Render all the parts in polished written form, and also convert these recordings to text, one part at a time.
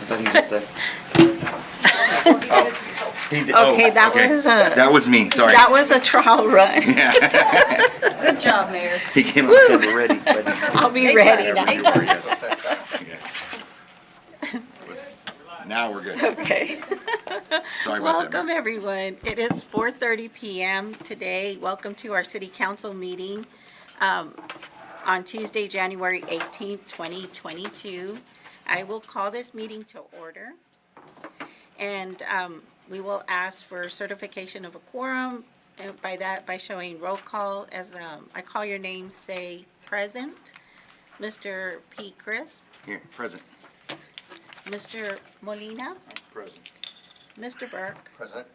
thought he just said. He did. Okay, That was me, sorry. that was a trial run. Good job, Mayor. He came up and said, we're ready. But I'll be They ready was. now. you were, yes. Yes. Now we're good. Okay. Sorry about that. Welcome, everyone. It is 4:30 PM today. Welcome to our city council meeting on Tuesday, January 18th, 2022. I will call this meeting to order. And we will ask for certification of a quorum. And by that, by showing roll call, as I call your name, say present. Mr. P. Crisp, Here, present. Mr. Molina, Present. Mr. Burke, Present.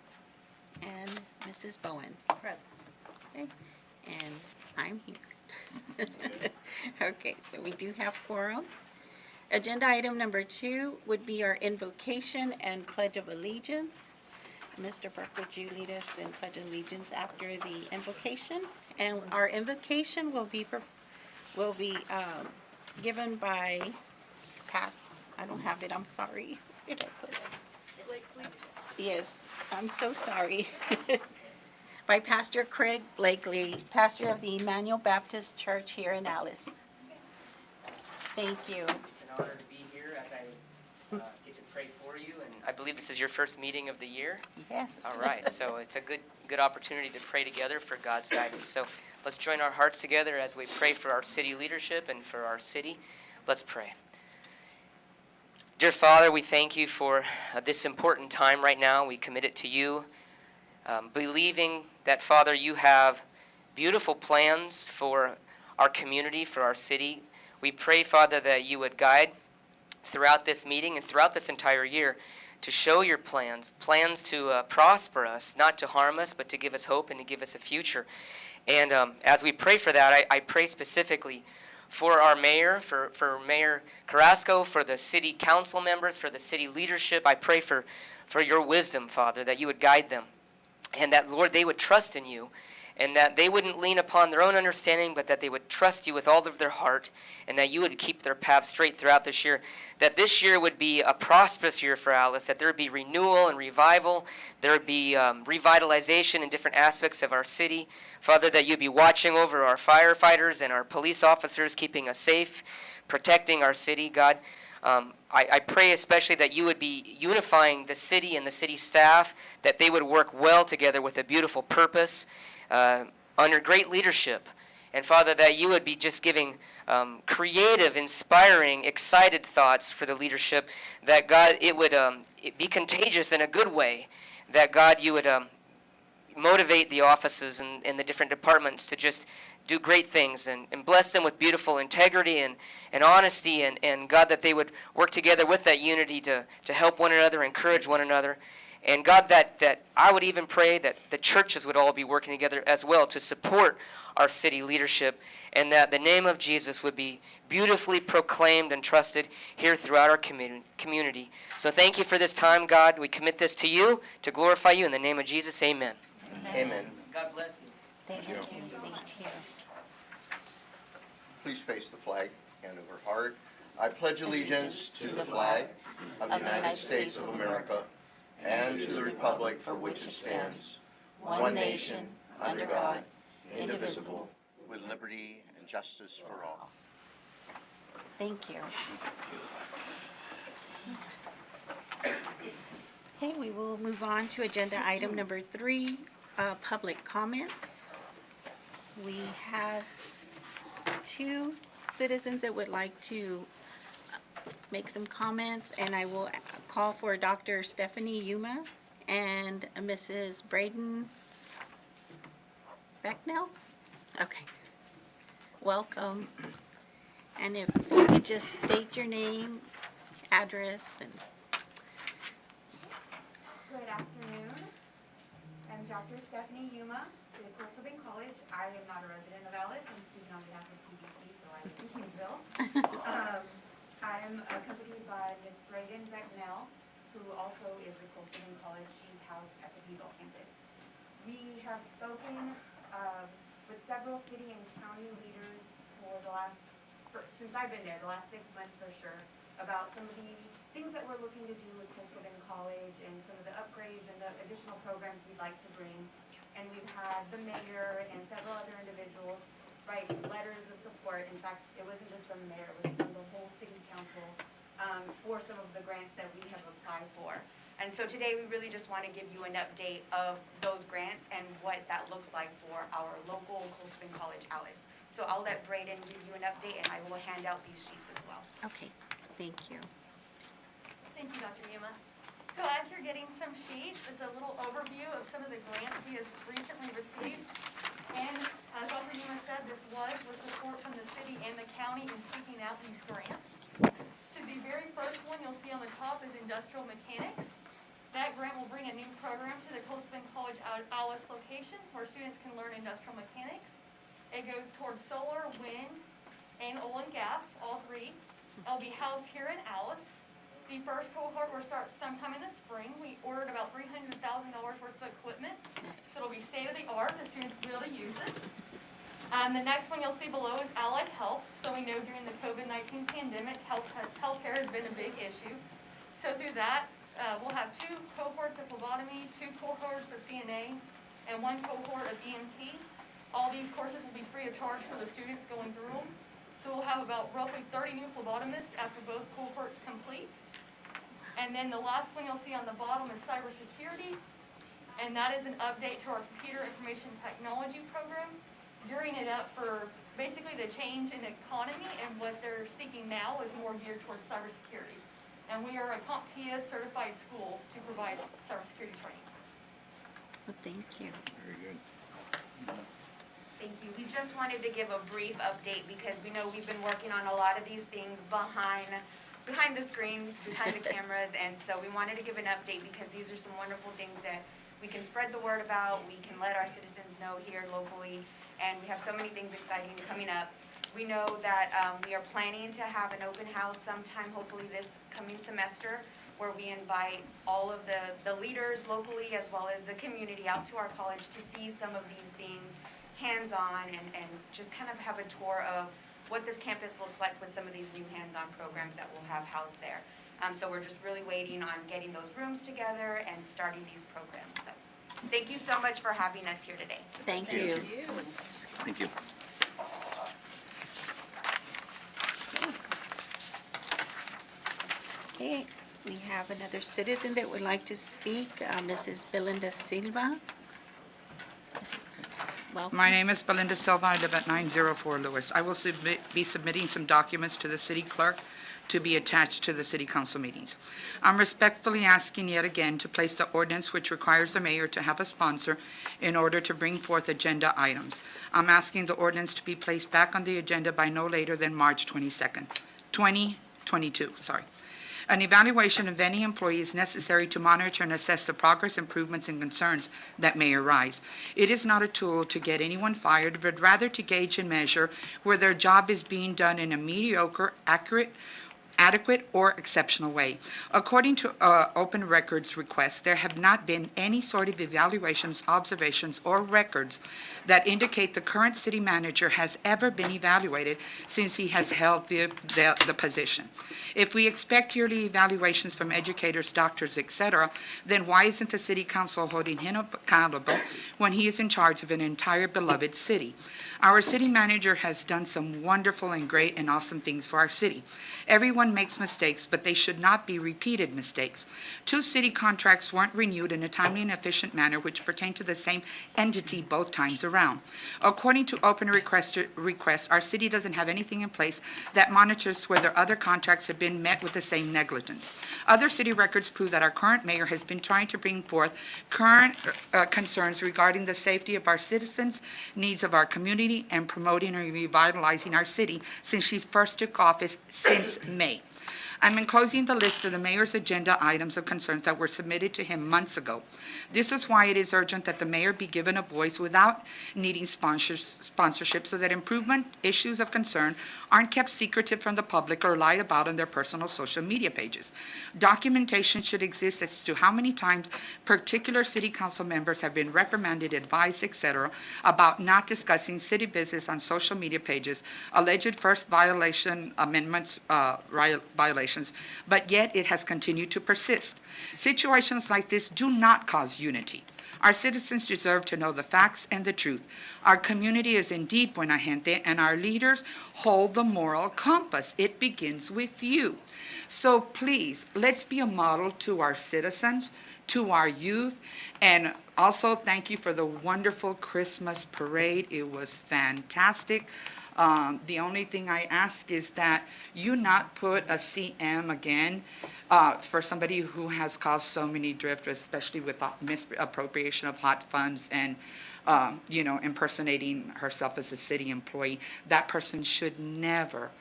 and Mrs. Bowen. Present. Okay, and I'm here. Okay, so we do have quorum. Agenda item number 2 would be our invocation and pledge of allegiance. Mr. Burke, would you lead us in pledge of allegiance after the invocation? And our invocation will be given by I don't have it, I'm sorry. Where did I put it? Yes, I'm so sorry. By Pastor Craig Blakely, pastor of the Emmanuel Baptist Church here in Alice. Thank you. It's an honor to be here as I get to pray for you, and I believe this is your first meeting of the year. Yes. All right, so it's a good opportunity to pray together for God's guidance. So let's join our hearts together as we pray for our city leadership and for our city. Let's pray. Dear Father, we thank you for this important time right now. We commit it to you, believing that, Father, you have beautiful plans for our community, for our city. We pray, Father, that you would guide throughout this meeting and throughout this entire year to show your plans to prosper us, not to harm us, but to give us hope and to give us a future. And as we pray for that, I pray specifically for our mayor, for Mayor Carrasco, for the city council members, for the city leadership. I pray for your wisdom, Father, that you would guide them, and that, Lord, they would trust in you, and that they wouldn't lean upon their own understanding, but that they would trust you with all of their heart, and that you would keep their path straight throughout this year, that this year would be a prosperous year for Alice, that there would be renewal and revival, there would be revitalization in different aspects of our city. Father, that you'd be watching over our firefighters and our police officers, keeping us safe, protecting our city, God. I pray especially that you would be unifying the city and the city staff, that they would work well together with a beautiful purpose, under great leadership. And Father, that you would be just giving creative, inspiring, excited thoughts for the leadership, that God, it would it be contagious in a good way, that God, you would motivate the offices and the different departments to just do great things and bless them with beautiful integrity and honesty, and God, that they would work together with that unity to help one another, encourage one another. And God, that I would even pray that the churches would all be working together as well to support our city leadership, and that the name of Jesus would be beautifully proclaimed and trusted here throughout our community. So thank you for this time, God. We commit this to you to glorify you. In the name of Jesus, amen. Amen. God bless you. Thank you. Same here. Please face the flag, hand over heart. I pledge allegiance to the flag of the United States of America and to the republic for which it stands, one nation, under God, indivisible, with liberty and justice for all. Thank you. Okay, we will move on to agenda item number 3, public comments. We have 2 citizens that would like to make some comments, and I will call for Dr. Stephanie Yuma and Mrs. Braden Becknell. Okay. Welcome. And if you could just state your name, address, and Good afternoon. I'm Dr. Stephanie Yuma with Coastal Bend College. I am not a resident of Alice. I'm speaking on behalf of CBC, so I live in Kingsville. I'm accompanied by Ms. Braden Becknell, who also is with Coastal Bend College. She's housed at the Beagle campus. We have spoken with several city and county leaders for the last since I've been there, the last 6 months for sure, about some of the things that we're looking to do with Coastal Bend College and some of the upgrades and the additional programs we'd like to bring. And we've had the mayor and several other individuals write letters of support. In fact, it wasn't just from the mayor, it was from the whole city council for some of the grants that we have applied for. And so today, we really just want to give you an update of those grants and what that looks like for our local Coastal Bend College Alice. So I'll let Braden give you an update, and I will hand out these sheets as well. Okay, thank you. Thank you, Dr. Yuma. So as you're getting some sheets, it's a little overview of some of the grants we have recently received. And as Dr. Yuma said, this was with support from the city and the county in seeking out these grants. So the very first one you'll see on the top is industrial mechanics. That grant will bring a new program to the Coastal Bend College Alice location where students can learn industrial mechanics. It goes towards solar, wind, and oil and gas, all three. It'll be housed here in Alice. The first cohort will start sometime in the spring. We ordered about $300,000 worth of equipment. So it'll be state-of-the-art. The students really use it. The next one you'll see below is allied health. So we know during the COVID-19 pandemic, healthcare has been a big issue. So through that, we'll have 2 cohorts of phlebotomy, 2 cohorts of CNA, and 1 cohort of EMT. All these courses will be free of charge for the students going through them. So we'll have about roughly 30 new phlebotomists after both cohorts complete. And then the last one you'll see on the bottom is cybersecurity, and that is an update to our computer information technology program, gearing it up for basically the change in the economy, and what they're seeking now is more geared towards cybersecurity. And we are a CompTIA certified school to provide cybersecurity training. Well, thank you. Very good. Thank you. We just wanted to give a brief update because we know we've been working on a lot of these things behind the screen, behind the cameras, and so we wanted to give an update because these are some wonderful things that we can spread the word about, we can let our citizens know here locally, and we have so many things exciting coming up. We know that we are planning to have an open house sometime, hopefully this coming semester, where we invite all of the leaders locally as well as the community out to our college to see some of these things hands-on and just kind of have a tour of what this campus looks like with some of these new hands-on programs that we'll have housed there. So we're just really waiting on getting those rooms together and starting these programs. So thank you so much for having us here today. Thank you. Thank you. Okay, we have another citizen that would like to speak, Mrs. Belinda Silva. Welcome. My name is Belinda Silva. I live at 904 Lewis. I will be submitting some documents to the city clerk to be attached to the city council meetings. I'm respectfully asking yet again to place the ordinance which requires the mayor to have a sponsor in order to bring forth agenda items. I'm asking the ordinance to be placed back on the agenda by no later than March 22nd, 2022. An evaluation of any employee is necessary to monitor and assess the progress, improvements, and concerns that may arise. It is not a tool to get anyone fired, but rather to gauge and measure where their job is being done in a mediocre, adequate, or exceptional way. According to open records requests, there have not been any sort of evaluations, observations, or records that indicate the current city manager has ever been evaluated since he has held the position. If we expect yearly evaluations from educators, doctors, etc., then why isn't the city council holding him accountable when he is in charge of an entire beloved city? Our city manager has done some wonderful and great and awesome things for our city. Everyone makes mistakes, but they should not be repeated mistakes. 2 city contracts weren't renewed in a timely and efficient manner, which pertain to the same entity both times around. According to open requests, our city doesn't have anything in place that monitors whether other contracts have been met with the same negligence. Other city records prove that our current mayor has been trying to bring forth current concerns regarding the safety of our citizens, needs of our community, and promoting and revitalizing our city since she first took office since May. I'm enclosing the list of the mayor's agenda items of concerns that were submitted to him months ago. This is why it is urgent that the mayor be given a voice without needing sponsorship so that improvement issues of concern aren't kept secretive from the public or lied about on their personal social media pages. Documentation should exist as to how many times particular city council members have been reprimanded, advised, etc., about not discussing city business on social media pages, alleged first violation amendments violations, but yet it has continued to persist. Situations like this do not cause unity. Our citizens deserve to know the facts and the truth. Our community is indeed buena gente, and our leaders hold the moral compass. It begins with you. So please, let's be a model to our citizens, to our youth, and also thank you for the wonderful Christmas parade. It was fantastic. The only thing I ask is that you not put a CM again for somebody who has caused so many drift, especially with the misappropriation of hot funds and, impersonating herself as a city employee. That person should never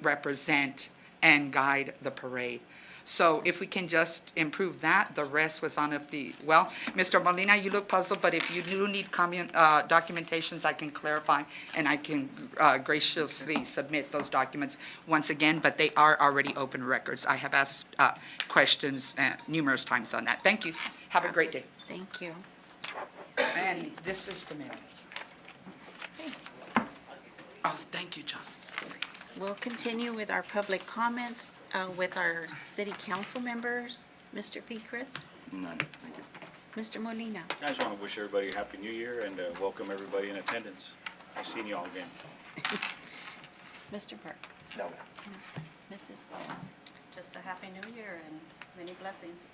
represent and guide the parade. So if we can just improve that, the rest was on the, well, Mr. Molina, you look puzzled, but if you do need documentations, I can clarify, and I can graciously submit those documents once again, but they are already open records. I have asked questions numerous times on that. Thank you. Have a great day. Thank you. And this is the minutes. Oh, thank you, John. We'll continue with our public comments with our city council members. Mr. Chris, None, thank you. Mr. Molina. I just want to wish everybody a Happy New Year and welcome everybody in attendance. Nice seeing you all again. Mr. Burke. No. Mrs. Bell. Just a happy new year and many blessings.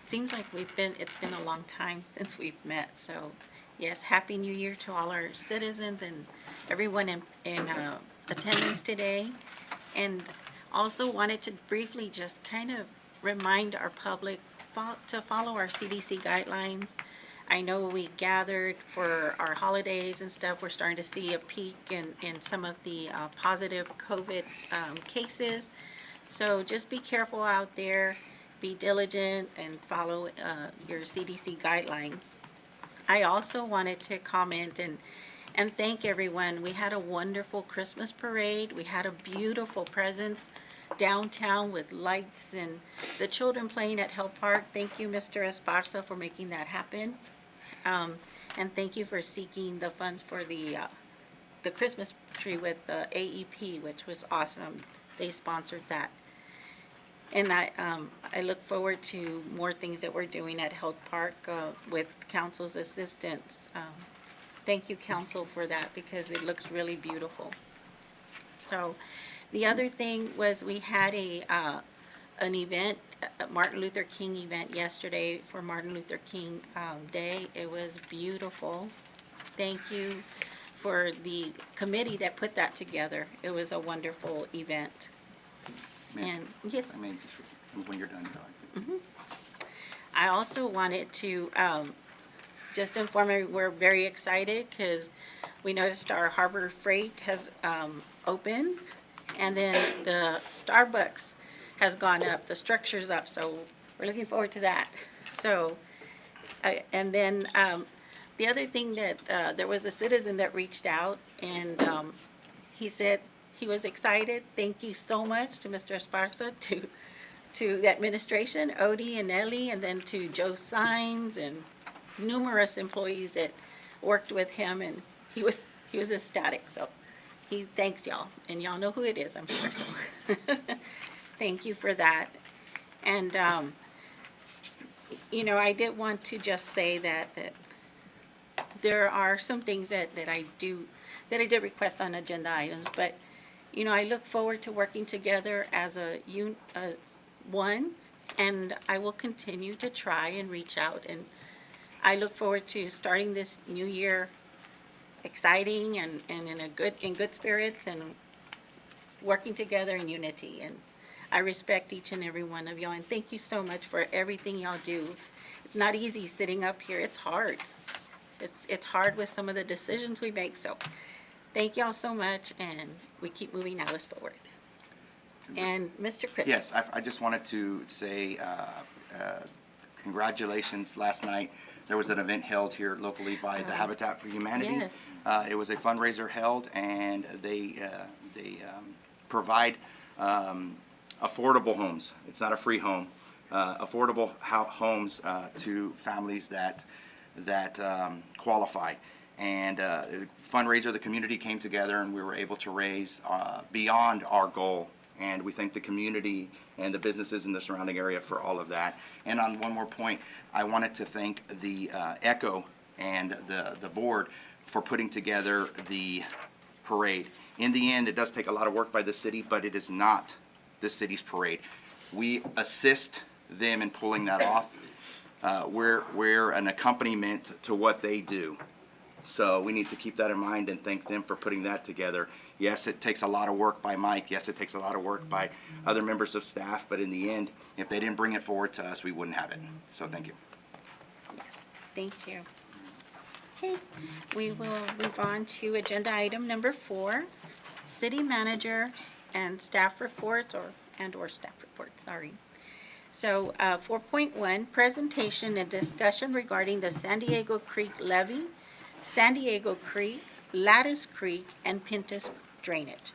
Seems like it's been a long time since we've met, so yes, Happy New Year to all our citizens and everyone in attendance today. And also wanted to briefly just kind of remind our public to follow our CDC guidelines. I know we gathered for our holidays and stuff. We're starting to see a peak in some of the positive COVID cases. So just be careful out there, be diligent, and follow your CDC guidelines. I also wanted to comment and thank everyone. We had a wonderful Christmas parade. We had a beautiful presence downtown with lights and the children playing at Hill Park. Thank you, Mr. Esparza, for making that happen. And thank you for seeking the funds for the Christmas tree with the AEP, which was awesome. They sponsored that. And I look forward to more things that we're doing at Hill Park with council's assistance. Thank you, council, for that because it looks really beautiful. So the other thing was we had an event, a Martin Luther King event yesterday for Martin Luther King Day. It was beautiful. Thank you for the committee that put that together. It was a wonderful event. Ma'am, And yes. I mean, just when you're done, go ahead. I also wanted to just inform you, we're very excited because we noticed our Harbor Freight has opened, and then the Starbucks has gone up, the structure's up, so we're looking forward to that. So, and then the other thing that there was a citizen that reached out, and he said he was excited. Thank you so much to Mr. Esparza, to the administration, Odie and Ellie, and then to Joe Sines and numerous employees that worked with him, and he was ecstatic. So he thanks y'all, and y'all know who it is, I'm sure. So thank you for that. And I did want to just say that there are some things that I did request on agenda items, but I look forward to working together as one, and I will continue to try and reach out, and I look forward to starting this new year exciting and in good spirits and working together in unity. And I respect each and every one of y'all, and thank you so much for everything y'all do. It's not easy sitting up here. It's hard. It's hard with some of the decisions we make. So thank y'all so much, and we keep moving Alice forward. And Mr. Chris? Yes, I just wanted to say congratulations. Last night, there was an event held here locally by the Habitat for Humanity. Yes. It was a fundraiser held, and they provide affordable homes. It's not a free home. Affordable homes to families that qualify. And fundraiser, the community came together, and we were able to raise beyond our goal. And we thank the community and the businesses in the surrounding area for all of that. And on one more point, I wanted to thank the ECHO and the board for putting together the parade. In the end, it does take a lot of work by the city, but it is not the city's parade. We assist them in pulling that off. We're an accompaniment to what they do. So we need to keep that in mind and thank them for putting that together. Yes, it takes a lot of work by Mike. Yes, it takes a lot of work by other members of staff, but in the end, if they didn't bring it forward to us, we wouldn't have it. So thank you. Yes, thank you. Okay, we will move on to agenda item number 4, city managers and staff reports or staff reports, sorry. So 4.1, presentation and discussion regarding the San Diego Creek levee, San Diego Creek, Lattice Creek, and Pintus drainage.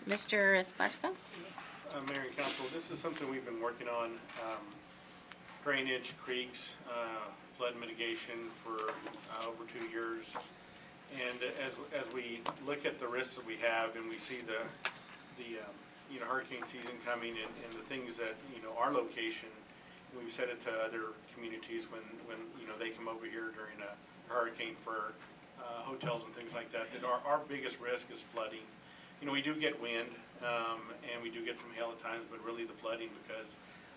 Mr. Esparza? Mayor and Council, this is something we've been working on, drainage, creeks, flood mitigation for over 2 years. And as we look at the risks that we have and we see the hurricane season coming and the things that, our location, we've said it to other communities when they come over here during a hurricane for hotels and things like that our biggest risk is flooding. We do get wind, and we do get some hail at times, but really the flooding because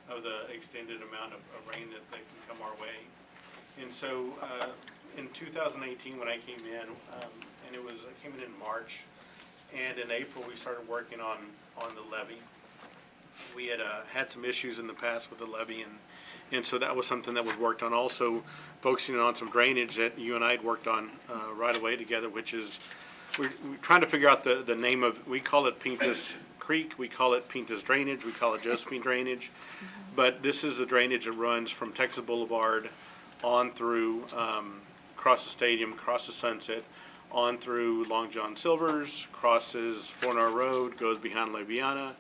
of the extended amount of rain that can come our way. And so, in 2018, when I came in, and I came in March, and in April, we started working on the levee. We had some issues in the past with the levee, and so that was something that was worked on. Also, focusing on some drainage that you and I had worked on right away together, which is we're trying to figure out the name of. We call it Pintus Creek, we call it Pintus Drainage, we call it Josephine Drainage, but this is the drainage that runs from Texas Boulevard on through across the stadium, across the Sunset, on through Long John Silver's, crosses Fornar Road, goes behind La Viana,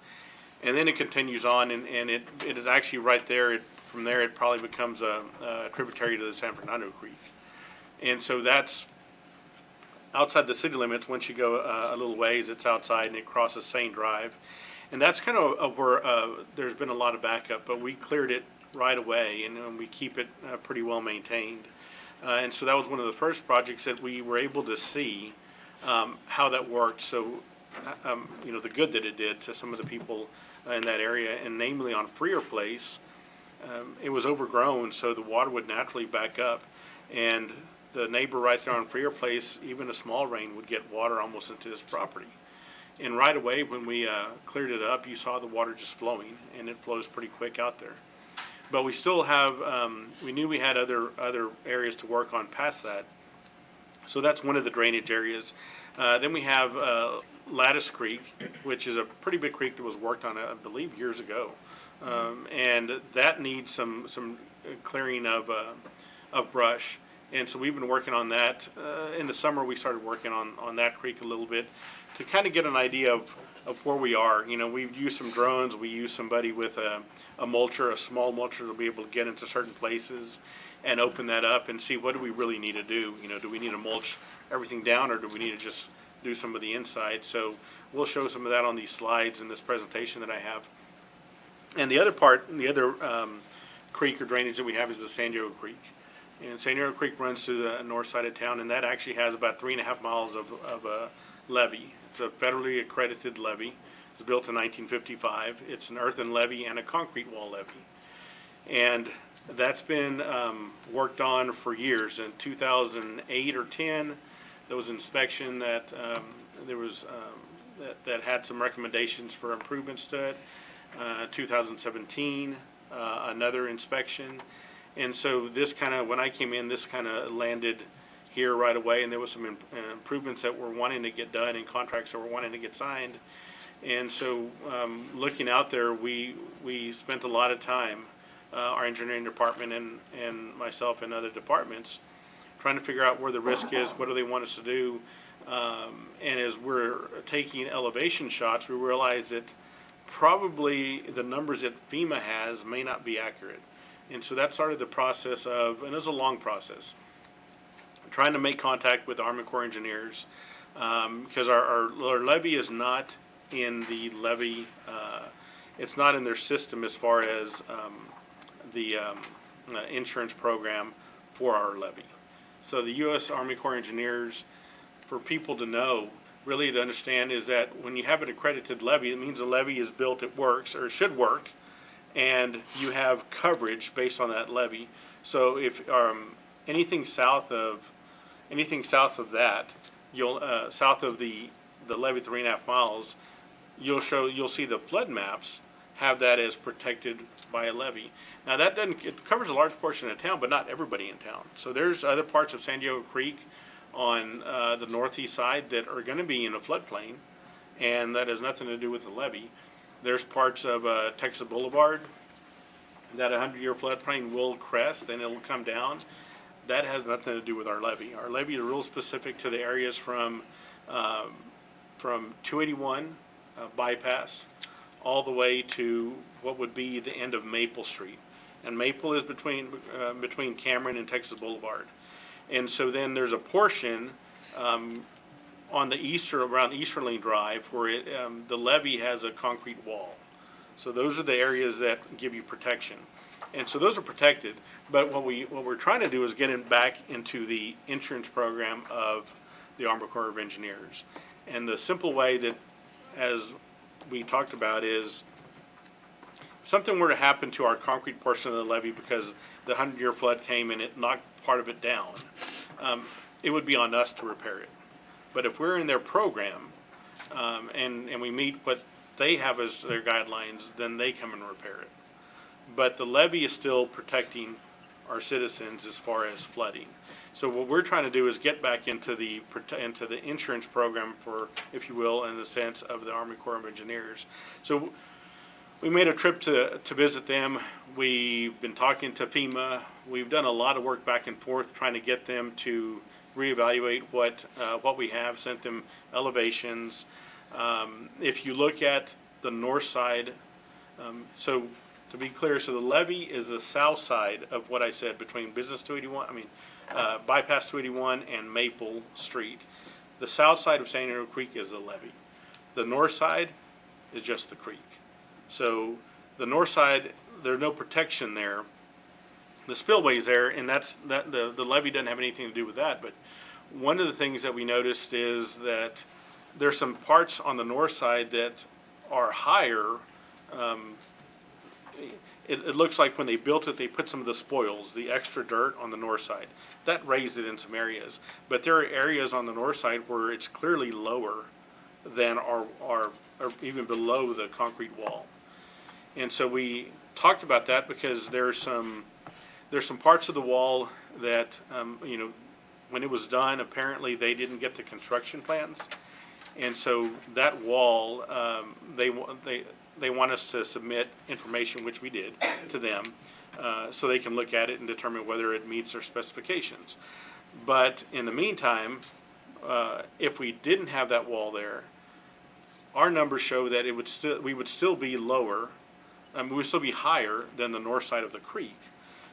and then it continues on, and it is actually right there. From there, it probably becomes a tributary to the San Fernando Creek. And so that's outside the city limits. Once you go a little ways, it's outside, and it crosses Saint Drive. And that's kind of where there's been a lot of backup, but we cleared it right away, and we keep it pretty well maintained. And so that was one of the first projects that we were able to see how that worked. So, the good that it did to some of the people in that area, and namely on Freer Place, it was overgrown, so the water would naturally back up. And the neighbor right there on Freer Place, even a small rain would get water almost into his property. And right away, when we cleared it up, you saw the water just flowing, and it flows pretty quick out there. But we still have, we knew we had other areas to work on past that. So that's one of the drainage areas. Then we have Lattice Creek, which is a pretty big creek that was worked on, I believe, years ago. And that needs some clearing of brush. And so we've been working on that. In the summer, we started working on that creek a little bit to kind of get an idea of where we are. We've used some drones. We used somebody with a mulcher, a small mulcher, to be able to get into certain places and open that up and see what do we really need to do. Do we need to mulch everything down, or do we need to just do some of the inside? So we'll show some of that on these slides in this presentation that I have. And the other creek or drainage that we have is the San Diego Creek. And San Diego Creek runs through the north side of town, and that actually has about 3.5 miles of a levee. It's a federally accredited levee. It was built in 1955. It's an earthen levee and a concrete wall levee. And that's been worked on for years. In 2008 or 10, there was inspection that that had some recommendations for improvements to it. 2017, another inspection. And so this when I came in, this kind of landed here right away, and there was some improvements that we're wanting to get done and contracts that we're wanting to get signed. And so, looking out there, we spent a lot of time, our engineering department and myself and other departments, trying to figure out where the risk is, what do they want us to do. And as we're taking elevation shots, we realize that probably the numbers that FEMA has may not be accurate. And so that started the process of, and it was a long process, trying to make contact with Army Corps engineers, because our levee is not in the levee, it's not in their system as far as the insurance program for our levee. So the U.S. Army Corps engineers, for people to know, really to understand, is that when you have an accredited levee, it means the levee is built, it works, or should work, and you have coverage based on that levee. So if anything south of that, you'll south of the levee 3.5 miles, you'll see the flood maps have that as protected by a levee. Now it covers a large portion of town, but not everybody in town. So there's other parts of San Diego Creek on the northeast side that are going to be in a floodplain, and that has nothing to do with the levee. There's parts of Texas Boulevard that a 100-year floodplain will crest and it'll come down. That has nothing to do with our levee. Our levee is real specific to the areas from 281 bypass all the way to what would be the end of Maple Street. And Maple is between Cameron and Texas Boulevard. And so then there's a portion on the around Easterling Drive where the levee has a concrete wall. So those are the areas that give you protection. And so those are protected, but what we're trying to do is get it back into the insurance program of the Army Corps of Engineers. And the simple way that, as we talked about, is if something were to happen to our concrete portion of the levee because the 100-year flood came and it knocked part of it down, it would be on us to repair it. But if we're in their program, and we meet what they have as their guidelines, then they come and repair it. But the levee is still protecting our citizens as far as flooding. So what we're trying to do is get back into the insurance program, for, if you will, in the sense of the Army Corps of Engineers. So we made a trip to visit them. We've been talking to FEMA. We've done a lot of work back and forth trying to get them to reevaluate what we have, sent them elevations. If you look at the north side, so to be clear, so the levee is the south side of what I said between bypass 281 and Maple Street. The south side of San Diego Creek is the levee. The north side is just the creek. So the north side, there's no protection there. The spillway's there, and the levee doesn't have anything to do with that. But one of the things that we noticed is that there's some parts on the north side that are higher. It looks like when they built it, they put some of the spoils, the extra dirt on the north side. That raised it in some areas. But there are areas on the north side where it's clearly lower than or even below the concrete wall. And so we talked about that because there's some parts of the wall that, when it was done, apparently they didn't get the construction plans. And so that wall, they want us to submit information, which we did, to them, so they can look at it and determine whether it meets their specifications. But in the meantime, if we didn't have that wall there, our numbers show that we would still be lower, we would still be higher than the north side of the creek.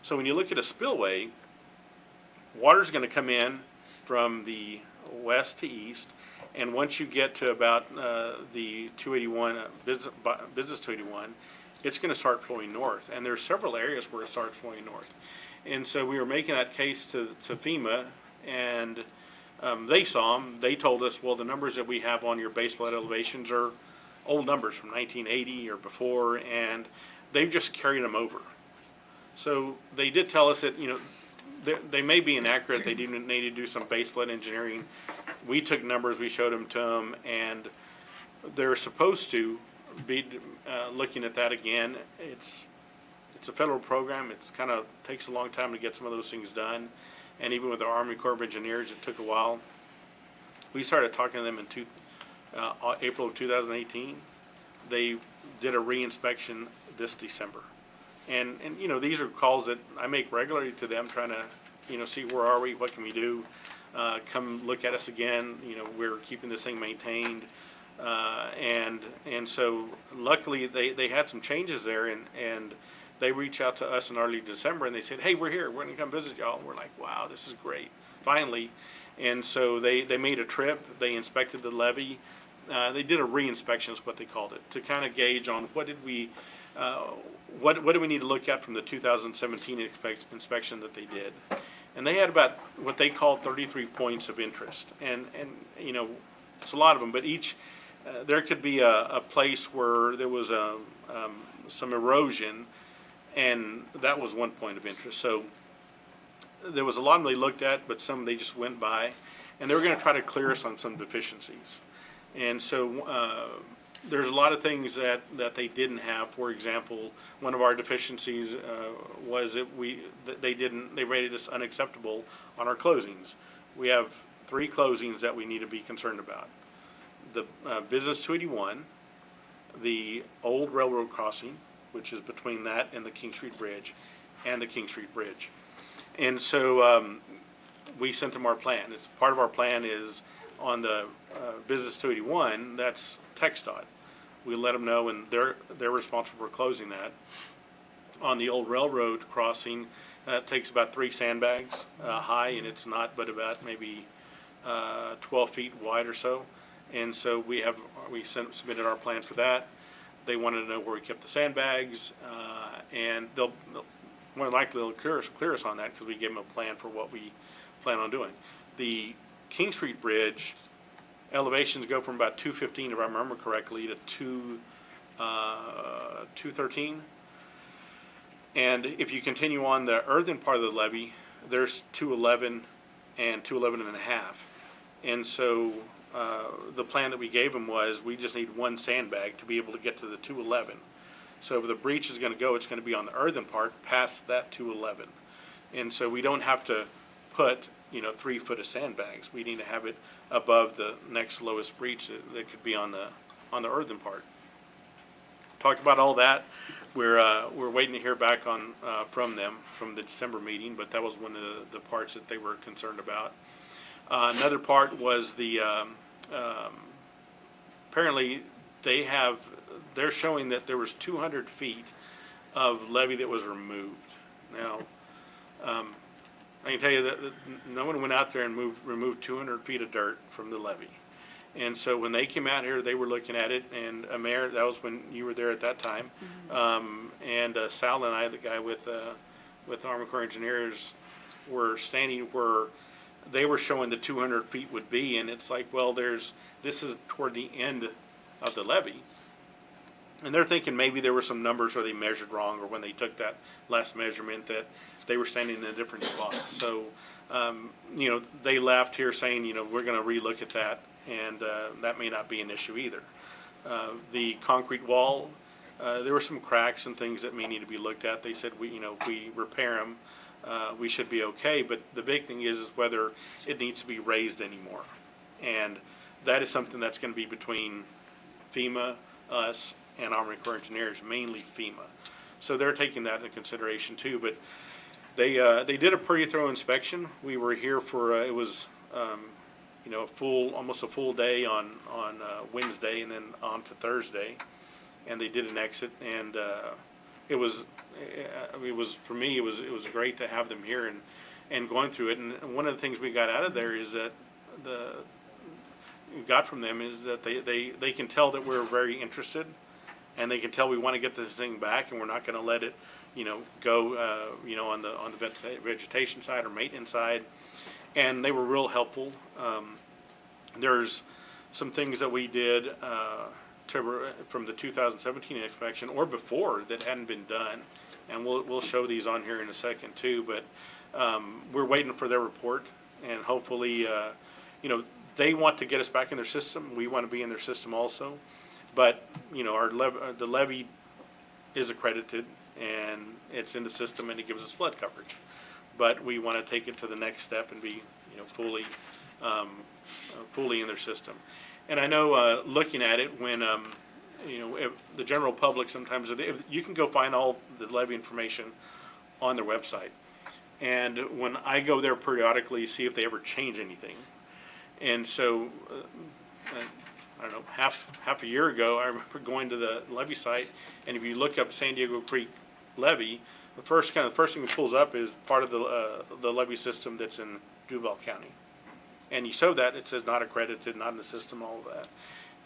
So when you look at a spillway, water's going to come in from the west to east, and once you get to about the 281, business 281, it's going to start flowing north. And there's several areas where it starts flowing north. And so we were making that case to FEMA, and they saw them. They told us, well, the numbers that we have on your base flood elevations are old numbers from 1980 or before, and they've just carried them over. So they did tell us that, they may be inaccurate. They do need to do some base flood engineering. We took numbers, we showed them to them, and they're supposed to be looking at that again. It's a federal program. It's kind of takes a long time to get some of those things done. And even with the Army Corps of Engineers, it took a while. We started talking to them in April of 2018, they did a reinspection this December. And, these are calls that I make regularly to them, trying to, see where are we, what can we do? Come look at us again, we're keeping this thing maintained. And so luckily they had some changes there, and they reached out to us in early December and they said, hey, we're here, we're gonna come visit y'all. And we're like, wow, this is great, finally. And so they made a trip, they inspected the levee. They did a re-inspection is what they called it, to kind of gauge on what did we, what do we need to look at from the 2017 inspection that they did. And they had about what they called 33 points of interest. And it's a lot of them, but each, there could be a place where there was some erosion, and that was one point of interest. So there was a lot of them they looked at, but some they just went by, and they were going to try to clear us on some deficiencies. And so there's a lot of things that they didn't have. For example, one of our deficiencies was that they rated us unacceptable on our closings. We have 3 closings that we need to be concerned about. The Business 281, the old railroad crossing, which is between that and the King Street Bridge, and the King Street Bridge. And so we sent them our plan. It's part of our plan is on the Business 281, that's TxDOT. We let them know, and they're responsible for closing that. On the old railroad crossing, that takes about 3 sandbags high, and it's not but about maybe 12 feet wide or so. And so we submitted our plan for that. They wanted to know where we kept the sandbags, and they'll more than likely they'll clear us on that because we gave them a plan for what we plan on doing. The King Street Bridge elevations go from about 215, if I remember correctly, to 213. And if you continue on the earthen part of the levee, there's 211 and 211 and a half. And so the plan that we gave them was we just need 1 sandbag to be able to get to the 211. So if the breach is going to go, it's going to be on the earthen part past that 211. And so we don't have to put 3 foot of sandbags. We need to have it above the next lowest breach that could be on the earthen part. Talked about all that. We're waiting to hear back on from them from the December meeting, but that was one of the parts that they were concerned about. Another part was the apparently they're showing that there was 200 feet of levee that was removed. Now, I can tell you that no one went out there and removed 200 feet of dirt from the levee. And so when they came out here, they were looking at it, and Mayor, that was when you were there at that time, and Sal and I, the guy with Army Corps Engineers, were standing where they were showing the 200 feet would be, and it's like, well, this is toward the end of the levee. And they're thinking maybe there were some numbers or they measured wrong, or when they took that last measurement that they were standing in a different spot. So, they left here saying, we're going to relook at that, and that may not be an issue either. The concrete wall, there were some cracks and things that may need to be looked at. They said, if we repair them, we should be okay. But the big thing is whether it needs to be raised anymore. And that is something that's going to be between FEMA, us, and Army Corps Engineers, mainly FEMA. So they're taking that into consideration too. But they did a pretty thorough inspection. We were here for it was almost a full day on Wednesday and then on to Thursday, and they did an exit, and it was for me it was great to have them here and going through it. And one of the things we got out of there is that they can tell that we're very interested, and they can tell we want to get this thing back, and we're not going to let it, go, on the vegetation side or maintenance side. And they were real helpful. There's some things that we did from the 2017 inspection or before that hadn't been done, and we'll show these on here in a second too. But we're waiting for their report, and hopefully, they want to get us back in their system. We want to be in their system also. But, the levee is accredited, and it's in the system, and it gives us flood coverage. But we want to take it to the next step and be, fully in their system. And I know, looking at it, when if the general public sometimes, you can go find all the levy information on their website. And when I go there periodically, see if they ever change anything. And so, I don't know, half a year ago, I remember going to the levy site, and if you look up San Diego Creek levy, the first thing that pulls up is part of the levy system that's in Duval County. And you show that, it says not accredited, not in the system, all of that.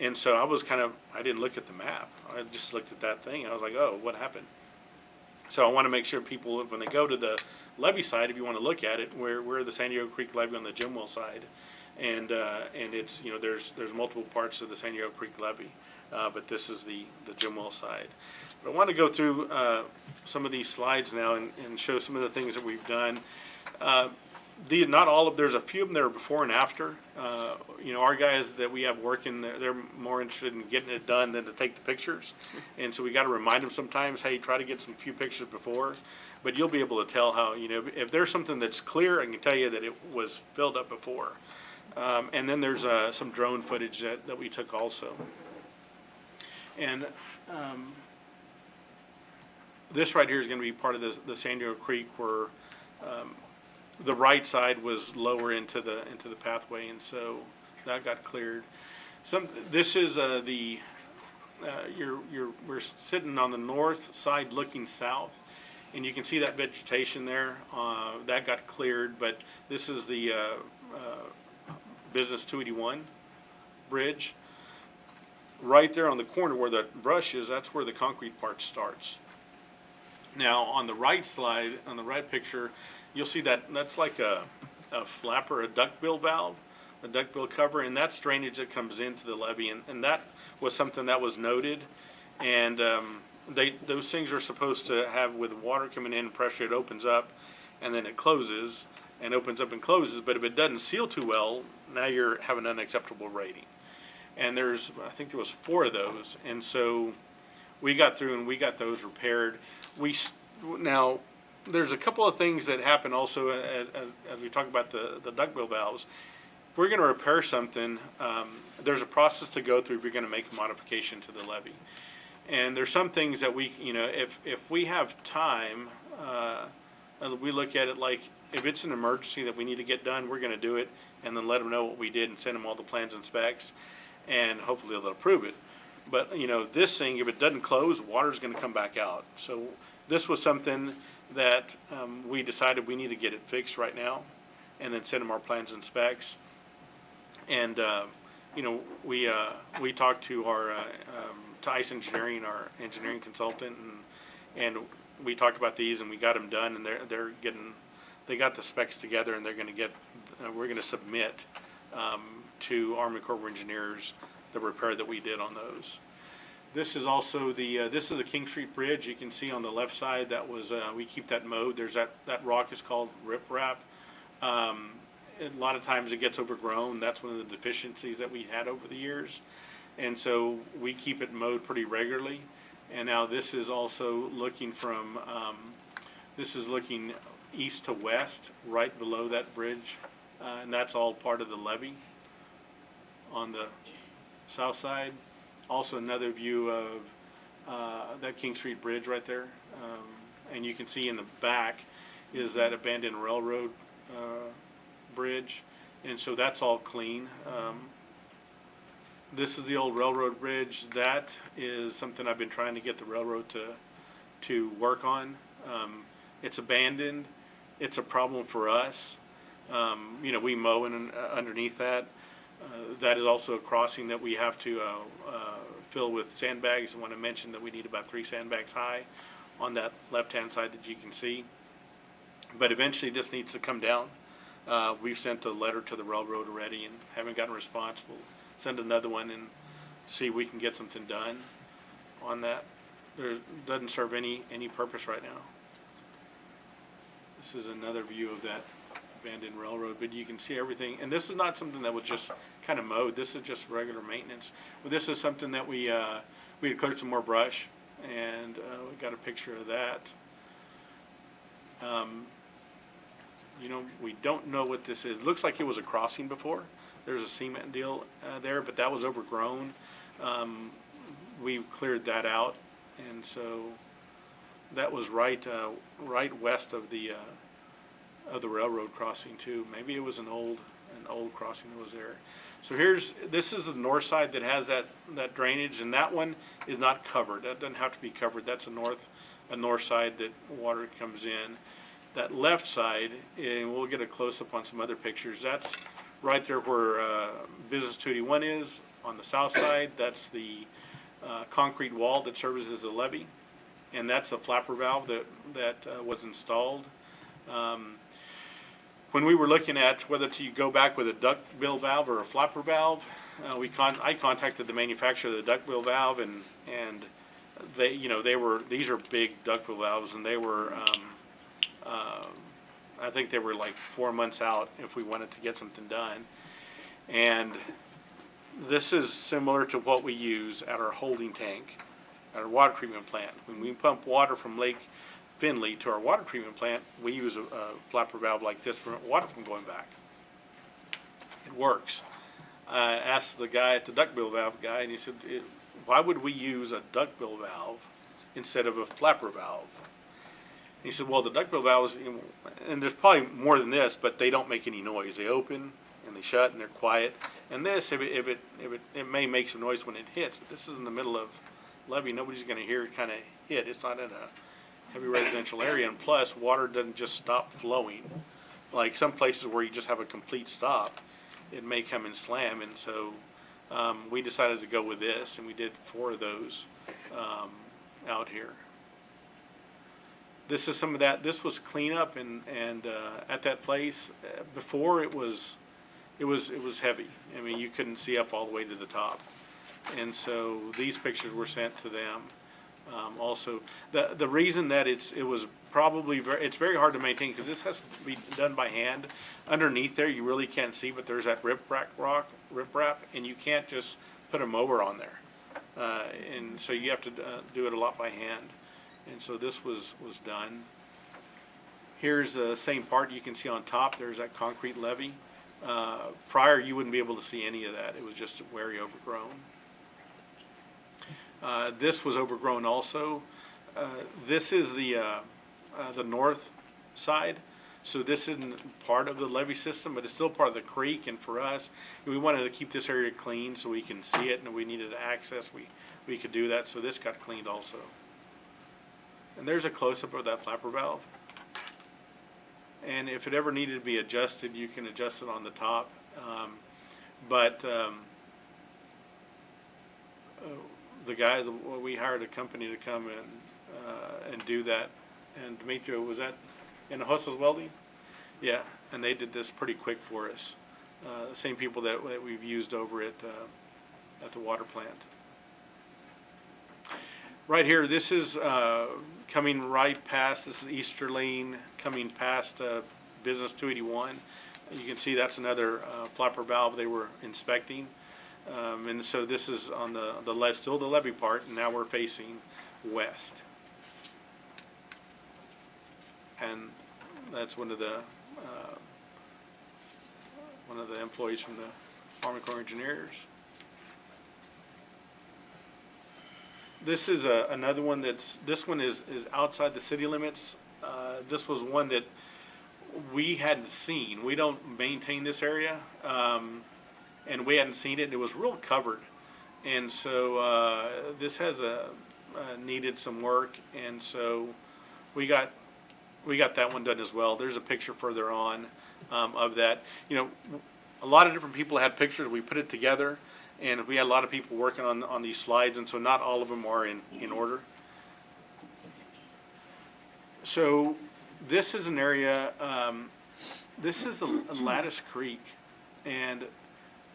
And so I didn't look at the map. I just looked at that thing, and I was like, oh, what happened? So I want to make sure people, when they go to the levy side, if you want to look at it, we're the San Diego Creek levy on the Jimwell side. And it's, there's multiple parts of the San Diego Creek levy, but this is the Jimwell side. But I want to go through some of these slides now and show some of the things that we've done. Not all of, there's a few of them that are before and after. Our guys that we have working, they're more interested in getting it done than to take the pictures. And so we got to remind them sometimes, hey, try to get some few pictures before. But you'll be able to tell how, if there's something that's clear, I can tell you that it was filled up before. And then there's some drone footage that we took also. And this right here is going to be part of the San Diego Creek where the right side was lower into the pathway, and so that got cleared. This is we're sitting on the north side looking south, and you can see that vegetation there. That got cleared, but this is the Business 281 bridge. Right there on the corner where the brush is, that's where the concrete part starts. Now, on the right slide, on the right picture, you'll see that's like a flapper, a duckbill valve, a duckbill cover, and that's drainage that comes into the levee, and that was something that was noted. And those things are supposed to have, with water coming in, pressure, it opens up, and then it closes, and opens up and closes. But if it doesn't seal too well, now you're having an unacceptable rating. And I think there was 4 of those, and so we got through and we got those repaired. Now, there's a couple of things that happen also as we talk about the duckbill valves. If we're going to repair something, there's a process to go through if you're going to make a modification to the levee. And there's some things that we, if we have time, we look at it like if it's an emergency that we need to get done, we're going to do it, and then let them know what we did and send them all the plans and specs, and hopefully they'll approve it. But, this thing, if it doesn't close, water's going to come back out. So this was something that we decided we need to get it fixed right now, and then send them our plans and specs. And, we talked to our, to ICE Engineering, our engineering consultant, and we talked about these, and we got them done, and they got the specs together, and they're going to we're going to submit to Army Corps of Engineers the repair that we did on those. This is also this is the King Street Bridge. You can see on the left side that was, we keep that mowed. There's that rock is called riprap. A lot of times it gets overgrown. That's one of the deficiencies that we had over the years. And so we keep it mowed pretty regularly. And now this is also looking this is looking east to west, right below that bridge. And that's all part of the levee on the south side. Also another view of that King Street Bridge right there. And you can see in the back is that abandoned railroad bridge. And so that's all clean. This is the old railroad bridge. That is something I've been trying to get the railroad to work on. It's abandoned. It's a problem for us. We mow underneath that. That is also a crossing that we have to fill with sandbags. I want to mention that we need about 3 sandbags high on that left-hand side that you can see. But eventually this needs to come down. We've sent a letter to the railroad already and haven't gotten a response. We'll send another one and see if we can get something done on that. It doesn't serve any purpose right now. This is another view of that abandoned railroad, but you can see everything. And this is not something that was just kind of mowed. This is just regular maintenance. But this is something that we had cleared some more brush, and we got a picture of that. We don't know what this is. It looks like it was a crossing before. There's a cement deal there, but that was overgrown. we cleared that out, and so that was right west of the railroad crossing too. Maybe it was an old crossing that was there. So this is the north side that has that drainage, and that one is not covered. That doesn't have to be covered. That's a north side that water comes in. That left side, and we'll get a close-up on some other pictures, that's right there where Business 281 is. On the south side, that's the concrete wall that serves as a levee, and that's a flapper valve that was installed. When we were looking at whether to go back with a duckbill valve or a flapper valve, I contacted the manufacturer of the duckbill valve, and these are big duckbill valves, and they were I think they were like 4 months out if we wanted to get something done. And this is similar to what we use at our holding tank, at our water treatment plant. When we pump water from Lake Finley to our water treatment plant, we use a flapper valve like this to prevent water from going back. It works. I asked the guy at the duckbill valve guy, and he said, why would we use a duckbill valve instead of a flapper valve? He said, well, the duckbill valves, and there's probably more than this, but they don't make any noise. They open and they shut and they're quiet. And this, it may make some noise when it hits, but this is in the middle of levee. Nobody's going to hear it kind of hit. It's not in a heavy residential area, and plus, water doesn't just stop flowing. Like some places where you just have a complete stop, it may come and slam. And so we decided to go with this, and we did 4 of those out here. This is some of that. This was cleanup, and at that place before it was heavy. I mean, you couldn't see up all the way to the top, and so these pictures were sent to them. Also, the reason that it's very hard to maintain because this has to be done by hand. Underneath there, you really can't see, but there's that riprap, and you can't just put a mower on there, and so you have to do it a lot by hand. And so this was done. Here's the same part. You can see on top there's that concrete levee. Prior, you wouldn't be able to see any of that. It was just very overgrown. This was overgrown also. This is the north side. So this isn't part of the levee system, but it's still part of the creek. And for us, we wanted to keep this area clean so we can see it, and if we needed access, we could do that. So this got cleaned also. And there's a close-up of that flapper valve. And if it ever needed to be adjusted, you can adjust it on the top. The guys, we hired a company to come and do that. And Demetrio, was that in Hossa's Welding? Yeah, and they did this pretty quick for us. The same people that we've used over at the water plant. Right here, this is coming right past, this is Easterling, coming past Business 281. You can see that's another flapper valve they were inspecting. And so this is on the left, still the levee part, and now we're facing west. And that's one of the employees from the Army Corps of Engineers. This is another one this one is outside the city limits. This was one that we hadn't seen. We don't maintain this area, and we hadn't seen it. It was real covered, and so this has needed some work, and so we got that one done as well. There's a picture further on of that. You know, a lot of different people had pictures. We put it together. And we had a lot of people working on these slides, and so not all of them are in order. So this is an area, this is the Lattice Creek, and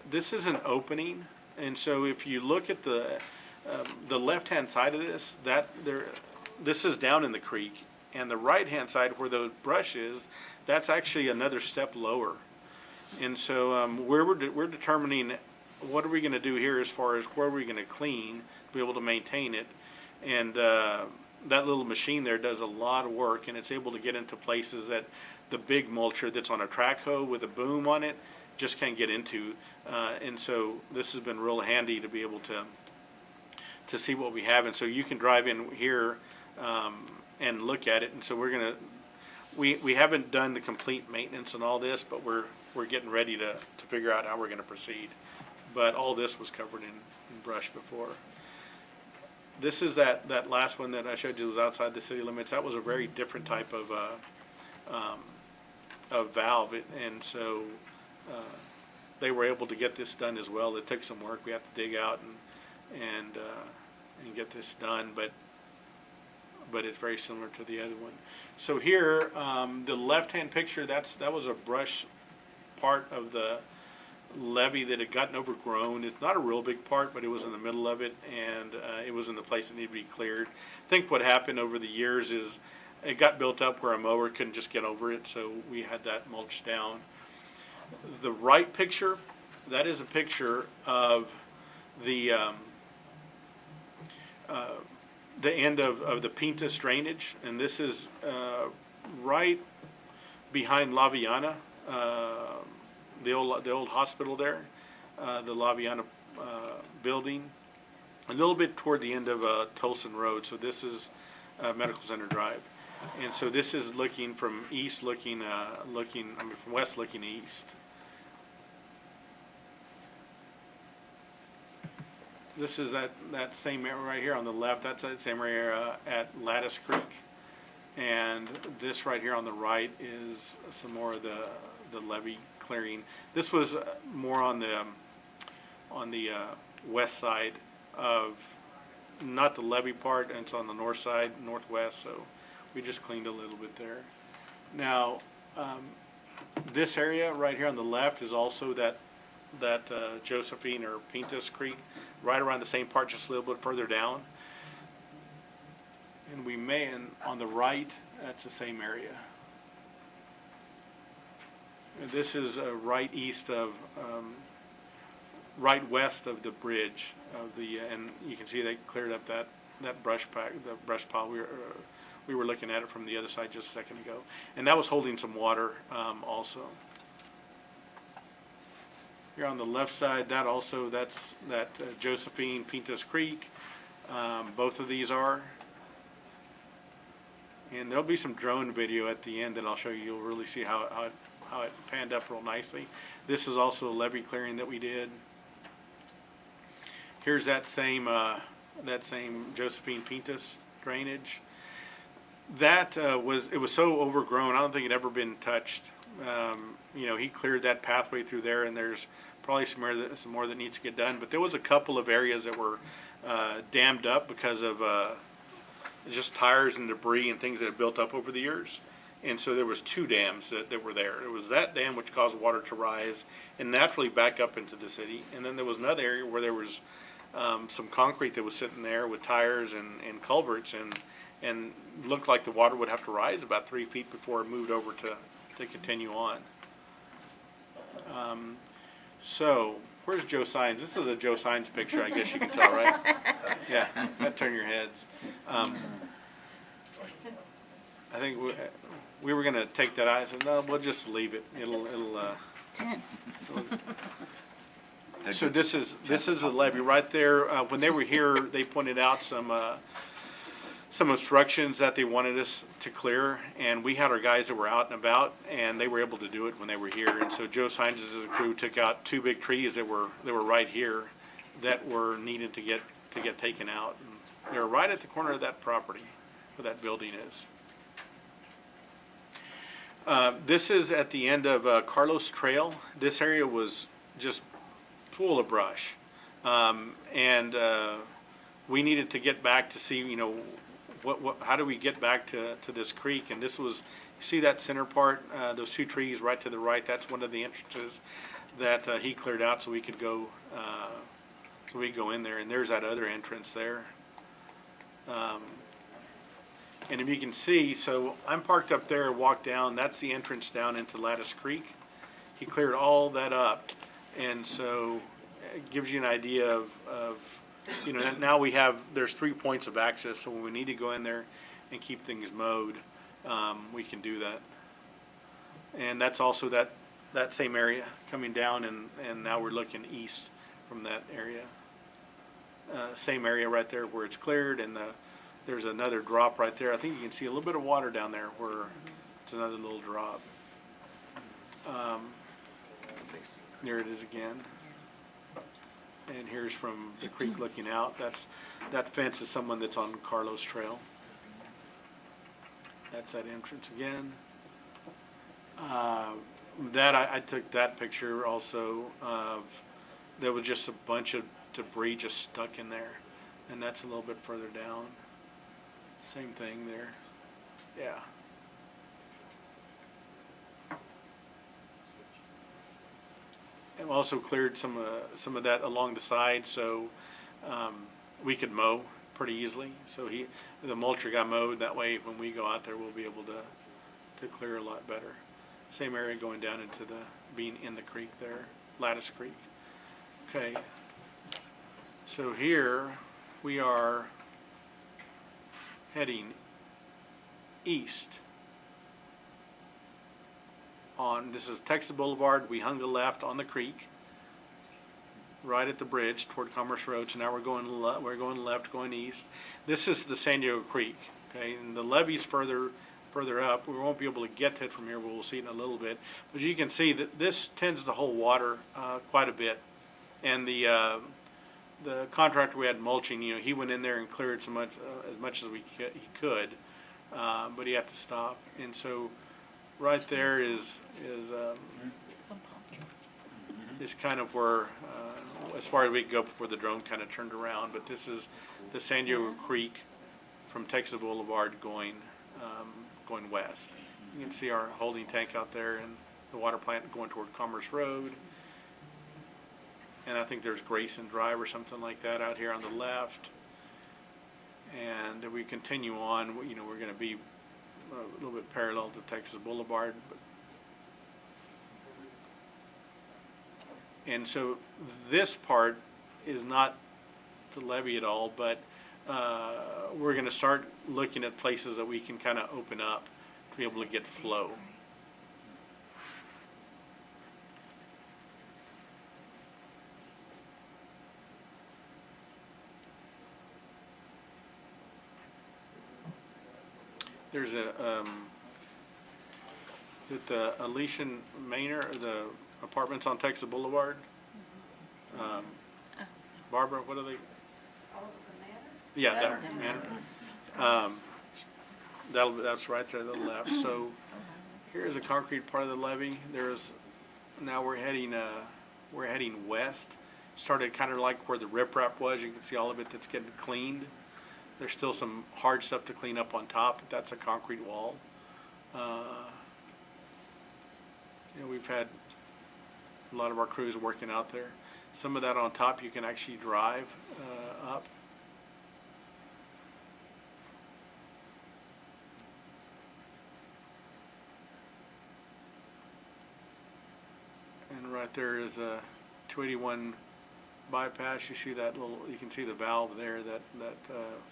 this is an opening. And so if you look at the left-hand side of this, this is down in the creek, and the right-hand side where the brush is, that's actually another step lower. And so we're determining what are we going to do here as far as where we're going to clean, be able to maintain it. And that little machine there does a lot of work, and it's able to get into places that the big mulcher that's on a track hoe with a boom on it just can't get into. And so this has been real handy to be able to see what we have. And so you can drive in here and look at it. And so we haven't done the complete maintenance and all this, but we're getting ready to figure out how we're going to proceed. But all this was covered in brush before. This is that last one that I showed you was outside the city limits. That was a very different type of valve, and so they were able to get this done as well. It took some work. We had to dig out and get this done, but it's very similar to the other one. So here, the left-hand picture, that was a brush part of the levee that had gotten overgrown. It's not a real big part, but it was in the middle of it, and it was in the place that needed to be cleared. I think what happened over the years is it got built up where a mower couldn't just get over it, so we had that mulched down. The right picture, that is a picture of the end of the Pintus drainage, and this is right behind La Viana, the old hospital there, the La Viana building, a little bit toward the end of Tolson Road. So this is Medical Center Drive, and so this is looking from east, from west looking east. This is that same area right here on the left. That's that same area at Lattice Creek, and this right here on the right is some more of the levee clearing. This was more on the west side of, not the levee part, and it's on the north side, northwest. So we just cleaned a little bit there. Now, this area right here on the left is also that Josephine or Pintus Creek, right around the same part, just a little bit further down. And on the right, that's the same area. And this is right east of, right west of the bridge of and you can see they cleared up that brush pile. We were looking at it from the other side just a second ago, and that was holding some water also. Here on the left side, that's Josephine, Pintus Creek. Both of these are. And there'll be some drone video at the end that I'll show you. You'll really see how it panned up real nicely. This is also a levee clearing that we did. Here's that same Josephine Pintus drainage. That it was so overgrown. I don't think it ever been touched. He cleared that pathway through there, and there's probably some more that needs to get done. But there was a couple of areas that were dammed up because of just tires and debris and things that had built up over the years. And so there was two dams that were there. It was that dam which caused water to rise and naturally back up into the city. And then there was another area where there was some concrete that was sitting there with tires and culverts, and looked like the water would have to rise about 3 feet before it moved over to continue on. So where's Joe Sines? This is a Joe Sines picture, I guess you can tell, right? Yeah, that turn your heads. I think we were gonna take that. I said, no, we'll just leave it. So this is the levee right there. When they were here, they pointed out some obstructions that they wanted us to clear, and we had our guys that were out and about, and they were able to do it when they were here. And so Joe Sines' crew took out two big trees that were right here that were needed to get taken out. And they were right at the corner of that property where that building is. This is at the end of Carlos Trail. This area was just full of brush, and we needed to get back to see, how do we get back to this creek? And this was, you see that center part, those two trees right to the right, that's one of the entrances that he cleared out so we could go in there. And there's that other entrance there. And if you can see, so I'm parked up there, walked down, that's the entrance down into Lattice Creek. He cleared all that up, and so it gives you an idea of now there's 3 points of access, so when we need to go in there and keep things mowed, we can do that. And that's also that same area coming down, and now we're looking east from that area. same area right there where it's cleared, and there's another drop right there. I think you can see a little bit of water down there where it's another little drop. There it is again. And here's from the creek looking out. That fence is someone that's on Carlos Trail. That's that entrance again. I took that picture also of, there was just a bunch of debris just stuck in there. And that's a little bit further down. Same thing there. Yeah. And also cleared some of that along the side, so we could mow pretty easily. So the mulcher got mowed, that way when we go out there, we'll be able to clear a lot better. Same area going down into being in the creek there, Lattice Creek. Okay, so here we are heading east on, this is Texas Boulevard. We hung a left on the creek, right at the bridge toward Commerce Road. So now we're going left, going east. This is the San Diego Creek, okay, and the levee's further up. We won't be able to get to it from here, but we'll see it in a little bit. But you can see that this tends to hold water quite a bit, and the contractor we had mulching, he went in there and cleared as much as he could, but he had to stop. And so right there is kind of where, as far as we could go before the drone kind of turned around. But this is the San Diego Creek from Texas Boulevard going west. You can see our holding tank out there and the water plant going toward Commerce Road. And I think there's Grayson Drive or something like that out here on the left. And if we continue on, we're going to be a little bit parallel to Texas Boulevard. And so this part is not the levee at all, but we're going to start looking at places that we can kind of open up to be able to get flow. There's the Elysian Manor, the apartments on Texas Boulevard. Barbara, what are they? Yeah, that manor. That's right there to the left. So here's a concrete part of the levee. Now we're heading west. Started kind of like where the riprap was. You can see all of it that's getting cleaned. There's still some hard stuff to clean up on top, but that's a concrete wall. We've had a lot of our crews working out there. Some of that on top you can actually drive up. And right there is a 281 bypass. You see that you can see the valve there, that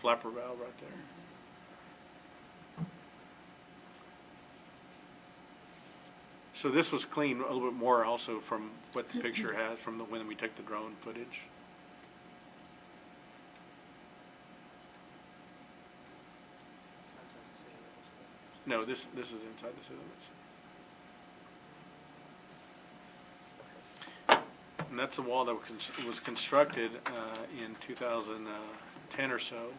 flapper valve right there. So this was cleaned a little bit more also from what the picture has from when we took the drone footage. No, this is inside the city limits. And that's a wall that was constructed in 2010 or so.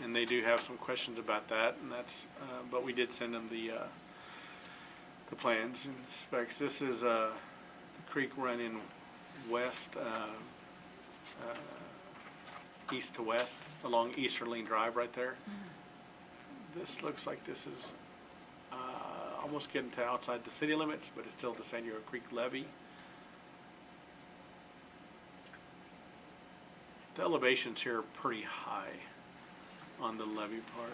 And they do have some questions about that, and but we did send them the plans and specs. This is the creek running west, east to west along Easterling Drive right there. This looks like this is almost getting to outside the city limits, but it's still the San Diego Creek levee. The elevations here are pretty high on the levee part.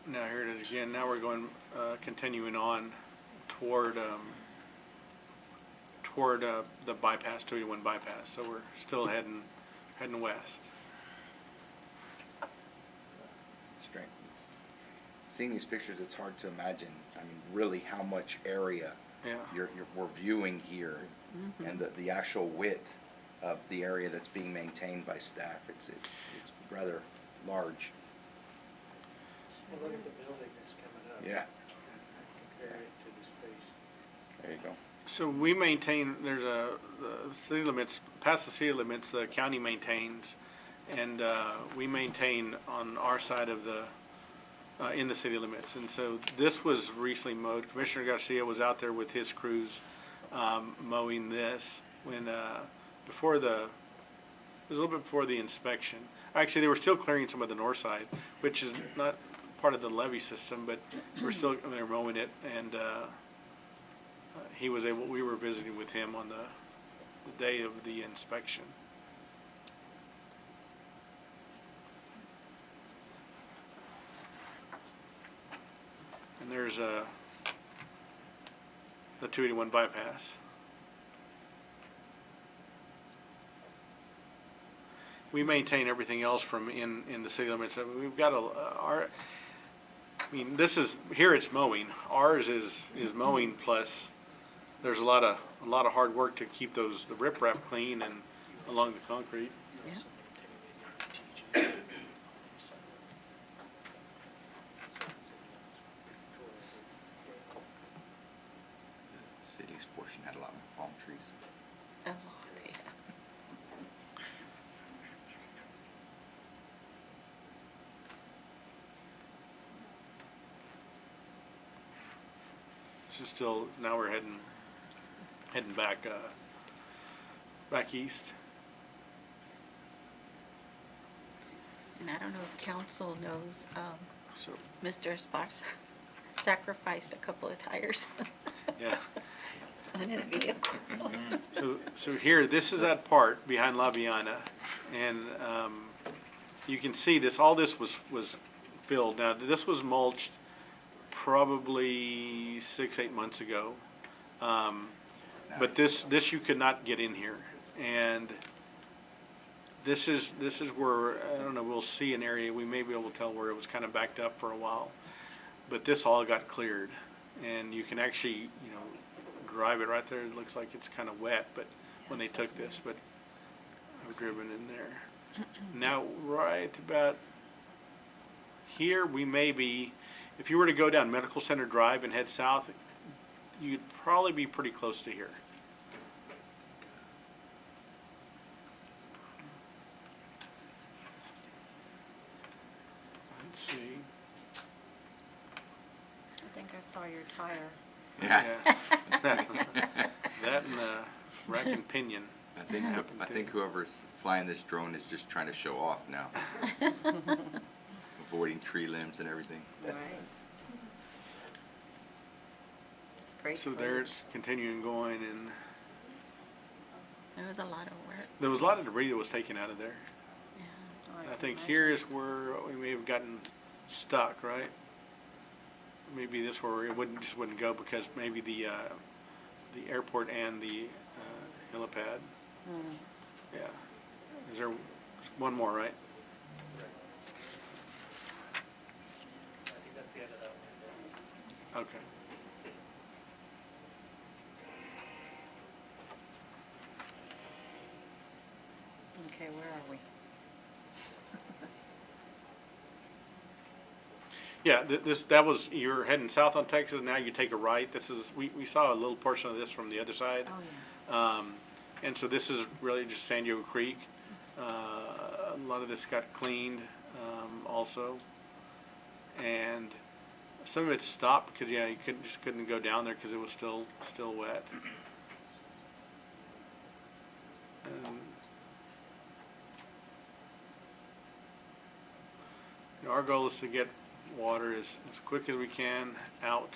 Now, here it is again. Now we're going, continuing on toward the bypass, 281 bypass. So we're still heading west. Strange. Seeing these pictures, it's hard to imagine, I mean, really how much area Yeah. we're viewing here, and the actual width of the area that's being maintained by staff. It's rather large. Well, look at the building that's coming up. Yeah. Compare it to the space. There you go. So we maintain, there's the city limits, past the city limits, the county maintains, and we maintain on our side of the, in the city limits. And so this was recently mowed. Commissioner Garcia was out there with his crews mowing this when, before the, it was a little bit before the inspection. Actually, they were still clearing some of the north side, which is not part of the levee system, but they were mowing it, and he was able, we were visiting with him on the day of the inspection. And there's the 281 bypass. We maintain everything else from in the city limits. I mean, we've got I mean, this is, here it's mowing. Ours is mowing plus there's a lot of hard work to keep the riprap clean and along the concrete. The city's portion had a lot more palm trees. Oh, yeah. This is still, now we're heading back east. And I don't know if council knows, So, Mr. Esparza sacrificed a couple of tires yeah. on his vehicle. So here, this is that part behind La Viana, and you can see this, all this was filled. Now, this was mulched probably 6-8 months ago. But this you could not get in here. And this is where, I don't know, we'll see an area, we may be able to tell where it was kind of backed up for a while. But this all got cleared, and you can actually, drive it right there. It looks like it's kind of wet, but when they took this, but I've driven in there. Now, right about here, we may be, if you were to go down Medical Center Drive and head south, you'd probably be pretty close to here. Let's see. I think I saw your tire. Yeah. That and the rack and pinion. I think whoever's flying this drone is just trying to show off now. Avoiding tree limbs and everything. Right. It's great. So footage. there it's continuing going, and It was a lot of work. there was a lot of debris that was taken out of there. Yeah. I think here is where we may have gotten stuck, right? Maybe this where it just wouldn't go because maybe the airport and the helipad. Yeah. Is there one more, right? I think that's the end of that one. Okay. Okay, where are we? Yeah, that was, you're heading south on Texas, now you take a right. This is, we saw a little portion of this from the other side. Oh, yeah. And so this is really just San Diego Creek. A lot of this got cleaned, also. And some of it stopped because, yeah, you couldn't go down there because it was still wet. And, our goal is to get water as quick as we can out,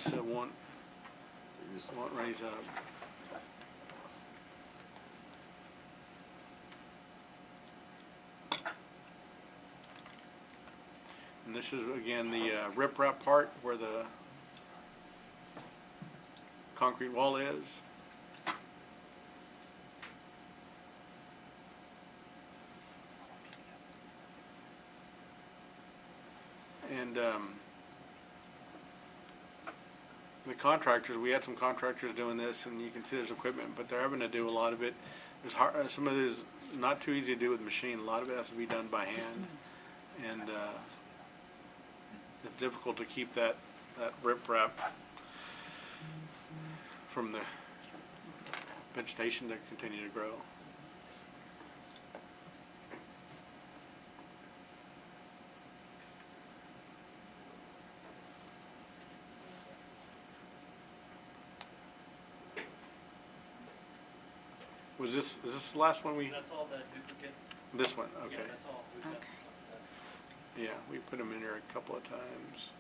so it won't raise up. And this is, again, the riprap part where the concrete wall is. And the contractors, we had some contractors doing this, and you can see there's equipment, but they're having to do a lot of it. There's hard, some of it is not too easy to do with machine. A lot of it has to be done by hand, and it's difficult to keep that riprap from the vegetation to continue to grow. Is this the last one we, That's all the duplicate, this one, yeah, okay. that's all we've done. Okay. Yeah, we put them in there a couple of times.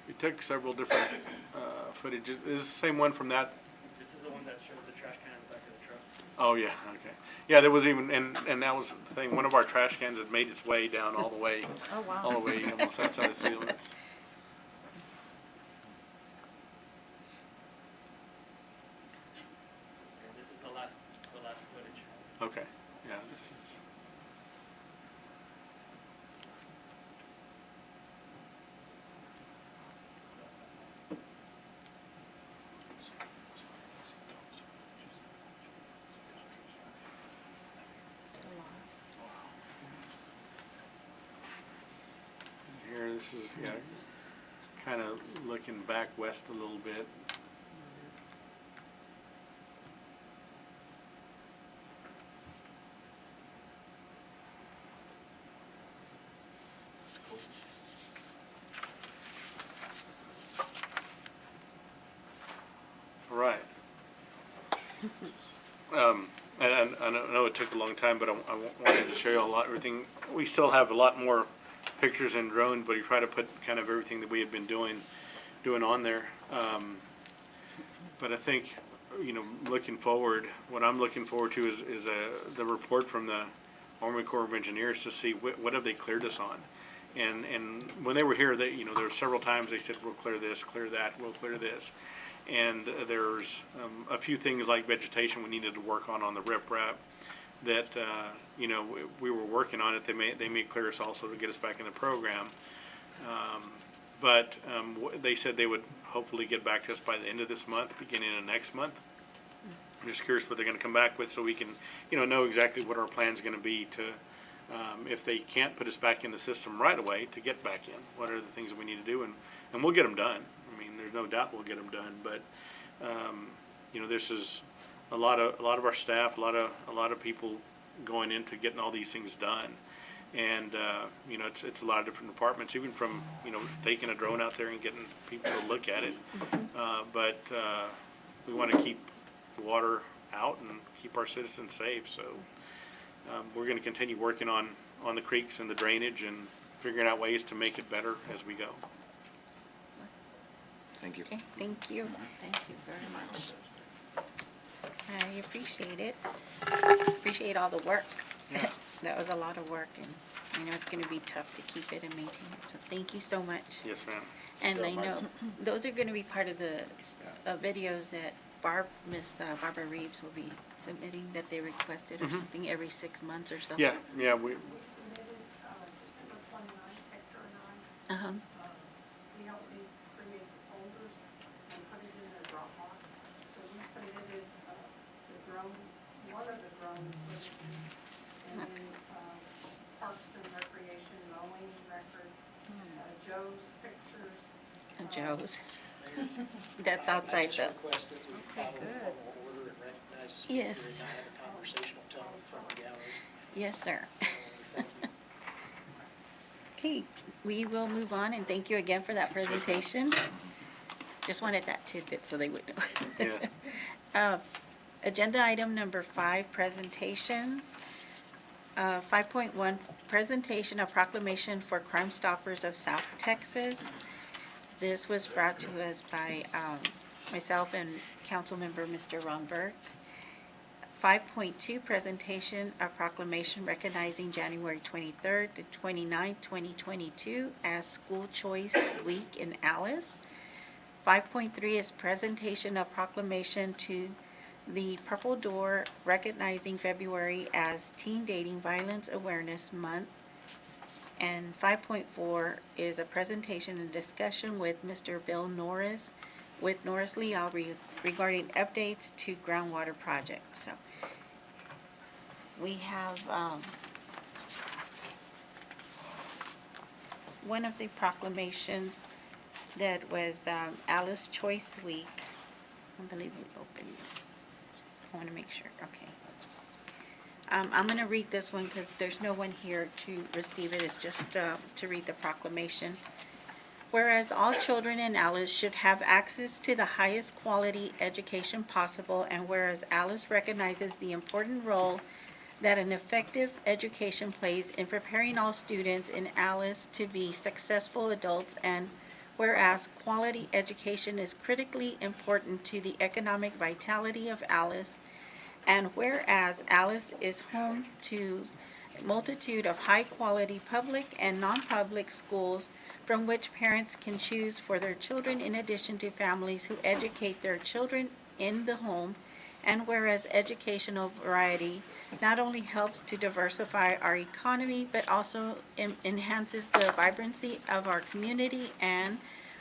We took several different footages. Is this the same one from that? This is the one that shows the trash can in the back of the truck. Oh, yeah, okay. Yeah, there was even, and that was the thing, one of our trash cans had made its way down all the way, Oh, wow. all the way almost outside the city limits. And this is the last footage. Okay, yeah, this is. Here, this is, yeah, kind of looking back west a little bit. Right. And I know it took a long time, but I wanted to show you a lot, everything. We still have a lot more pictures in drone, but you try to put kind of everything that we had been doing on there. But I think, looking forward, what I'm looking forward to is the report from the Army Corps of Engineers to see what have they cleared us on. And when they were here, there were several times they said, we'll clear this, clear that, we'll clear this. And there's a few things like vegetation we needed to work on the riprap that, we were working on it. They may clear us also to get us back in the program. But they said they would hopefully get back to us by the end of this month, beginning of next month. I'm just curious what they're gonna come back with so we can, know exactly what our plan's gonna be to, if they can't put us back in the system right away, to get back in. What are the things that we need to do, and we'll get them done. I mean, there's no doubt we'll get them done, but, this is a lot of our staff, a lot of people going into getting all these things done. And, it's a lot of different departments, even from, taking a drone out there and getting people to look at it. But we want to keep water out and keep our citizens safe, so we're going to continue working on the creeks and the drainage and figuring out ways to make it better as we go. Thank you. Okay, thank you. Thank you very much. I appreciate it. Appreciate all the work. Yeah. That was a lot of work, and I know it's gonna be tough to keep it and maintain it, so thank you so much. Yes, ma'am. And I know those are gonna be part of the videos that Miss Barbara Reeves will be submitting, that they requested or something every 6 months or something. Yeah, we, We submitted, December 29th, Hector and I. Uh-huh. We helped me create the folders and put it in a Dropbox. So we submitted the drone, one of the drone footages, and then Parks and Recreation mowing record, Joe's pictures. Joe's. That's outside the, Request that we follow the formal order and recognize the speaker Yes. and not have a conversational tone from the gallery. yes, sir. Thank you. Okay, we will move on, and thank you again for that presentation. Just wanted that tidbit so they would know. yeah. Agenda item number 5, presentations. 5.1, presentation of proclamation for Crime Stoppers of South Texas. This was brought to us by myself and Councilmember Mr. Ron Burke. 5.2, presentation of proclamation recognizing January 23rd to 29th, 2022 as School Choice Week in Alice. 5.3 is presentation of proclamation to the Purple Door recognizing February as Teen Dating Violence Awareness Month. And 5.4 is a presentation and discussion with Mr. Bill Norris with Norris Leal regarding updates to groundwater projects. So we have one of the proclamations that was Alice Choice Week. I believe we opened it. I want to make sure, okay. I'm going to read this one because there's no one here to receive it. It's just to read the proclamation. Whereas all children in Alice should have access to the highest quality education possible, and whereas Alice recognizes the important role that an effective education plays in preparing all students in Alice to be successful adults, and whereas quality education is critically important to the economic vitality of Alice, and whereas Alice is home to a multitude of high-quality public and non-public schools from which parents can choose for their children in addition to families who educate their children in the home, and whereas educational variety not only helps to diversify our economy but also enhances the vibrancy of our community, and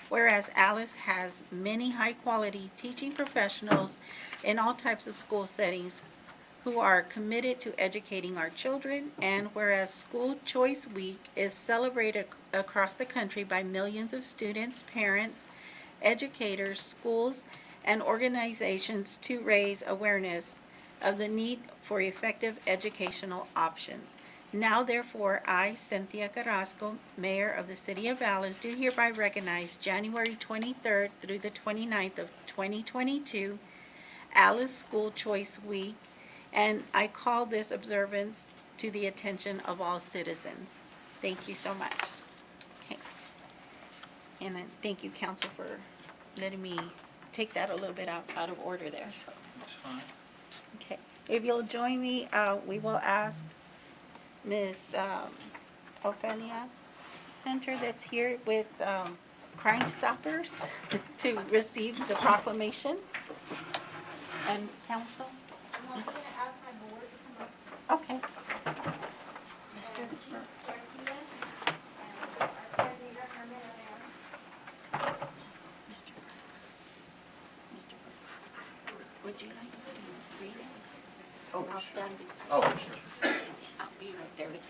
whereas Alice has many high-quality teaching professionals in all types of school settings who are committed to educating our children, and whereas School Choice Week is celebrated across the country by millions of students, parents, educators, schools, and organizations to raise awareness of the need for effective educational options. Now therefore, I, Cynthia Carrasco, Mayor of the City of Alice, do hereby recognize January 23rd through the 29th of 2022, Alice School Choice Week, and I call this observance to the attention of all citizens. Thank you so much. Okay. And thank you, Council, for letting me take that a little bit out of order there. So. That's fine. Okay. If you'll join me, we will ask Ms. Ophelia Hunter that's here with Crime Stoppers to receive the proclamation. And Council? I'm also gonna ask my board to come up. Okay. Mr. Garcia and our president, Herman Herrera. Mr. Would you like to read it? Oh, I'll sure. stand beside. Oh, sure. I'll be right there with you.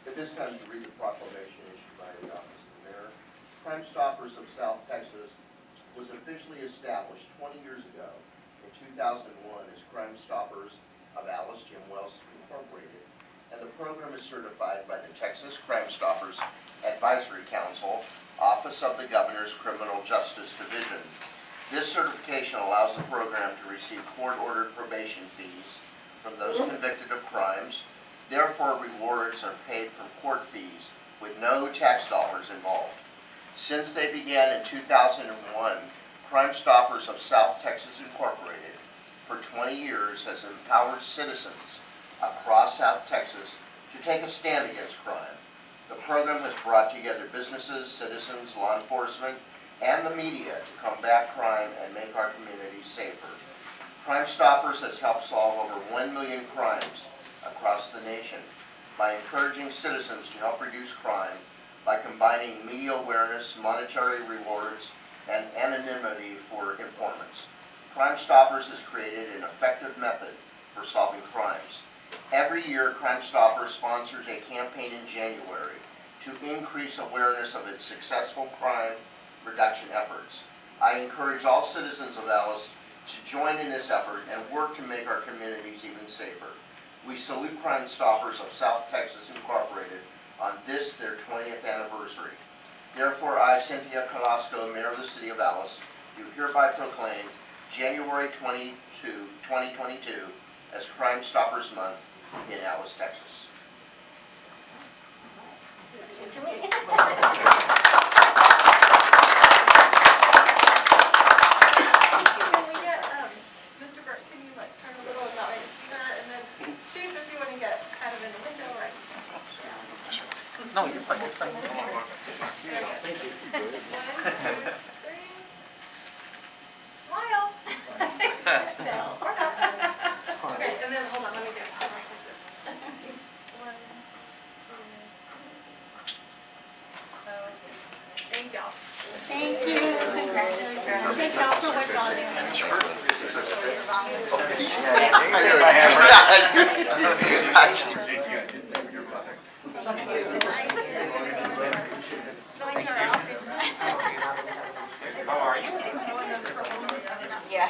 At this time, to read the proclamation issued by the Office of the Mayor. Crime Stoppers of South Texas was officially established 20 years ago in 2001 as Crime Stoppers of Alice Jim Wells Incorporated, and the program is certified by the Texas Crime Stoppers Advisory Council, Office of the Governor's Criminal Justice Division. This certification allows the program to receive court-ordered probation fees from those convicted of crimes. Therefore, rewards are paid from court fees with no tax dollars involved. Since they began in 2001, Crime Stoppers of South Texas Incorporated for 20 years has empowered citizens across South Texas to take a stand against crime. The program has brought together businesses, citizens, law enforcement, and the media to combat crime and make our communities safer. Crime Stoppers has helped solve over 1 million crimes across the nation by encouraging citizens to help reduce crime by combining media awareness, monetary rewards, and anonymity for informants. Crime Stoppers has created an effective method for solving crimes. Every year, Crime Stoppers sponsors a campaign in January to increase awareness of its successful crime reduction efforts. I encourage all citizens of Alice to join in this effort and work to make our communities even safer. We salute Crime Stoppers of South Texas Incorporated on this, their 20th anniversary. Therefore, I, Cynthia Carrasco, Mayor of the City of Alice, do hereby proclaim January 22, 2022 as Crime Stoppers Month in Alice, Texas. Can we get, Mr. Burke, can you like turn a little louder speaker, and then Chief, if you want to get kind of in the window, right? No, you're fine, you're fine. Thank you. 1, 2, 3. Smile. Or not. Okay, and then, hold on, let me get it. 1, 2. Thank y'all. Thank you. Congratulations. Thank y'all for what y'all doing. Going to our office. How are you? Yeah.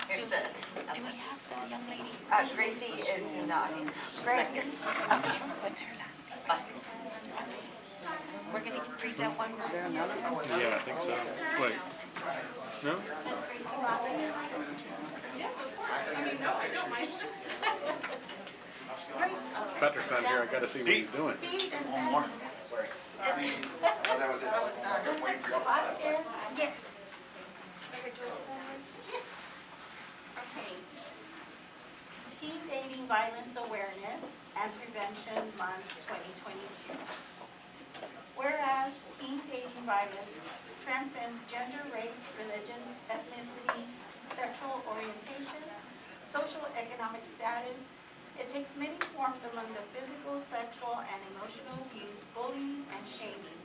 Here's the, Do we have the young lady? Gracie is in the audience. Gracie? Okay. What's her last name? Vasquez. We're gonna present one more. Yeah, I think so. Wait. No? Miss Gracie Watley. Patrick's not here, I gotta see what he's doing. One more. That was it. Yes. Okay. Teen Dating Violence Awareness and Prevention Month 2022. Whereas teen dating violence transcends gender, race, religion, ethnicity, sexual orientation, social economic status, it takes many forms among the physical, sexual, and emotional abuse, bullying, and shaming,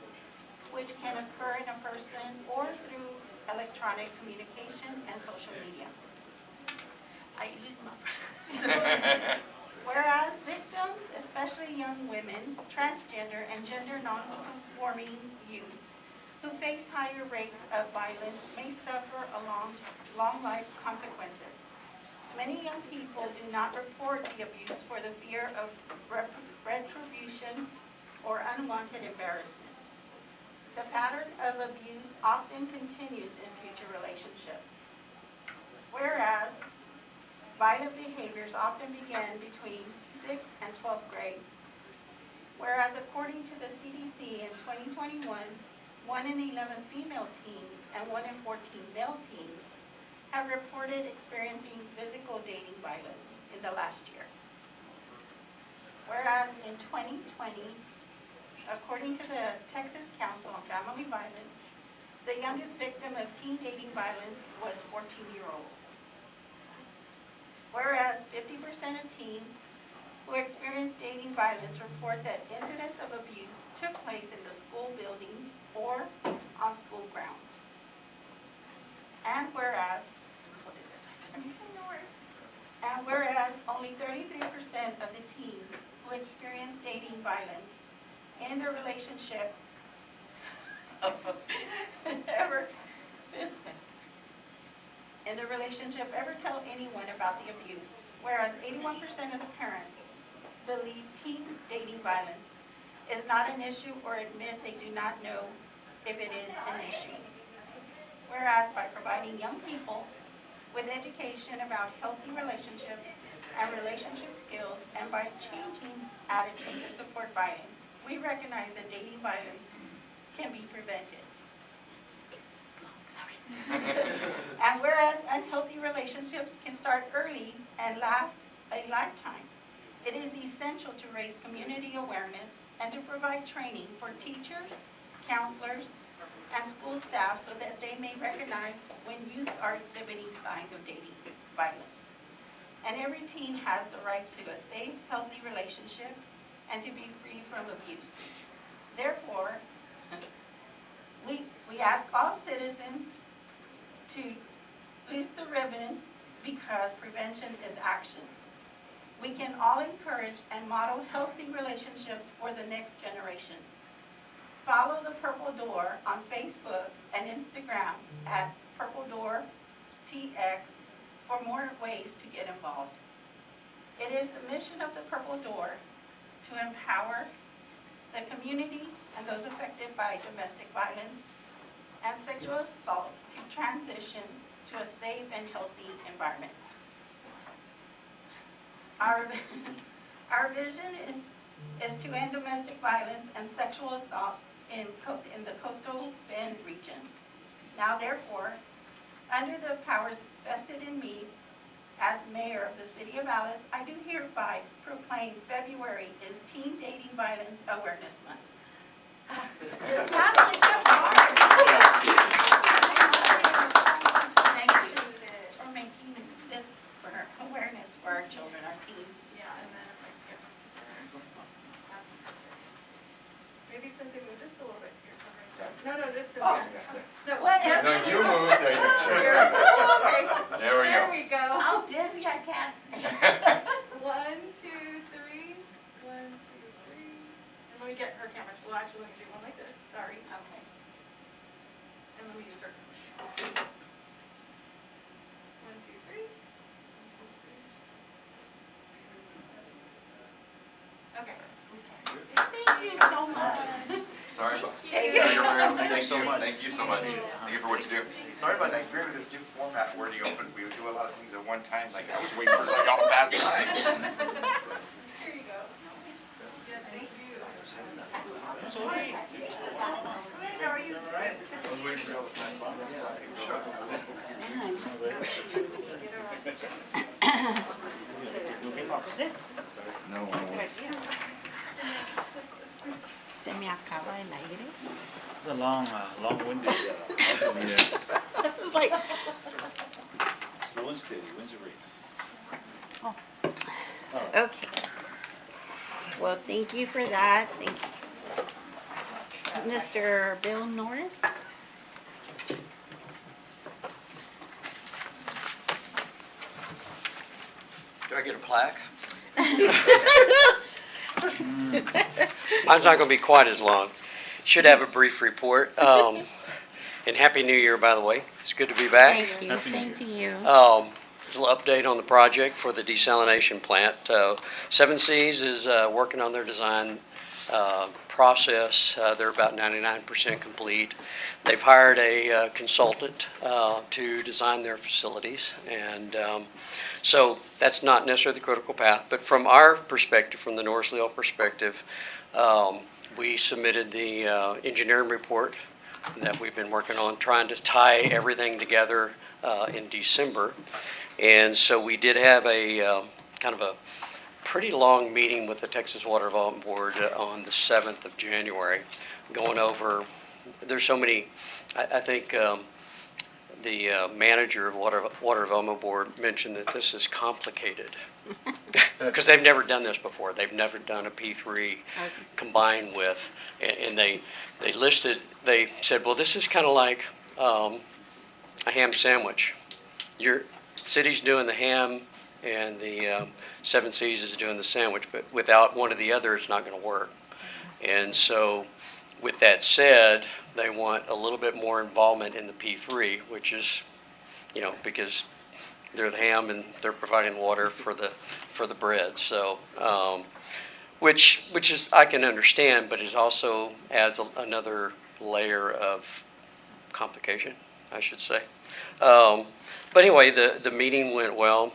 which can occur in a person or through electronic communication and social media. I lose my breath. Whereas victims, especially young women, transgender, and gender non-conforming youth, who face higher rates of violence may suffer long life consequences. Many young people do not report the abuse for the fear of retribution or unwanted embarrassment. The pattern of abuse often continues in future relationships. Whereas violent behaviors often begin between 6th and 12th grade. Whereas according to the CDC in 2021, 1 in 11 female teens and 1 in 14 male teens have reported experiencing physical dating violence in the last year. Whereas in 2020, according to the Texas Council on Family Violence, the youngest victim of teen dating violence was 14-year-old. Whereas 50% of teens who experience dating violence report that incidents of abuse took place in the school building or on school grounds. And whereas only 33% of the teens who experience dating violence in their relationship ever tell anyone about the abuse, whereas 81% of the parents believe teen dating violence is not an issue or admit they do not know if it is an issue. Whereas by providing young people with education about healthy relationships and relationship skills, and by changing attitudes that support violence, we recognize that dating violence can be prevented. And whereas unhealthy relationships can start early and last a lifetime, it is essential to raise community awareness and to provide training for teachers, counselors, and school staff so that they may recognize when youth are exhibiting signs of dating violence. and every teen has the right to a safe, healthy relationship and to be free from abuse. Therefore, we ask all citizens to loose the ribbon because prevention is action. We can all encourage and model healthy relationships for the next generation. Follow the Purple Door on Facebook and Instagram at Purple Door TX for more ways to get involved. It is the mission of the Purple Door to empower the community and those affected by domestic violence and sexual assault to transition to a safe and healthy environment. Our vision is to end domestic violence and sexual assault in the coastal Bend region. Now therefore, under the powers vested in me as mayor of the city of Alice, I do hereby proclaim February is Teen Dating Violence Awareness Month. It's not like so hard. Thank you for making this for awareness for our children, our teens. Yeah, and then if I get, maybe Cynthia move just a little bit here. No, just Oh. Cynthia. No, Whatever. No, you moved, there you Here. go. Okay. There we There go. we go. I'm dizzy, I can't. 1, 2, 3. 1, 2, 3. And let me get her camera. Well, actually, let me do one like this. Sorry. Okay. And let me use her. 1, 2, 3. Okay. Thank you so much. Sorry about Thank you. Thank you so much. Thank you so much. Thank you for what you do. Sorry about that. We're in this new format where you open, we would do a lot of things at one time. Like I was waiting for y'all to pass by. Here you go. Yes, thank you. How are you? I was waiting for y'all to pass by. No, Se me acaba el aire. It's a long-winded. I was like, Slow and steady, wins a race. okay. Well, thank you for that. Thank you. Mr. Bill Norris? Do I get a plaque? Mine's not going to be quite as long. Should have a brief report. And Happy New Year, by the way. It's good to be back. Thank you. Same to you. Little update on the project for the desalination plant. Seven Seas is working on their design process. They're about 99% complete. They've hired a consultant to design their facilities, and so that's not necessarily the critical path. But from our perspective, from the Norris Leo perspective, we submitted the engineering report that we've been working on, trying to tie everything together in December. And so we did have a kind of a pretty long meeting with the Texas Water Development Board on the 7th of January, going over, there's so many, I think the manager of Water Development Board mentioned that this is complicated. Because they've never done this before. They've never done a P3 combined with, and they listed, they said, well, this is kind of like a ham sandwich. Your city's doing the ham and the Seven Seas is doing the sandwich, but without one or the other, it's not going to work. And so with that said, they want a little bit more involvement in the P3, which is, because they're the ham and they're providing water for the bread. So, which is, I can understand, but it also adds another layer of complication, I should say. But anyway, the meeting went well.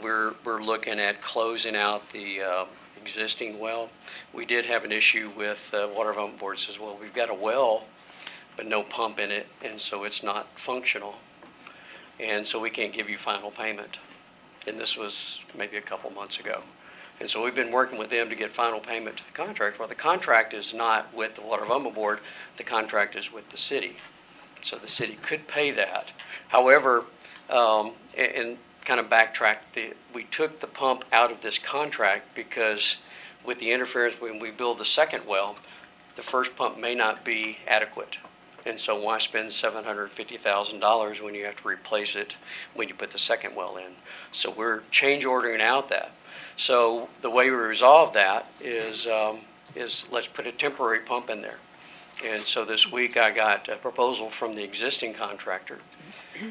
We're looking at closing out the existing well. We did have an issue with Water Development Board says, well, we've got a well, but no pump in it, and so it's not functional. And so we can't give you final payment. And this was maybe a couple months ago. And so we've been working with them to get final payment to the contract. Well, the contract is not with the Water Development Board, the contract is with the city. So the city could pay that. However, and kind of backtrack. We took the pump out of this contract because with the interference, when we build the second well, the first pump may not be adequate. And so why spend $750,000 when you have to replace it when you put the second well in? So we're change ordering out that. So the way we resolve that is let's put a temporary pump in there. And so this week I got a proposal from the existing contractor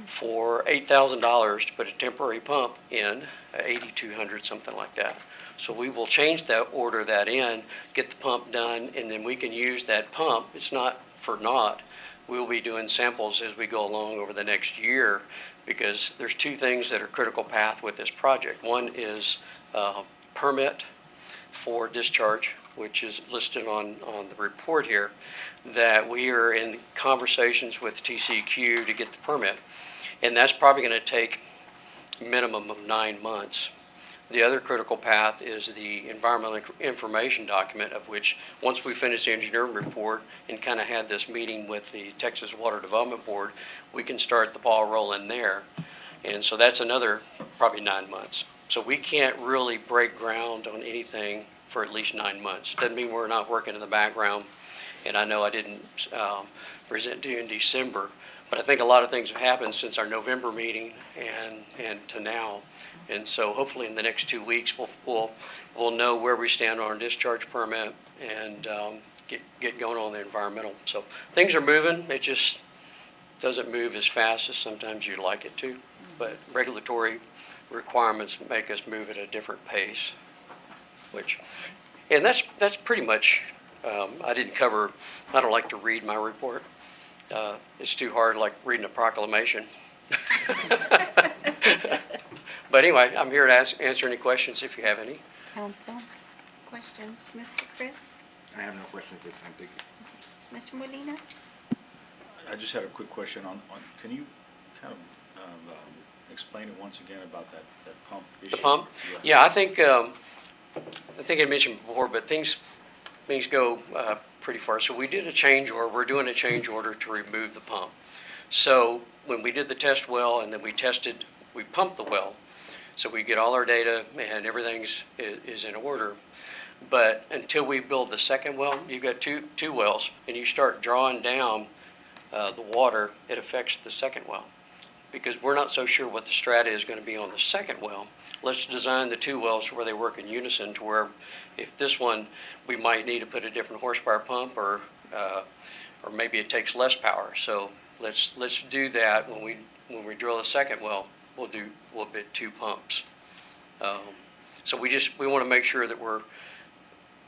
for $8,000 to put a temporary pump in, 8,200, something like that. So we will change that, order that in, get the pump done, and then we can use that pump. It's not for naught. We'll be doing samples as we go along over the next year, because there's two things that are critical path with this project. One is permit for discharge, which is listed on the report here, that we are in conversations with TCEQ to get the permit. And that's probably going to take a minimum of 9 months. The other critical path is the environmental information document, of which, once we finish the engineering report and kind of had this meeting with the Texas Water Development Board, we can start the ball rolling there. And so that's another probably 9 months. So we can't really break ground on anything for at least 9 months. Doesn't mean we're not working in the background. And I know I didn't present to you in December, but I think a lot of things have happened since our November meeting and to now. And so hopefully in the next 2 weeks, we'll know where we stand on our discharge permit and get going on the environmental. So things are moving. It just doesn't move as fast as sometimes you'd like it to. But regulatory requirements make us move at a different pace, and that's pretty much, I didn't cover, I don't like to read my report. It's too hard, like reading a proclamation. But anyway, I'm here to answer any questions if you have any. Council, questions? Mr. Chris? I have no questions this time, thank you. Mr. Molina? I just had a quick question on can you kind of explain it once again about that pump issue? The pump? Yeah, I think I mentioned before, but things go pretty far. So we did a change order. We're doing a change order to remove the pump. So when we did the test well and then we pumped the well, so we get all our data and everything is in order. But until we build the second well, you've got two wells, and you start drawing down the water, it affects the second well. Because we're not so sure what the strata is going to be on the second well. Let's design the two wells where they work in unison, to where if this one, we might need to put a different horsepower pump, or maybe it takes less power. So let's do that when we drill the second well. We'll bid 2 pumps. So we want to make sure that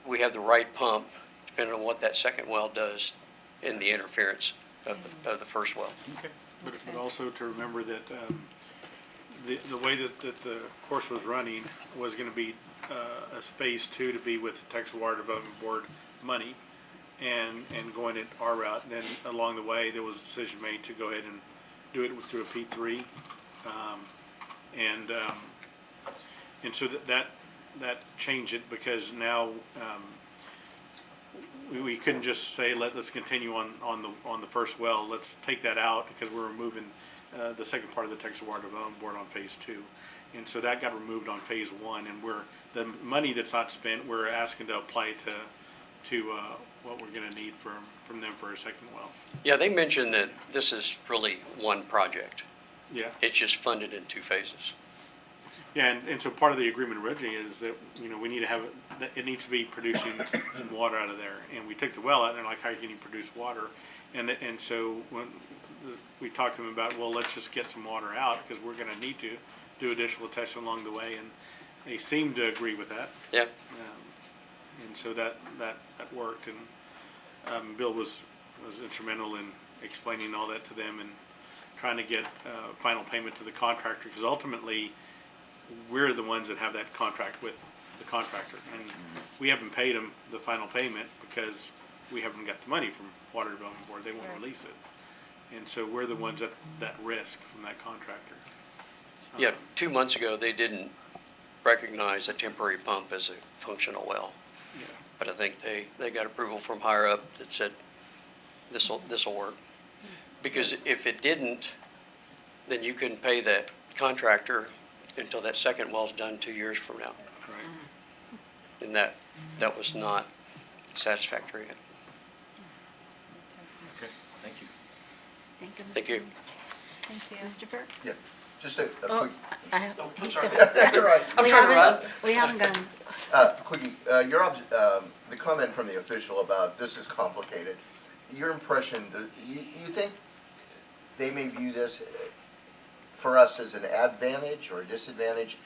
we have the right pump, depending on what that second well does in the interference of the first well. Okay. But also to remember that the way that the course was running was going to be a phase 2 to be with the Texas Water Development Board money and going at our route. And then along the way, there was a decision made to go ahead and do it through a P3. And so that changed it, because now we couldn't just say let's continue on the first well. Let's take that out, because we're removing the second part of the Texas Water Development Board on phase 2, and so that got removed on phase 1. And the money that's not spent, we're asking to apply to what we're going to need from them for a second well. Yeah, they mentioned that this is really one project. Yeah. It's just funded in 2 phases. Yeah, and so part of the agreement originally is that, we need to have, it needs to be producing some water out of there. And we took the well out, and they're like, how can you produce water? And so when we talked to them about, well, let's just get some water out, because we're going to need to do additional testing along the way. And they seemed to agree with that. Yeah. And so that worked. And Bill was instrumental in explaining all that to them and trying to get final payment to the contractor, because ultimately we're the ones that have that contract with the contractor, and we haven't paid them the final payment because we haven't got the money from Water Development Board. They won't release it, and so we're the ones that risk from that contractor. Yeah, 2 months ago, they didn't recognize a temporary pump as a functional well. Yeah. But I think they got approval from higher up that said this'll work. Because if it didn't, then you couldn't pay that contractor until that second well's done 2 years from now. Right. And that was not satisfactory. Okay, thank you. Thank you, Mr. Thank you. Thank you. Mr. Burke? Yeah, just a Oh, quick, he's still. right. We haven't- We haven't gone, Quickie, the comment from the official about this is complicated, your impression, you think they may view this for us as an advantage or a disadvantage,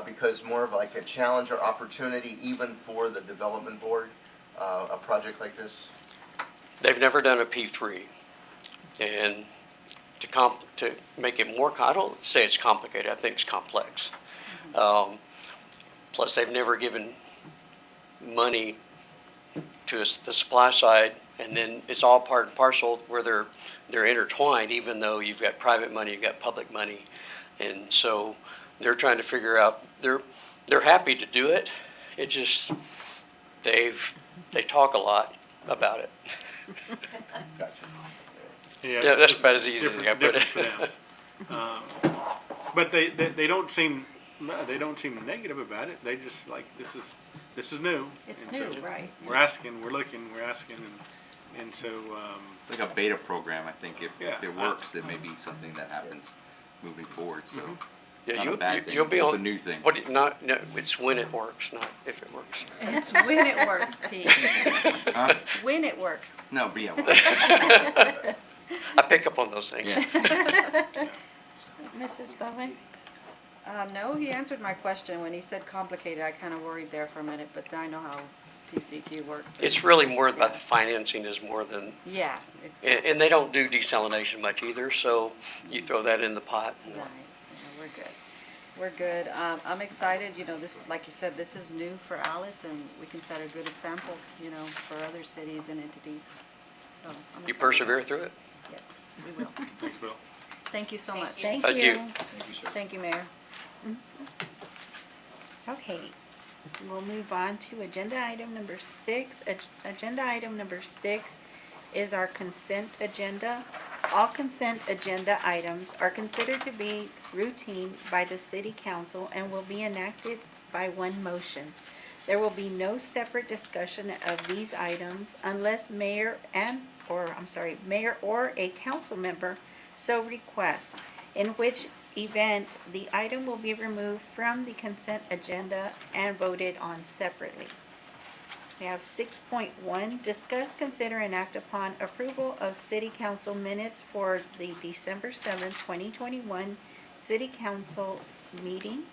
because more of like a challenge or opportunity even for the development board, a project like this? They've never done a P3. And to make it more, I don't say it's complicated, I think it's complex. Plus, they've never given money to the supply side, and then it's all part and parcel where they're intertwined, even though you've got private money, you've got public money. And so they're trying to figure out, they're happy to do it. It just, they talk a lot about it. Gotcha. Yeah, that's about as easy as I put it. different for them. But they don't seem negative about it. They just like, this is new. it's And new, so right? We're asking, we're looking, and so, It's like a beta program, I think. If Yeah. it works, it may be something that happens moving forward, so. Yeah, Not a bad thing, you'll be just on. a new thing. No, it's when it works, not if it works. It's when it works, Pete. Huh? When it works. No, but yeah, well, I pick up on those things. yeah. Mrs. Bowen? No, he answered my question. When he said complicated, I kind of worried there for a minute, but I know how TCQ works. It's really more about the financing is more than, Yeah, it's, and they don't do desalination much either, so you throw that in the pot. right, yeah, we're good. We're good. I'm excited, this, like you said, this is new for Alice, and we can set a good example, for other cities and entities. So I'm You excited. persevere through it? Yes, we will. thanks, Bill. Thank you so much. Thank Thank you. you. Thank you, sir. Thank you, Mayor. Okay, we'll move on to agenda item number 6. Agenda item number 6 is our consent agenda. All consent agenda items are considered to be routine by the city council and will be enacted by one motion. There will be no separate discussion of these items unless mayor or a council member so requests, in which event the item will be removed from the consent agenda and voted on separately. We have 6.1, discuss, consider, and act upon approval of city council minutes for the December 7th, 2021 city council meeting.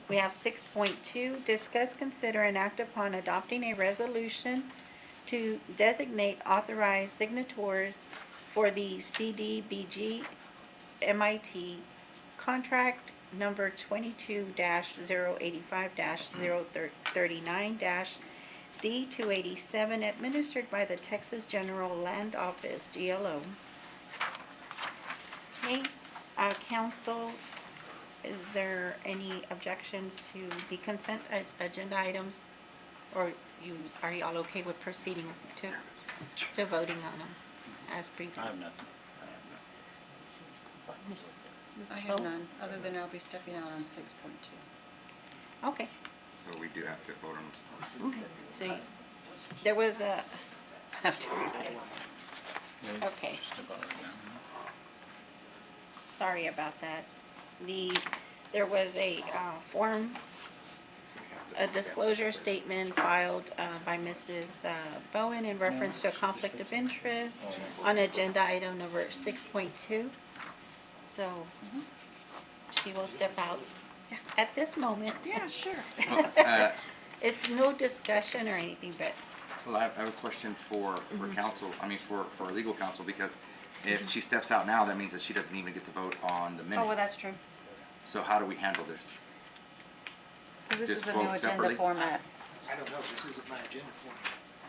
We have 6.2, discuss, consider, and act upon adopting a resolution to designate authorized signatories for the CDBG MIT contract number 22-085-039-D287 administered by the Texas General Land Office, GLO. Okay, council, is there any objections to the consent agenda items? Or are y'all okay with proceeding to voting on them as I presented? have nothing. I have none, other than I'll be stepping out on 6.2. Okay, So we do have to vote on so there was a, okay, sorry about that. There was a a disclosure statement filed by Mrs. Bowen in reference to a conflict of interest on agenda item number 6.2. So she will step out at this moment. Yeah, sure. it. It's no discussion or anything, but Well, I have a question for council, for our legal counsel, because if she steps out now, that means that she doesn't even get to vote on the minutes. Oh, well, that's true. So how do we handle this? Because this Just is a new vote agenda separately? format. I don't know, this isn't my agenda for me.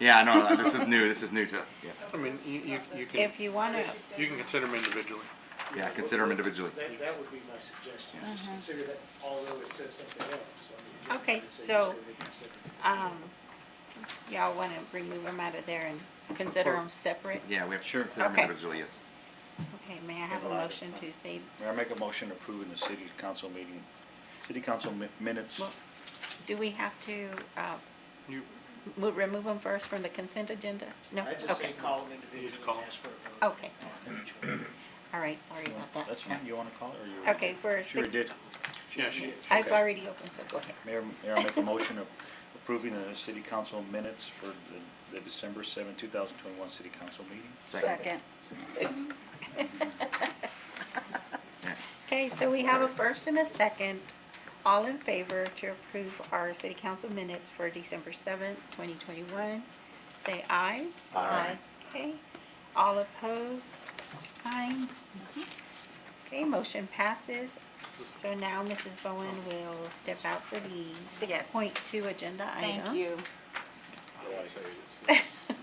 Yeah, I know, this is new to, yes. I mean, you can, if you want to, you can consider them individually. Yeah, consider them individually. That would be my suggestion, just consider that, although it says something else. I mean, Okay, it says so, to reconsider. y'all want to remove them out of there and consider them separate? Yeah, we have to consider them Okay. individually, yes. Okay, may I have a motion to say, May I make a motion approving the city council meeting City council minutes. Well, do we have to You, remove them first from the consent agenda? No? I just say Okay. call them individually call. and ask for a vote. Okay. All right, sorry about that. That's fine, you want to call it, or you? Okay, for Sure six, did. yeah, she, I've Okay. already opened, so go ahead. Mayor, I make a motion of approving the city council minutes for the December 7, 2021 city council meeting. Second. Okay, so we have a first and a second. All in favor to approve our city council minutes for December 7th, 2021, say aye. Aye. Okay, all opposed, sign. Okay, motion passes. So now Mrs. Bowen will step out for the 6.2 agenda item. Thank you.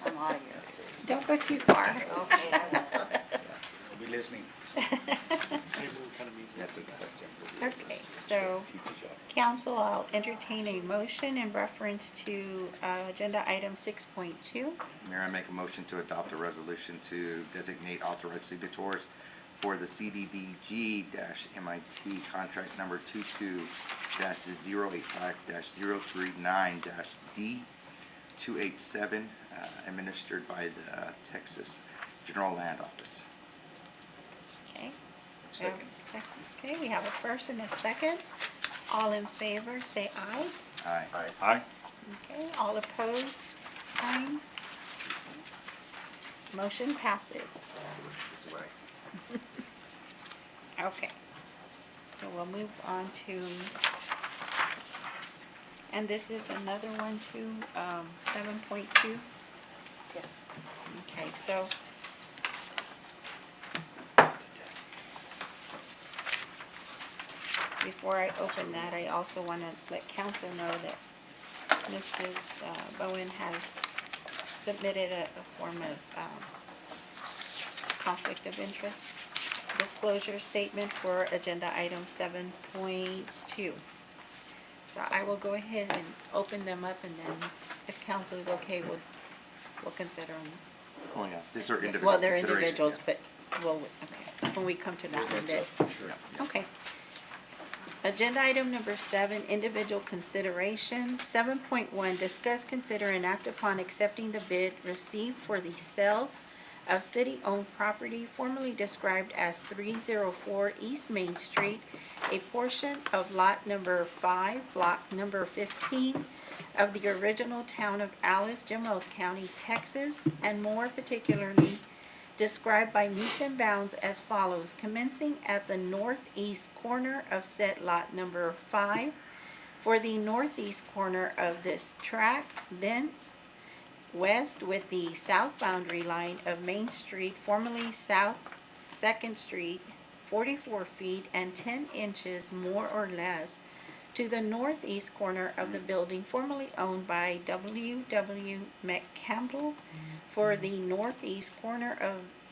I'm out of here. Don't go too far. Okay, I will. We'll be listening. Okay, so council, I'll entertain a motion in reference to agenda item 6.2. Mayor, I make a motion to adopt a resolution to designate authorized signatories for the CDBG-MIT contract number 22-085-039-D287, administered by the Texas General Land Office. Okay. Okay, we have a first and a second. All in favor, say aye. Aye. Aye. Okay, all opposed, sign. Motion passes. Okay, so we'll move on to, and this is another one too, 7.2. Yes. Okay, so. Before I open that, I also want to let council know that Mrs. Bowen has submitted a form of conflict of interest disclosure statement for agenda item 7.2. So I will go ahead and open them up, and then if council is okay, we'll consider them. Oh, yeah, these are individual Well, they're considerations, individuals, yeah. but, well, okay, when we come to that one, then. Sure. Okay. Agenda item number 7, individual consideration. 7.1, discuss, consider, and act upon accepting the bid received for the sale of city-owned property formerly described as 304 East Main Street, a portion of lot number 5, block number 15 of the original town of Alice, Jim Wells County, Texas, and more particularly described by meets and bounds as follows: commencing at the northeast corner of said lot number 5 for the northeast corner of this tract, thence west with the south boundary line of Main Street, formerly South 2nd Street, 44 feet and 10 inches more or less to the northeast corner of the building formerly owned by W.W. McCampbell for the northeast corner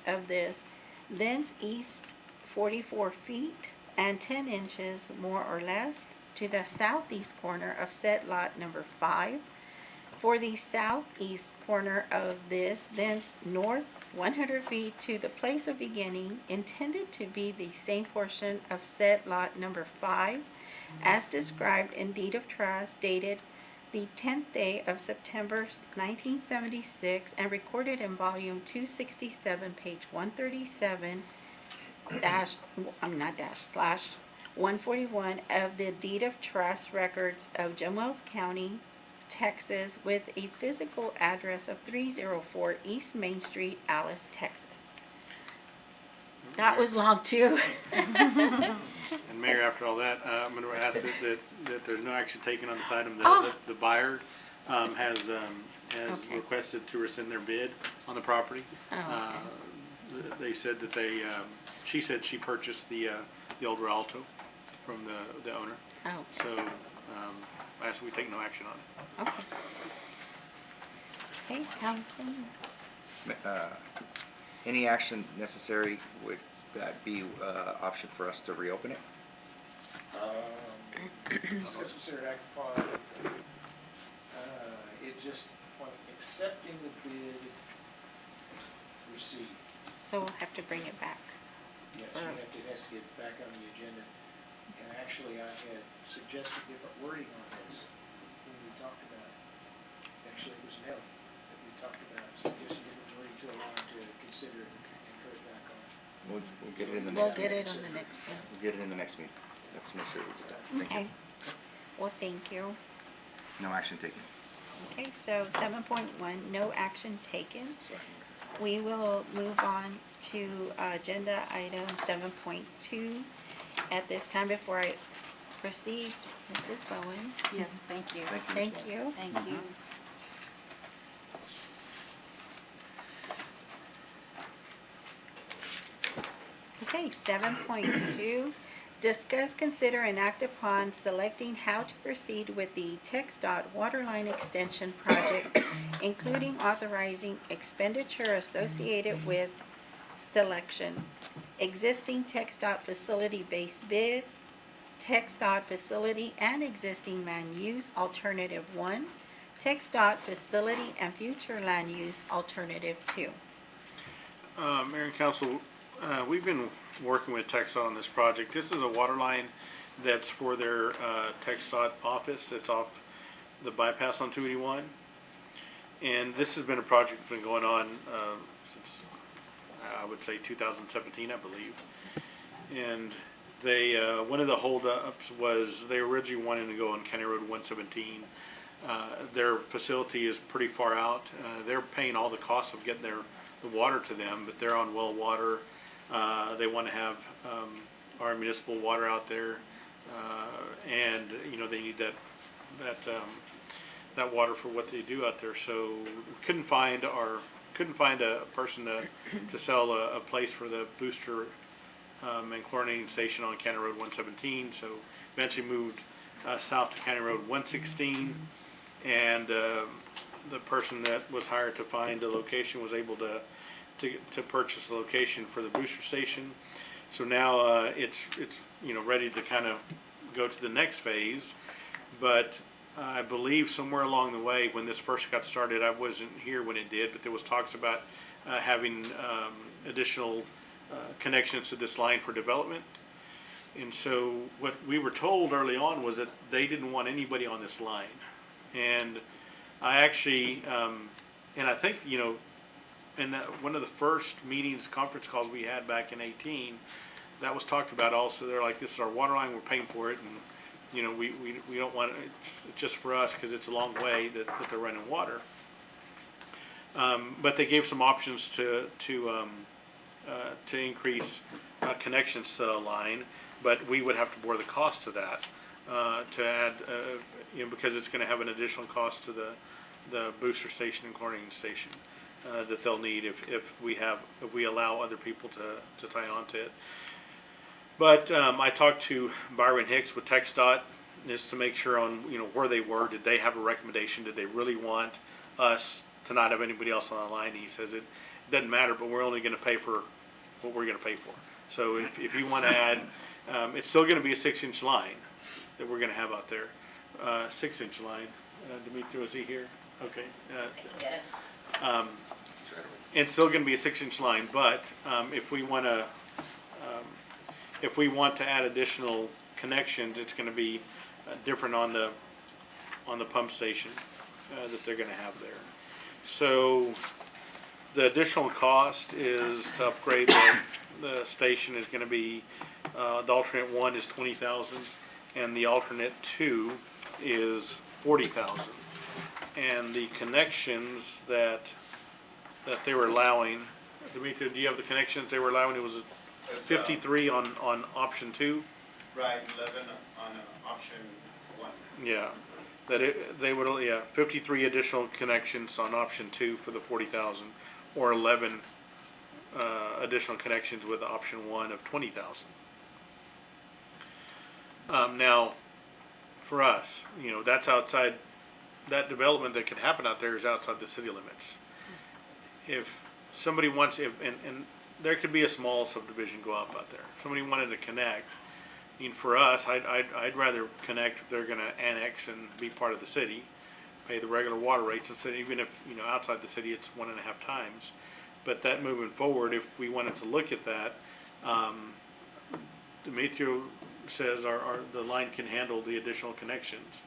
of this, thence east 44 feet and 10 inches more or less to the southeast corner of said lot number 5 for the southeast corner of this, thence north 100 feet to the place of beginning, intended to be the same portion of said lot number 5 as described in deed of trust dated the 10th day of September 1976 and recorded in volume 267, page 137, slash 141 of the deed of trust records of Jim Wells County, Texas, with a physical address of 304 East Main Street, Alice, Texas. That was long too. and Mayor, after all that, I'm going to ask that there's no action taken on this item. Oh. The buyer has Okay. requested to rescind their bid on the property. Oh, okay. They said that she said she purchased the old Rialto from the owner. Oh, So I asked we take no action on it. okay. Okay, council. Any action necessary, would that be option for us to reopen it? Necessary act upon, it just, upon accepting the bid received. So we'll have to bring it back. Yes, Or- it has to get back on the agenda And actually, I had suggested different wording on this when we talked about, actually, it was Nelly that we talked about, suggested different wording to allow him to consider it and put it back on. We'll get it in the We'll next get meeting. it on the next one. We'll get it in the next meeting. Let's make sure we do that. Thank you. Okay. Well, thank you. No action taken. Okay, so 7.1, no action taken. We will move on to agenda item 7.2. At this time, before I proceed, Mrs. Bowen. Yes, thank you. Thank you, Ms. Thank Wong. you. Thank you. Okay, 7.2, discuss, consider, and act upon selecting how to proceed with the TxDOT Waterline Extension Project, including authorizing expenditure associated with selection, existing TxDOT facility-based bid, TxDOT facility and existing land use alternative 1, TxDOT facility and future land use alternative 2. Mayor and council, we've been working with TxDOT on this project. This is a water line that's for their TxDOT office. It's off the bypass on 281. And this has been a project that's been going on since, I would say, 2017, I believe. And they, one of the holdups was they originally wanted to go on County Road 117. Their facility is pretty far out. They're paying all the costs of getting the water to them, but they're on well water. They want to have our municipal water out there, and they need that water for what they do out there. So we couldn't find a person to sell a place for the booster and chlorinating station on County Road 117. So eventually moved south to County Road 116, and the person that was hired to find a location was able to purchase the location for the booster station. So now it's ready to kind of go to the next phase. But I believe somewhere along the way when this first got started, I wasn't here when it did, but there was talks about having additional connections to this line for development. And so what we were told early on was that they didn't want anybody on this line. And I actually, and I think, in one of the first meetings, conference calls we had back in 18, that was talked about also. They're like, this is our water line, we're paying for it, and we don't want it just for us because it's a long way that they're running water. But they gave some options to increase connections to the line, but we would have to bore the cost of that to add, because it's going to have an additional cost to the booster station and chlorinating station that they'll need if we allow other people to tie onto it. But I talked to Byron Hicks with TxDOT just to make sure on where they were. Did they have a recommendation? Did they really want us to not have anybody else on the line? He says it doesn't matter, but we're only going to pay for what we're going to pay for. So if you want to add, it's still going to be a 6-inch line that we're going to have out there. 6-inch line. Dimitri, is he here? Okay. It's still going to be a 6-inch line, but if we want to add additional connections, it's going to be different on the pump station that they're going to have there. So the additional cost is to upgrade the station is going to be the alternate 1 is $20,000, and the alternate 2 is $40,000. And the connections that they were allowing, Dimitri, do you have the connections they were allowing? It was 53 on option 2. Right, 11 on option 1. Yeah, they would 53 additional connections on option 2 for the 40,000, or 11 additional connections with option 1 of 20,000. Now, for us, that's outside. That development that could happen out there is outside the city limits. If somebody wants, and there could be a small subdivision go up out there. If somebody wanted to connect, for us, I'd rather connect if they're going to annex and be part of the city, pay the regular water rates instead. Even if outside the city, it's 1.5 times. But that moving forward, if we wanted to look at that, Demetrio says the line can handle the additional connections.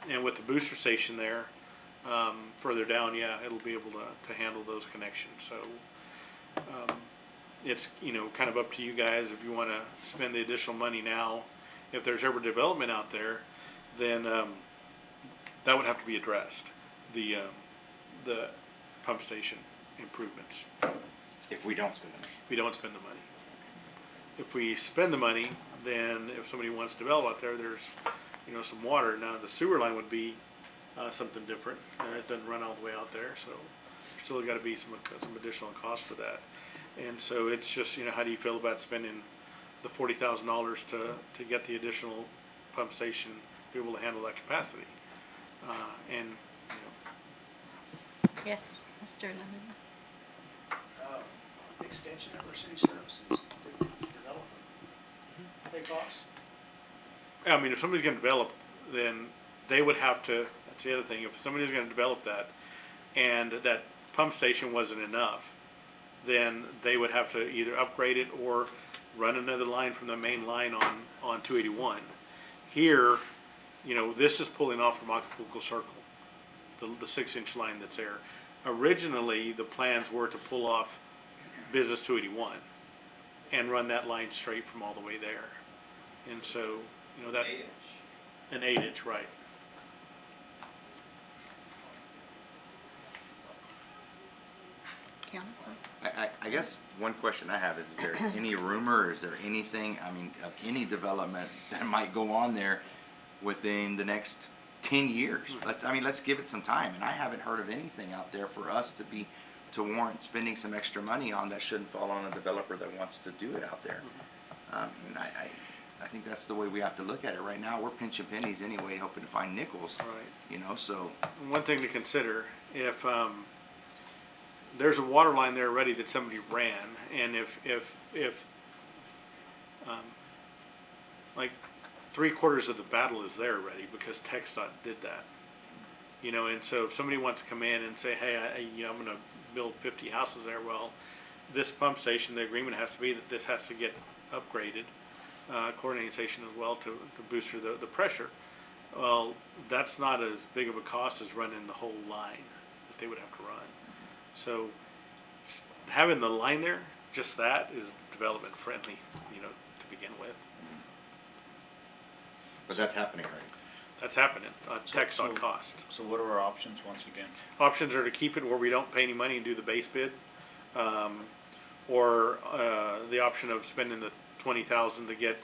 And with the booster station there, further down, yeah, it'll be able to handle those connections. So, it's, kind of up to you guys if you want to spend the additional money now. If there's ever development out there, then, that would have to be addressed, the pump station improvements. If we don't spend the money. We don't spend the money. If we spend the money, then if somebody wants to develop out there, there's, some water. Now, the sewer line would be, something different. It doesn't run all the way out there, so there's still gotta be some additional cost for that. And so it's just, how do you feel about spending the $40,000 to get the additional pump station, be able to handle that capacity? And, Yes, Mr. Lemon. The extension of our city services, the development, they cost? I mean, if somebody's gonna develop, then they would have to, that's the other thing, if somebody's gonna develop that, and that pump station wasn't enough, then they would have to either upgrade it or run another line from the main line on 281. Here, this is pulling off from Acapulco Circle, the 6-inch line that's there. Originally, the plans were to pull off Business 281 and run that line straight from all the way there. And so, that. 8-inch. An 8-inch, right. Council? I guess one question I have is there any rumor, is there anything, of any development that might go on there within the next 10 years? Let's give it some time, and I haven't heard of anything out there for us to warrant spending some extra money on that shouldn't fall on a developer that wants to do it out there. And I think that's the way we have to look at it. Right now, we're pinching pennies anyway, hoping to find nickels. Right. So. One thing to consider, if there's a water line there already that somebody ran, and if like 3/4 of the battle is there already because TxDOT did that. And so if somebody wants to come in and say, hey, I'm gonna build 50 houses there, well, this pump station, the agreement has to be that this has to get upgraded, chlorinating station as well to boost the pressure. Well, that's not as big of a cost as running the whole line that they would have to run. So having the line there, just that is development friendly, to begin with. But that's happening already. That's happening, tax on cost. So what are our options once again? Options are to keep it where we don't pay any money and do the base bid, or the option of spending the $20,000 to get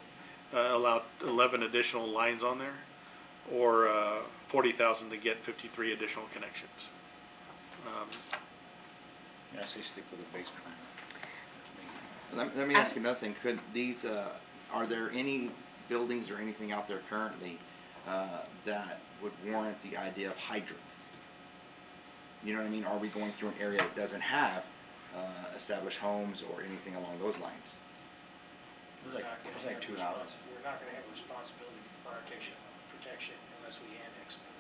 allow 11 additional lines on there, or $40,000 to get 53 additional connections. Yeah, I say stick with the base plan. Let me ask you another thing. Could these, are there any buildings or anything out there currently that would warrant the idea of hydrants? You know what I mean? Are we going through an area that doesn't have established homes or anything along those lines? There's like 2 houses. We're not gonna have a responsibility for fire protection unless we annex them.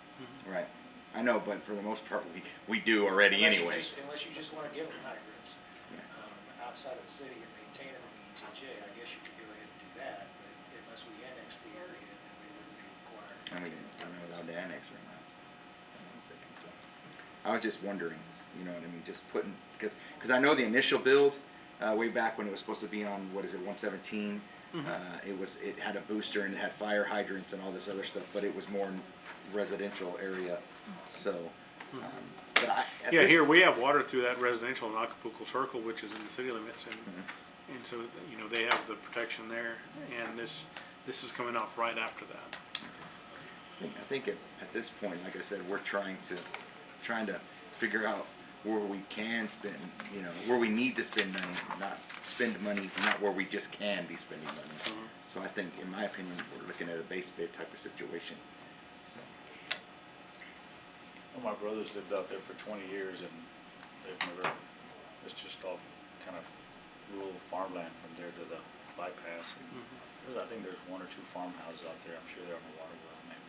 Right. I know, but for the most part, we do already anyway. Unless you just wanna give them hydrants, outside of the city and maintain them in the ETJ, I guess you could go ahead and do that, but unless we annex the area, then we wouldn't be required. I'm not allowed to annex right now. I was just wondering, you know what I mean, just putting, because I know the initial build, way back when it was supposed to be on, 117, it had a booster and it had fire hydrants and all this other stuff, but it was more in residential area, so. But Yeah, here we have water through that residential in Acapulco Circle, which is in the city limits, and so, they have the protection there, and this is coming off right after that. I think at this point, like I said, we're trying to figure out where we can spend, where we need to spend money, not spend money, not where we just can be spending money. So I think, in my opinion, we're looking at a base bid type of situation. Well, my brothers lived out there for 20 years and they've never, it's just all kind of rural farmland from there to the bypass. I think there's 1 or 2 farmhouses out there. I'm sure they're on the water well, maybe.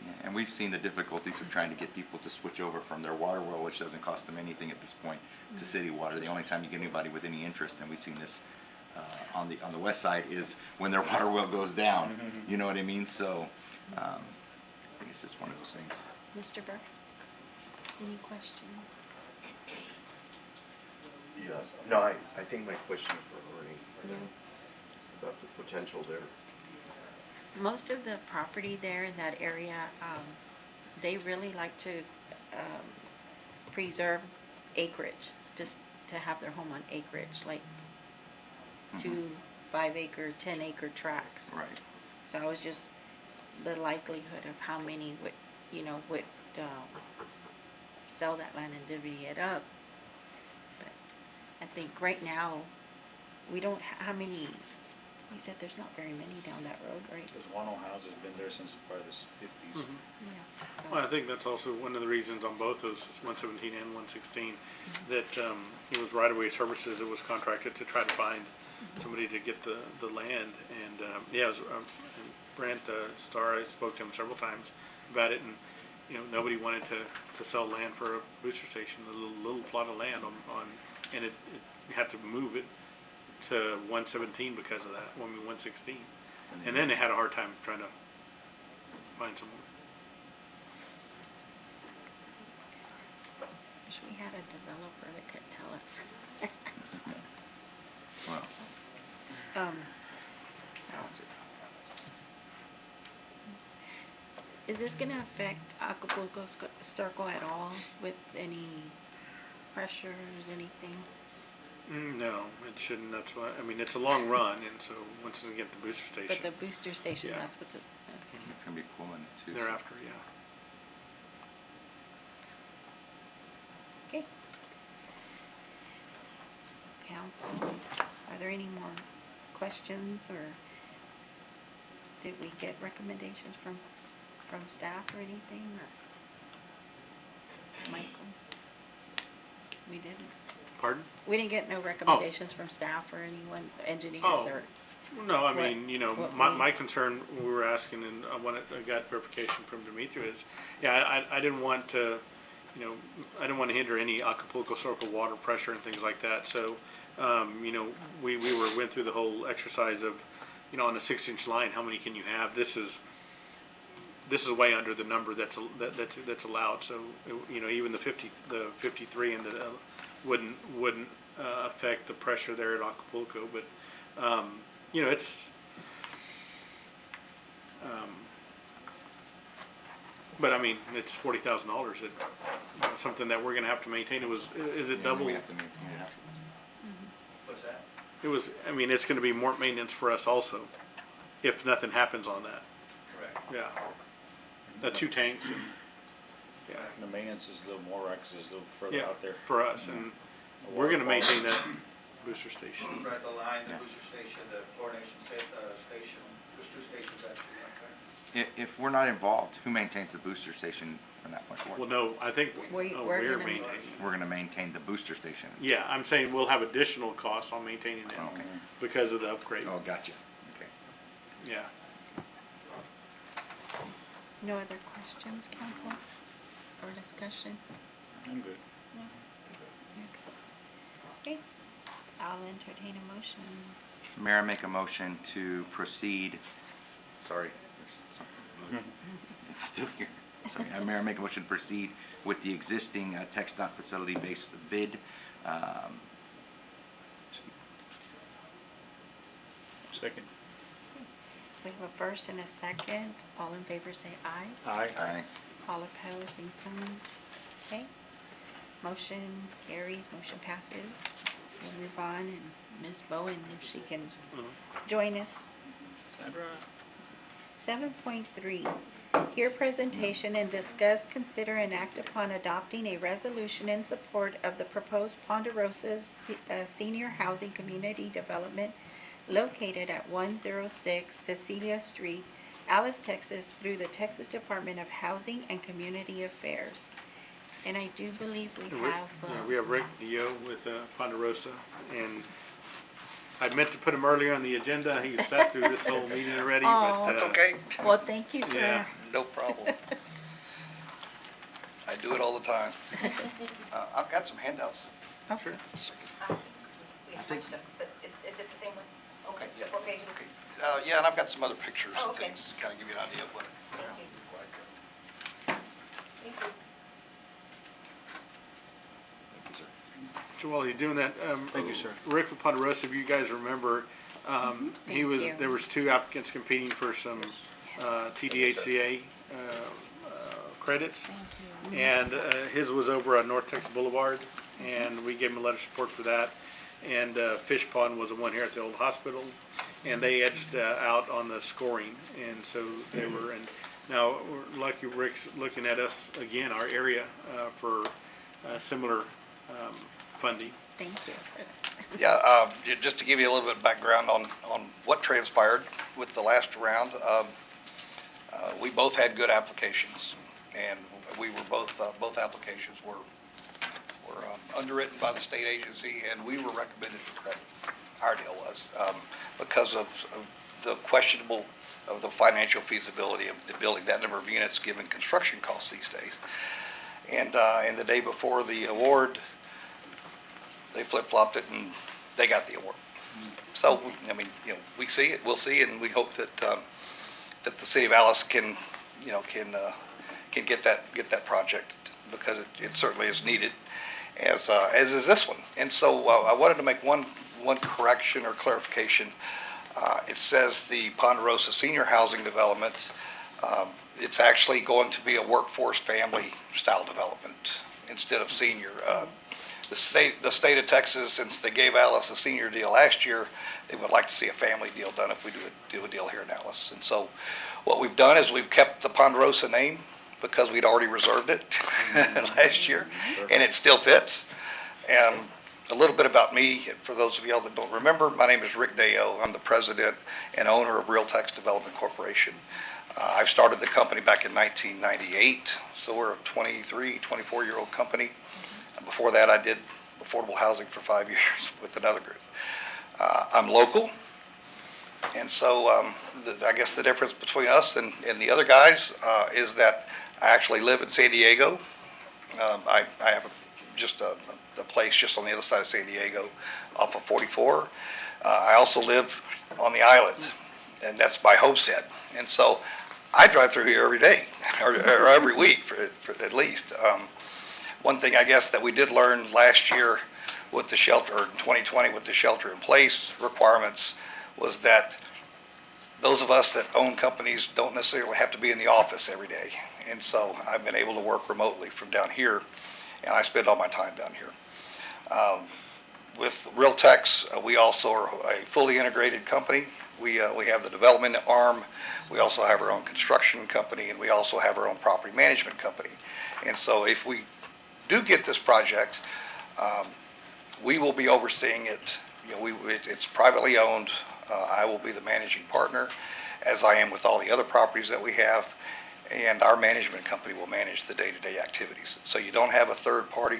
Yeah, and we've seen the difficulties of trying to get people to switch over from their water well, which doesn't cost them anything at this point, to city water. The only time you get anybody with any interest, and we've seen this on the west side is when their water well goes down. You know what I mean? So, I think it's just one of those things. Mr. Burke, any question? Yeah, no, I think my question is for Ernie, about the potential there. Most of the property there in that area, they really like to preserve acreage, just to have their home on acreage, like 2 5-acre, 10-acre tracts. Right. So I was just, the likelihood of how many would, would sell that land and divvy it up. But I think right now, we don't, how many, you said there's not very many down that road, right? There's one old house that's been there since probably the 50s. Yeah. So- Well, I think that's also one of the reasons on both those, 117 and 116, that it was right-of-way services that was contracted to try to find somebody to get the land. And, yeah, it was, Brent Starr, I spoke to him several times about it, and, nobody wanted to sell land for a booster station, a little plot of land and it had to move it to 117 because of that, 116. And then they had a hard time trying to find someone. Wish we had a developer that could tell us. Well, So, is this gonna affect Acapulco Circle at all with any pressures, anything? No, it shouldn't, that's why, it's a long run, and so once they get the booster But station, the booster station, Yeah. that's what the, okay. it's gonna be pulling too. thereafter, yeah. Okay. Council, are there any more questions, or did we get recommendations from staff or anything, or Michael? We didn't. Pardon? We didn't get no recommendations from staff or anyone, engineers Oh. or, No, I What- mean, what my, we- my concern, we were asking, and I got verification from Dimitri, is, yeah, I didn't want to, I didn't want to hinder any Acapulco Circle water pressure and things like that, so, we went through the whole exercise of, on a 6-inch line, how many can you have? This is way under the number that's allowed, so, even the 53 and the, wouldn't affect the pressure there at Acapulco, but, it's, but it's $40,000, something that we're gonna have to maintain. Is it Yeah, double? we have to maintain it afterwards. What's that? It's gonna be more maintenance for us also, if nothing happens on that, Correct. yeah. The 2 tanks, and, yeah, The maintenance is a little more, right, 'cause it's a little further yeah, out there. for us, and we're gonna maintain that booster station. Right, the line, the booster station, the chlorination station, booster station's actually right there. If we're not involved, who maintains the booster station from that point Well, forward? no, I think we're we're gonna- maintaining. We're gonna maintain the booster station. Yeah, I'm saying we'll have additional costs on maintaining it Okay. because of the upgrade, Oh, gotcha. Okay. yeah. no other questions, council, or discussion? I'm good. Okay, I'll entertain a motion. Mayor, I make a motion to proceed, sorry, there's something, it's still here. Sorry, Mayor, I make a motion to proceed with the existing TxDOT facility-based bid. Second. We have a first and a second. All in favor say aye. Aye. Aye. All opposed, same sign. Okay. Motion carries, motion passes. We'll move on, and Ms. Bowen, if she can join us. 7.3, hear presentation and discuss, consider, and act upon adopting a resolution in support of the proposed Ponderosa Senior Housing Community Development located at 106 Cecilia Street, Alice, Texas, through the Texas Department of Housing and Community Affairs. And I do believe we have, Yeah, we have Rick Dio with Ponderosa, and I meant to put him earlier on the agenda. He sat through this whole meeting already, Oh. but. That's Okay, well, thank you for, Yeah. no problem. I do it all the time. I've got some handouts. okay. we I think- attached them, but is it the same one? Okay, The 4 pages? Okay. Yeah, and I've got some other pictures Oh, and okay. things to kind of give you an idea of what it Thank you. looked like. Thank you. Thank you, sir. So while he's doing that, Thank you, sir. Rick Ponderosa, if you guys remember, Thank you. there was 2 applicants competing for some TDHCA credits. And his was over on North Texas Boulevard, and we gave him a letter of support for that. And Fish Pond was the one here at the old hospital, and they edged out on the scoring, and so they were, and now, we're lucky Rick's looking at us again, our area, for similar funding. Thank you. Yeah, just to give you a little bit of background on what transpired with the last round, we both had good applications, and we were both applications were underwritten by the state agency, and we were recommended for credits. Our deal was, because of the questionable of the financial feasibility of the building, that number of units given construction costs these days. And the day before the award, they flip-flopped it and they got the award. So, I mean, we see it, we'll see, and we hope that, that the city of Alice can get that project, because it certainly is needed, as is this one. And so I wanted to make one correction or clarification. It says the Ponderosa Senior Housing Development, it's actually going to be a workforce family style development instead of senior. The state of Texas, since they gave Alice a senior deal last year, they would like to see a family deal done if we do a deal here in Alice. And so what we've done is we've kept the Ponderosa name because we'd already reserved it last year, and it still fits. And a little bit about me, for those of y'all that don't remember, my name is Rick Deo. I'm the president and owner of Realtex Development Corporation. I've started the company back in 1998, so we're a 23, 24-year-old company. Before that, I did affordable housing for 5 years with another group. I'm local, and so I guess the difference between us and the other guys is that I actually live in San Diego. I have just a place just on the other side of San Diego off of 44. I also live on the island, and that's by Homestead. And so I drive through here every day, or every week for at least. One thing I guess that we did learn last year with the shelter, or in 2020 with the shelter in place requirements, was that those of us that own companies don't necessarily have to be in the office every day. And so I've been able to work remotely from down here, and I spend all my time down here. With Realtex, we also are a fully integrated company. We have the development arm, we also have our own construction company, and we also have our own property management company. And so if we do get this project, we will be overseeing it. It's privately owned. I will be the managing partner, as I am with all the other properties that we have, and our management company will manage the day-to-day activities. So you don't have a third-party,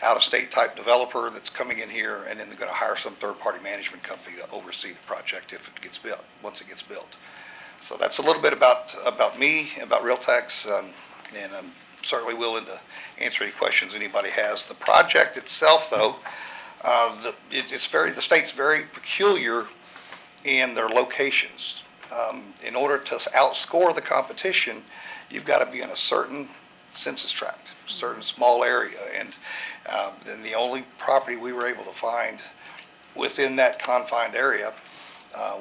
out-of-state type developer that's coming in here, and then they're going to hire some third-party management company to oversee the project if it gets built, once it gets built. So that's a little bit about me, about Realtex, and I'm certainly willing to answer any questions anybody has. The project itself, though, the state's very peculiar in their locations. In order to outscore the competition, you've got to be in a certain census tract, a certain small area, and then the only property we were able to find within that confined area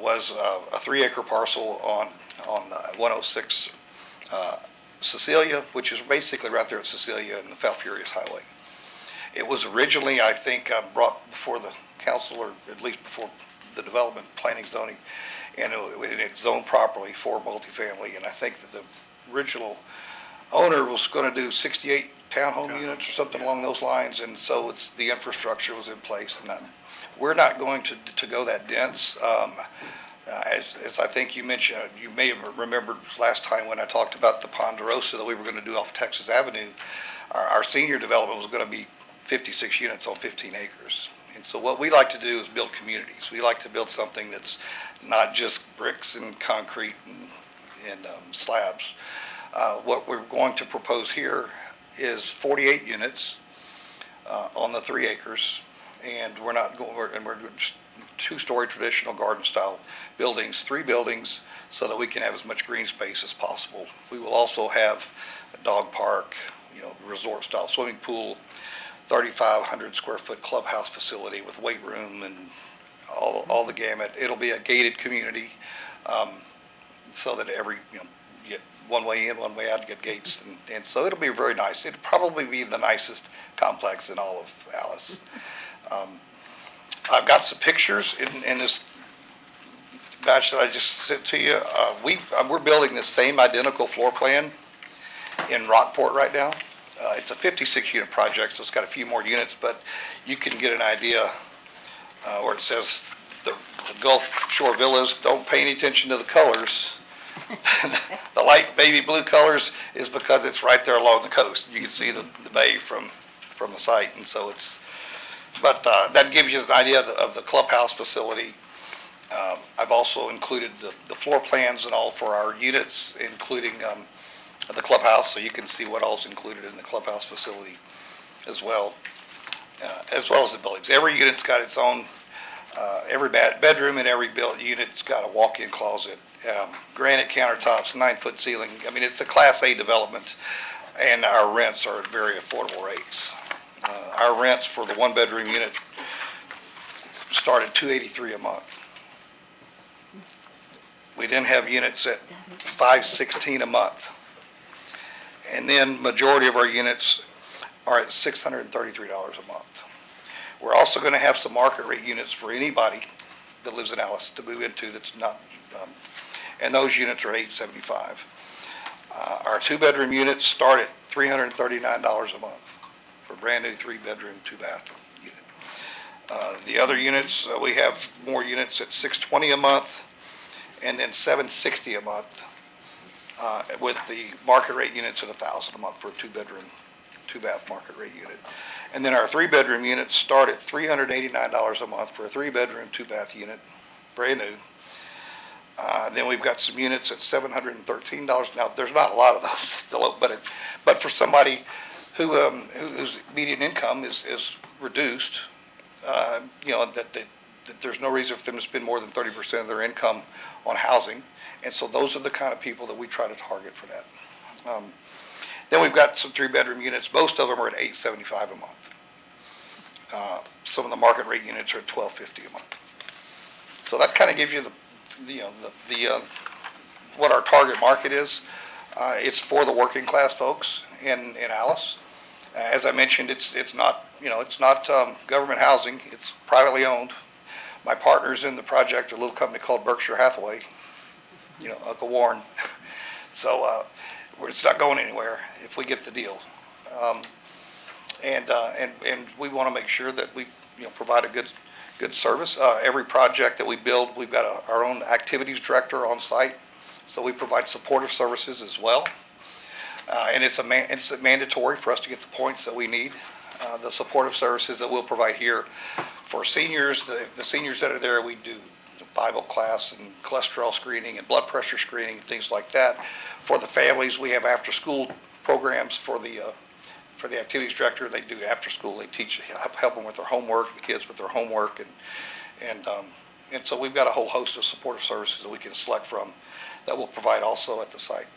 was a 3-acre parcel on 106 Cecilia, which is basically right there at Cecilia and the Falfurrias Highway. It was originally, I think, brought before the council, or at least before the development planning zoning, and it's zoned properly for multifamily. And I think that the original owner was going to do 68 townhome units or something along those lines, and so the infrastructure was in place. And we're not going to go that dense. As I think you mentioned, you may have remembered last time when I talked about the Ponderosa that we were going to do off Texas Avenue. Our senior development was going to be 56 units on 15 acres. And so what we like to do is build communities. We like to build something that's not just bricks and concrete and slabs. What we're going to propose here is 48 units on the 3 acres. And we're not going, we're just two-story traditional garden-style buildings, 3 buildings, so that we can have as much green space as possible. We will also have a dog park, resort-style swimming pool, 3,500 square foot clubhouse facility with weight room and all the gamut. It'll be a gated community, so that you get one way in, one way out, get gates, and so it'll be very nice. It'll probably be the nicest complex in all of Alice. I've got some pictures in this batch that I just sent to you. We're building the same identical floor plan in Rockport right now. It's a 56-unit project, so it's got a few more units, but you can get an idea where it says the Gulf Shore Villas. Don't pay any attention to the colors. The light baby blue colors is because it's right there along the coast. You can see the bay from the site, and so but that gives you an idea of the clubhouse facility. I've also included the floor plans and all for our units, including the clubhouse, so you can see what all's included in the clubhouse facility as well as the buildings. Every unit's got its own, every bedroom in every unit's got a walk-in closet, granite countertops, 9-foot ceiling. I mean, it's a Class A development, and our rents are at very affordable rates. Our rents for the 1-bedroom unit start at $283 a month. We then have units at $516 a month. And then majority of our units are at $633 a month. We're also going to have some market rate units for anybody that lives in Alice to move into that's not, and those units are $875. Our 2-bedroom units start at $339 a month for a brand new 3-bedroom, 2-bath unit. The other units, we have more units at $620 a month and then $760 a month. With the market rate units at $1,000 a month for a 2-bedroom, 2-bath market rate unit. And then our 3-bedroom units start at $389 a month for a 3-bedroom, 2-bath unit, brand new. Then we've got some units at $713. Now, there's not a lot of those, but for somebody whose median income is reduced, that there's no reason for them to spend more than 30% of their income on housing. And so those are the kind of people that we try to target for that. Then we've got some 3-bedroom units. Most of them are at $875 a month. Some of the market rate units are at $1,250 a month. So that kind of gives you what our target market is. It's for the working class folks in Alice. As I mentioned, it's not government housing. It's privately owned. My partners in the project are a little company called Berkshire Hathaway. Uncle Warren. So it's not going anywhere if we get the deal. And we want to make sure that we provide a good service. Every project that we build, we've got our own activities director on site, so we provide supportive services as well. And it's mandatory for us to get the points that we need. The supportive services that we'll provide here for seniors, the seniors that are there, we do Bible class and cholesterol screening and blood pressure screening, things like that. For the families, we have after-school programs for the activities director. They do after school. They teach, help them with their homework, the kids with their homework, and so we've got a whole host of supportive services that we can select from that we'll provide also at the site.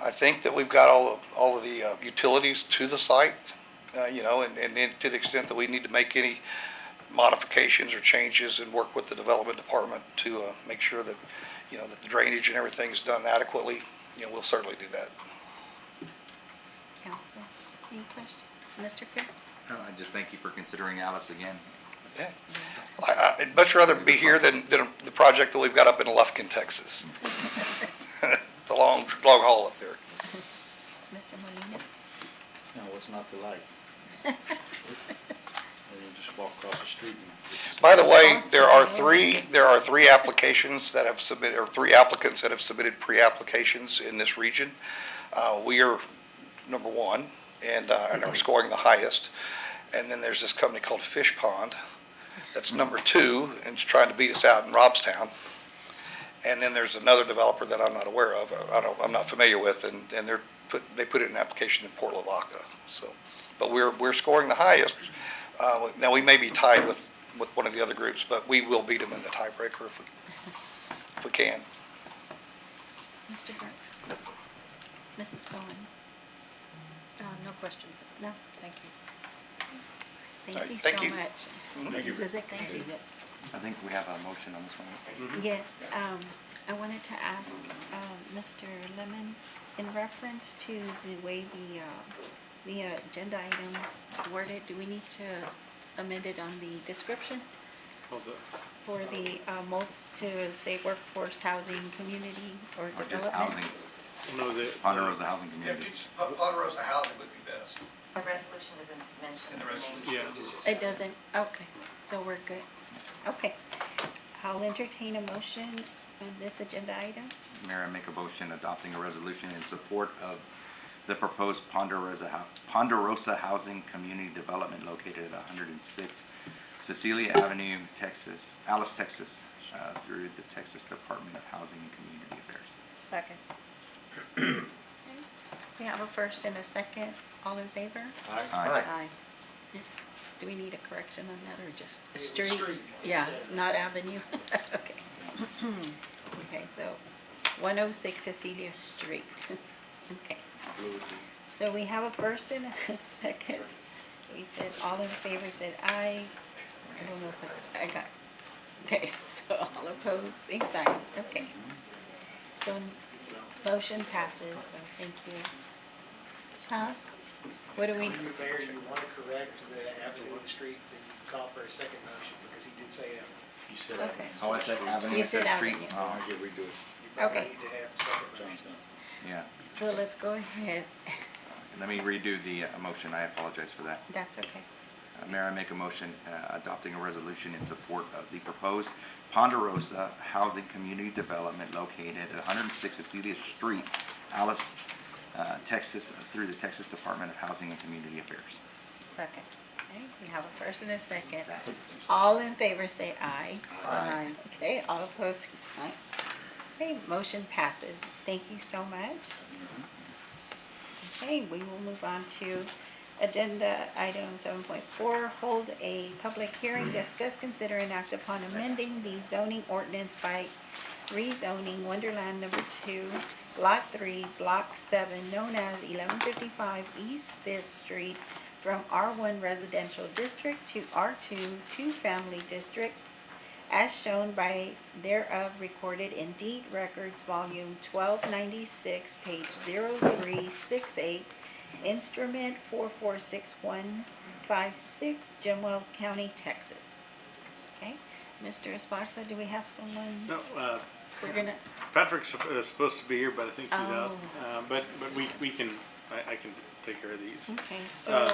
I think that we've got all of the utilities to the site, and to the extent that we need to make any modifications or changes and work with the development department to make sure that, that the drainage and everything is done adequately, we'll certainly do that. Council, any questions? Mr. Chris? I just thank you for considering Alice again. Yeah. I'd much rather be here than the project that we've got up in Lufkin, Texas. It's a long haul up there. Mr. Molina? No, what's not to like? You just walk across the street. By the way, there are three applications that have submitted, or 3 applicants that have submitted pre-applications in this region. We are number 1 and are scoring the highest. And then there's this company called Fish Pond that's number 2 and is trying to beat us out in Robstown. And then there's another developer that I'm not aware of, I'm not familiar with, and they put in an application in Port Lavaca. So, but we're scoring the highest Now, we may be tied with one of the other groups, but we will beat them in the tiebreaker if we can. Mr. Burke? Mrs. Bowen? No questions. No, thank you. All Thank right, you thank so you. much. Thank you. This is exciting. I think we have a motion on this one. Yes, I wanted to ask Mr. Lemon, in reference to the way the agenda items worded, do we need to amend it on the description for the to say workforce, housing, community, or Or development? just housing, No, the. Ponderosa Housing Community. Ponderosa Housing would be best. The resolution isn't mentioned In the in the name. Yeah. It doesn't, okay, so we're good. Okay, I'll entertain a motion on this agenda item. Mayor, I make a motion adopting a resolution in support of the proposed Ponderosa Housing Community Development located at 106 Cecilia Avenue, Texas, Alice, Texas, through the Texas Department of Housing and Community Affairs. Second. We have a first and a second, all in favor? Aye. Aye. Do we need a correction on that, or just a street? Yeah, it's not avenue, okay. Okay, so 106 Cecilia Street, okay. So we have a first and a second. We said, all in favor said aye. I don't know if I got, okay, so all opposed, same sign, okay. So motion passes, so thank you. Huh? What do we, Mayor, you want to correct the Avenue on the street, then you call for a second motion, because he did say Avenue. You said. Okay. Oh, I said avenue, You I said said street. avenue. Oh, I get redo it. You probably Okay. need to have a second motion. John's done. yeah. so let's go ahead, Let me redo the motion. I apologize for that. that's okay. Mayor, I make a motion adopting a resolution in support of the proposed Ponderosa Housing Community Development located at 106 Cecilia Street, Alice, Texas, through the Texas Department of Housing and Community Affairs. Second. Okay, we have a first and a second. All in favor say aye. Aye. Okay, all opposed, say sign. Okay, motion passes. Thank you so much. Okay, we will move on to agenda item 7.4, hold a public hearing, discuss, consider, and act upon amending the zoning ordinance by rezoning Wonderland Number 2, Lot 3, Block 7, known as 1155 East Fifth Street, from R1 Residential District to R2 Two-Family District, as shown by thereof recorded in Deed Records, Volume 1296, page 0368, Instrument 446156, Jim Wells County, Texas. Okay, Mr. Esparza, do we have someone? No, We're gonna, Patrick's supposed to be here, but I think he's out. Oh. But we can, I can take care of these. okay, so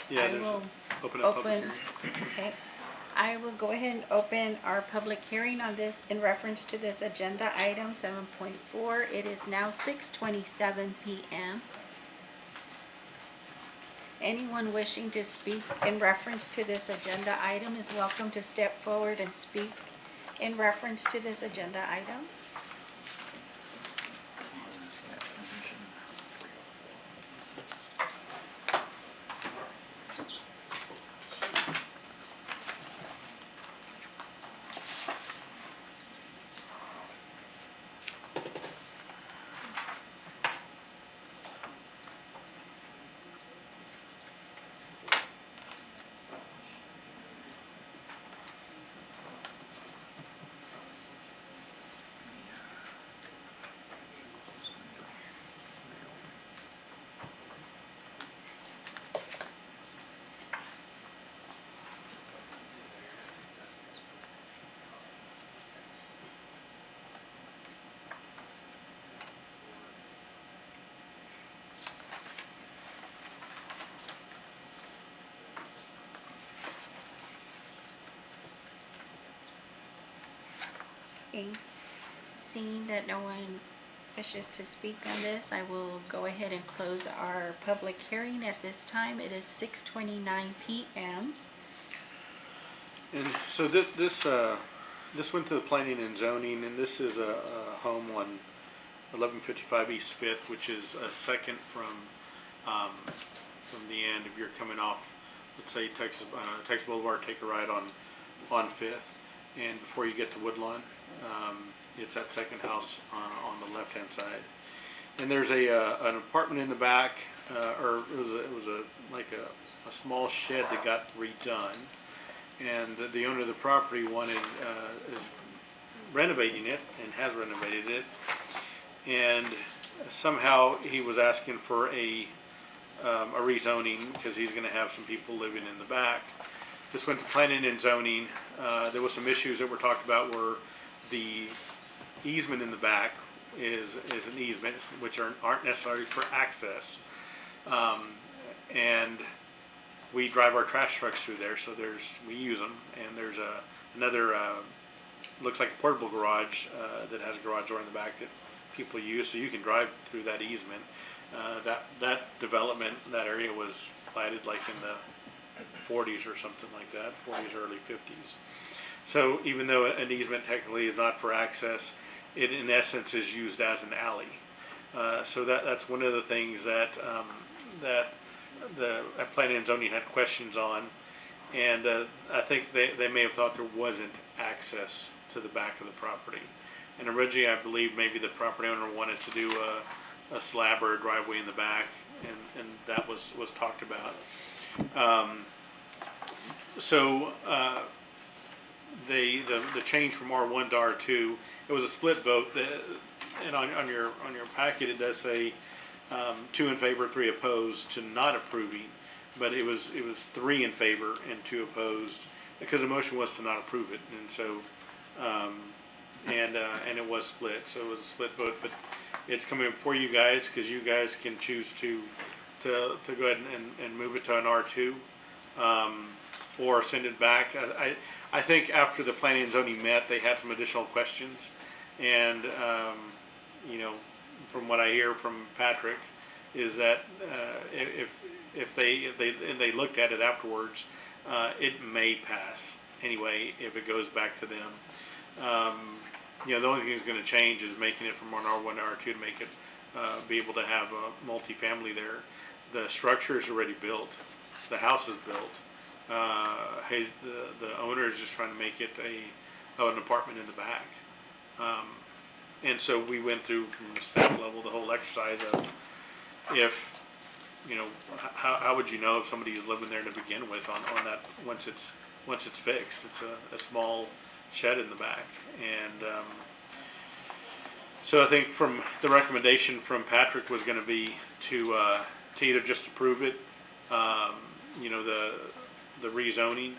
Yeah, I there's, will open up public open, hearing. okay. I will go ahead and open our public hearing on this in reference to this agenda item 7.4. It is now 6:27 p.m. Anyone wishing to speak in reference to this agenda item is welcome to step forward and speak in reference to this agenda item. Okay, seeing that no one wishes to speak on this, I will go ahead and close our public hearing at this time. It is 6:29 p.m. And so this went to the planning and zoning, and this is a home on 1155 East Fifth, which is a second from the end if you're coming off let's say Texas Boulevard, take a right on Fifth, and before you get to Woodlawn, it's that second house on the left-hand side. And there's an apartment in the back, or it was a small shed that got redone, and the owner of the property is renovating it and has renovated it, and somehow he was asking for a rezoning because he's going to have some people living in the back. This went to planning and zoning. There was some issues that were talked about where the easement in the back is an easement, which aren't necessary for access. And we drive our trash trucks through there, so we use them. And there's another, looks like a portable garage that has a garage door in the back that people use, so you can drive through that easement. That development, that area was platted like in the 40s or something like that, 40s, early 50s. So even though an easement technically is not for access, it in essence is used as an alley. So that's one of the things that the planning and zoning had questions on, and I think they may have thought there wasn't access to the back of the property. And originally, I believe maybe the property owner wanted to do a slab or a driveway in the back, and that was talked about. The change from R1 to R2, it was a split vote. And on your packet, it does say 2 in favor, 3 opposed to not approving, but it was 3 in favor and 2 opposed because the motion was to not approve it, and so and it was split, so it was a split vote. But it's coming before you guys because you guys can choose to go ahead and move it to an R2, or send it back. I think after the planning and zoning met, they had some additional questions, and from what I hear from Patrick, is that if they looked at it afterwards, it may pass anyway if it goes back to them. The only thing that's going to change is making it from an R1 to R2 to make it be able to have a multifamily there. The structure is already built. The house is built. The owner is just trying to make it an apartment in the back. And so we went through from the staff level the whole exercise of how would you know if somebody's living there to begin with on that once it's fixed. It's a small shed in the back, and so I think from the recommendation from Patrick was going to be to either just approve it, the rezoning,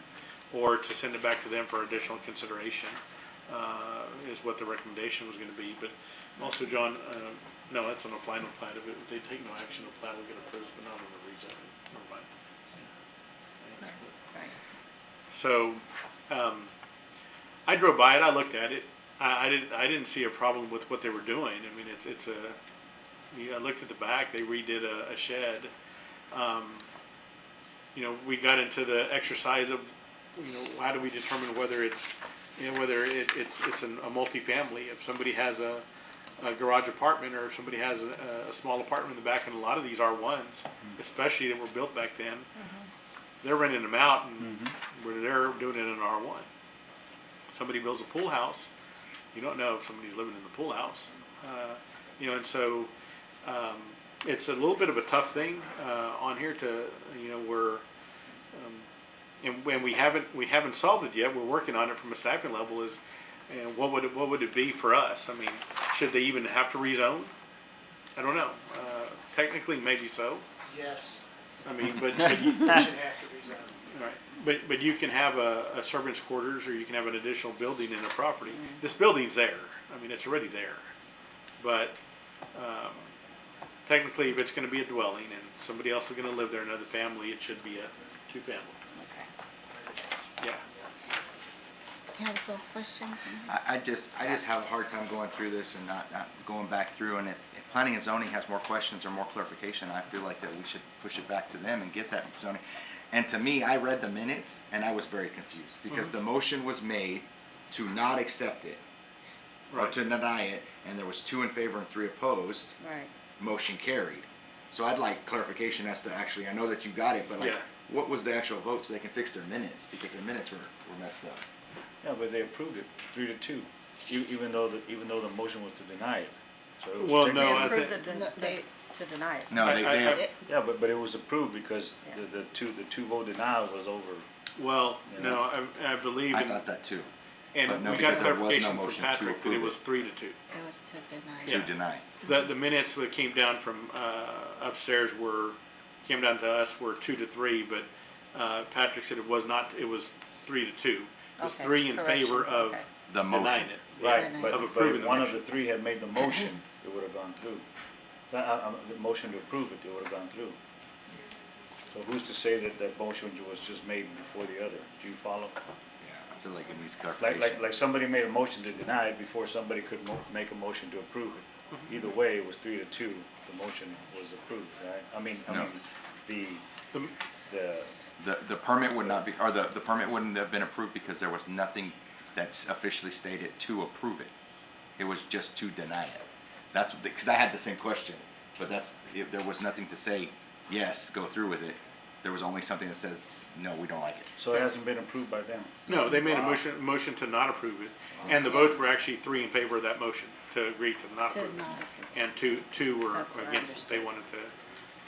or to send it back to them for additional consideration, is what the recommendation was going to be. But also, John, no, that's on a final plat of it. If they take no action, the plat will get approved, but not on the rezoning. Never mind. Right. So, I drove by it. I looked at it. I didn't see a problem with what they were doing. I mean, I looked at the back. They redid a shed. We got into the exercise of, how do we determine whether it's a multifamily? If somebody has a garage apartment, or if somebody has a small apartment in the back, and a lot of these R1s, especially that were built back then, they're renting them out, and they're doing it in an R1. Somebody builds a pool house, you don't know if somebody's living in the pool house, and so it's a little bit of a tough thing on here to, where, and we haven't solved it yet. We're working on it from a staffing level. And what would it be for us? I mean, should they even have to rezone? I don't know. Technically, maybe so. Yes. I mean, but You should have to rezone. right. But you can have a servant's quarters, or you can have an additional building in a property. This building's there. I mean, it's already there. But technically, if it's going to be a dwelling and somebody else is going to live there, another family, it should be a 2-family. Okay. Yeah. Council questions on this? I just have a hard time going through this and not going back through, and if planning and zoning has more questions or more clarification, I feel like that we should push it back to them and get that zoning. And to me, I read the minutes and I was very confused because the motion was made to not accept it or to deny it, and there was 2 in favor and 3 opposed. Right. Motion carried. So I'd like clarification as to actually, I know that you got it, but like, what was the actual vote so they can fix their minutes, because their minutes were messed up. Yeah, but they approved it 3-2, even though the motion was to deny it. So it was Well, technically- no, I Approved think, to deny it. No, they Yeah, but it was approved because the two vote denial was over. well, Yeah. no, I believe, I in- thought that too, and but no, we got because there was no clarification from motion to Patrick that it approve was it. 3-2. It was to deny. to Yeah. deny. The minutes that came down from upstairs came down to us were 2-3, but Patrick said it was not, it was 3-2. It was Okay, 3 in correction, favor of okay. The denying motion. it. Right, Of but approving if the one of motion. the three had made the motion, it would have gone through. The motion to approve it, it would have gone through. So who's to say that that motion was just made before the other? Do you follow? Yeah, I feel like it needs Like clarification. somebody made a motion to deny it before somebody could make a motion to approve it. Either way, it was 3-2, the motion was approved, right? I mean, No. the, The permit would not be, or the permit wouldn't have been approved because there was nothing that's officially stated to approve it. It was just to deny it. That's, because I had the same question, but if there was nothing to say, yes, go through with it. There was only something that says, no, we don't like it. so it hasn't been approved by them. No, they made a motion to not approve it, and the votes were actually 3 in favor of that motion, to agree to not To approve it. not approve. And two were That's what I against it, they wanted to,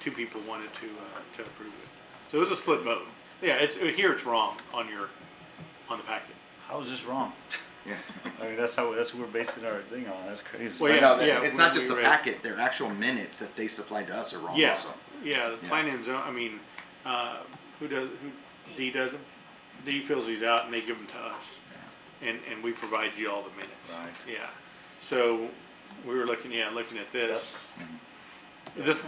2 people wanted to approve it. So it was a split vote. Yeah, here it's wrong on the packet. How is this wrong? Yeah. I mean, that's what we're basing our thing on, that's crazy. Well, But yeah, no, yeah, it's not we- just we the read- packet, their actual minutes that they supplied to us are wrong Yeah, also. yeah, the planning and zone, I mean, who D does them? D fills these out and they give them to us. And we provide you all the minutes. Right. Yeah. So we were looking at this. This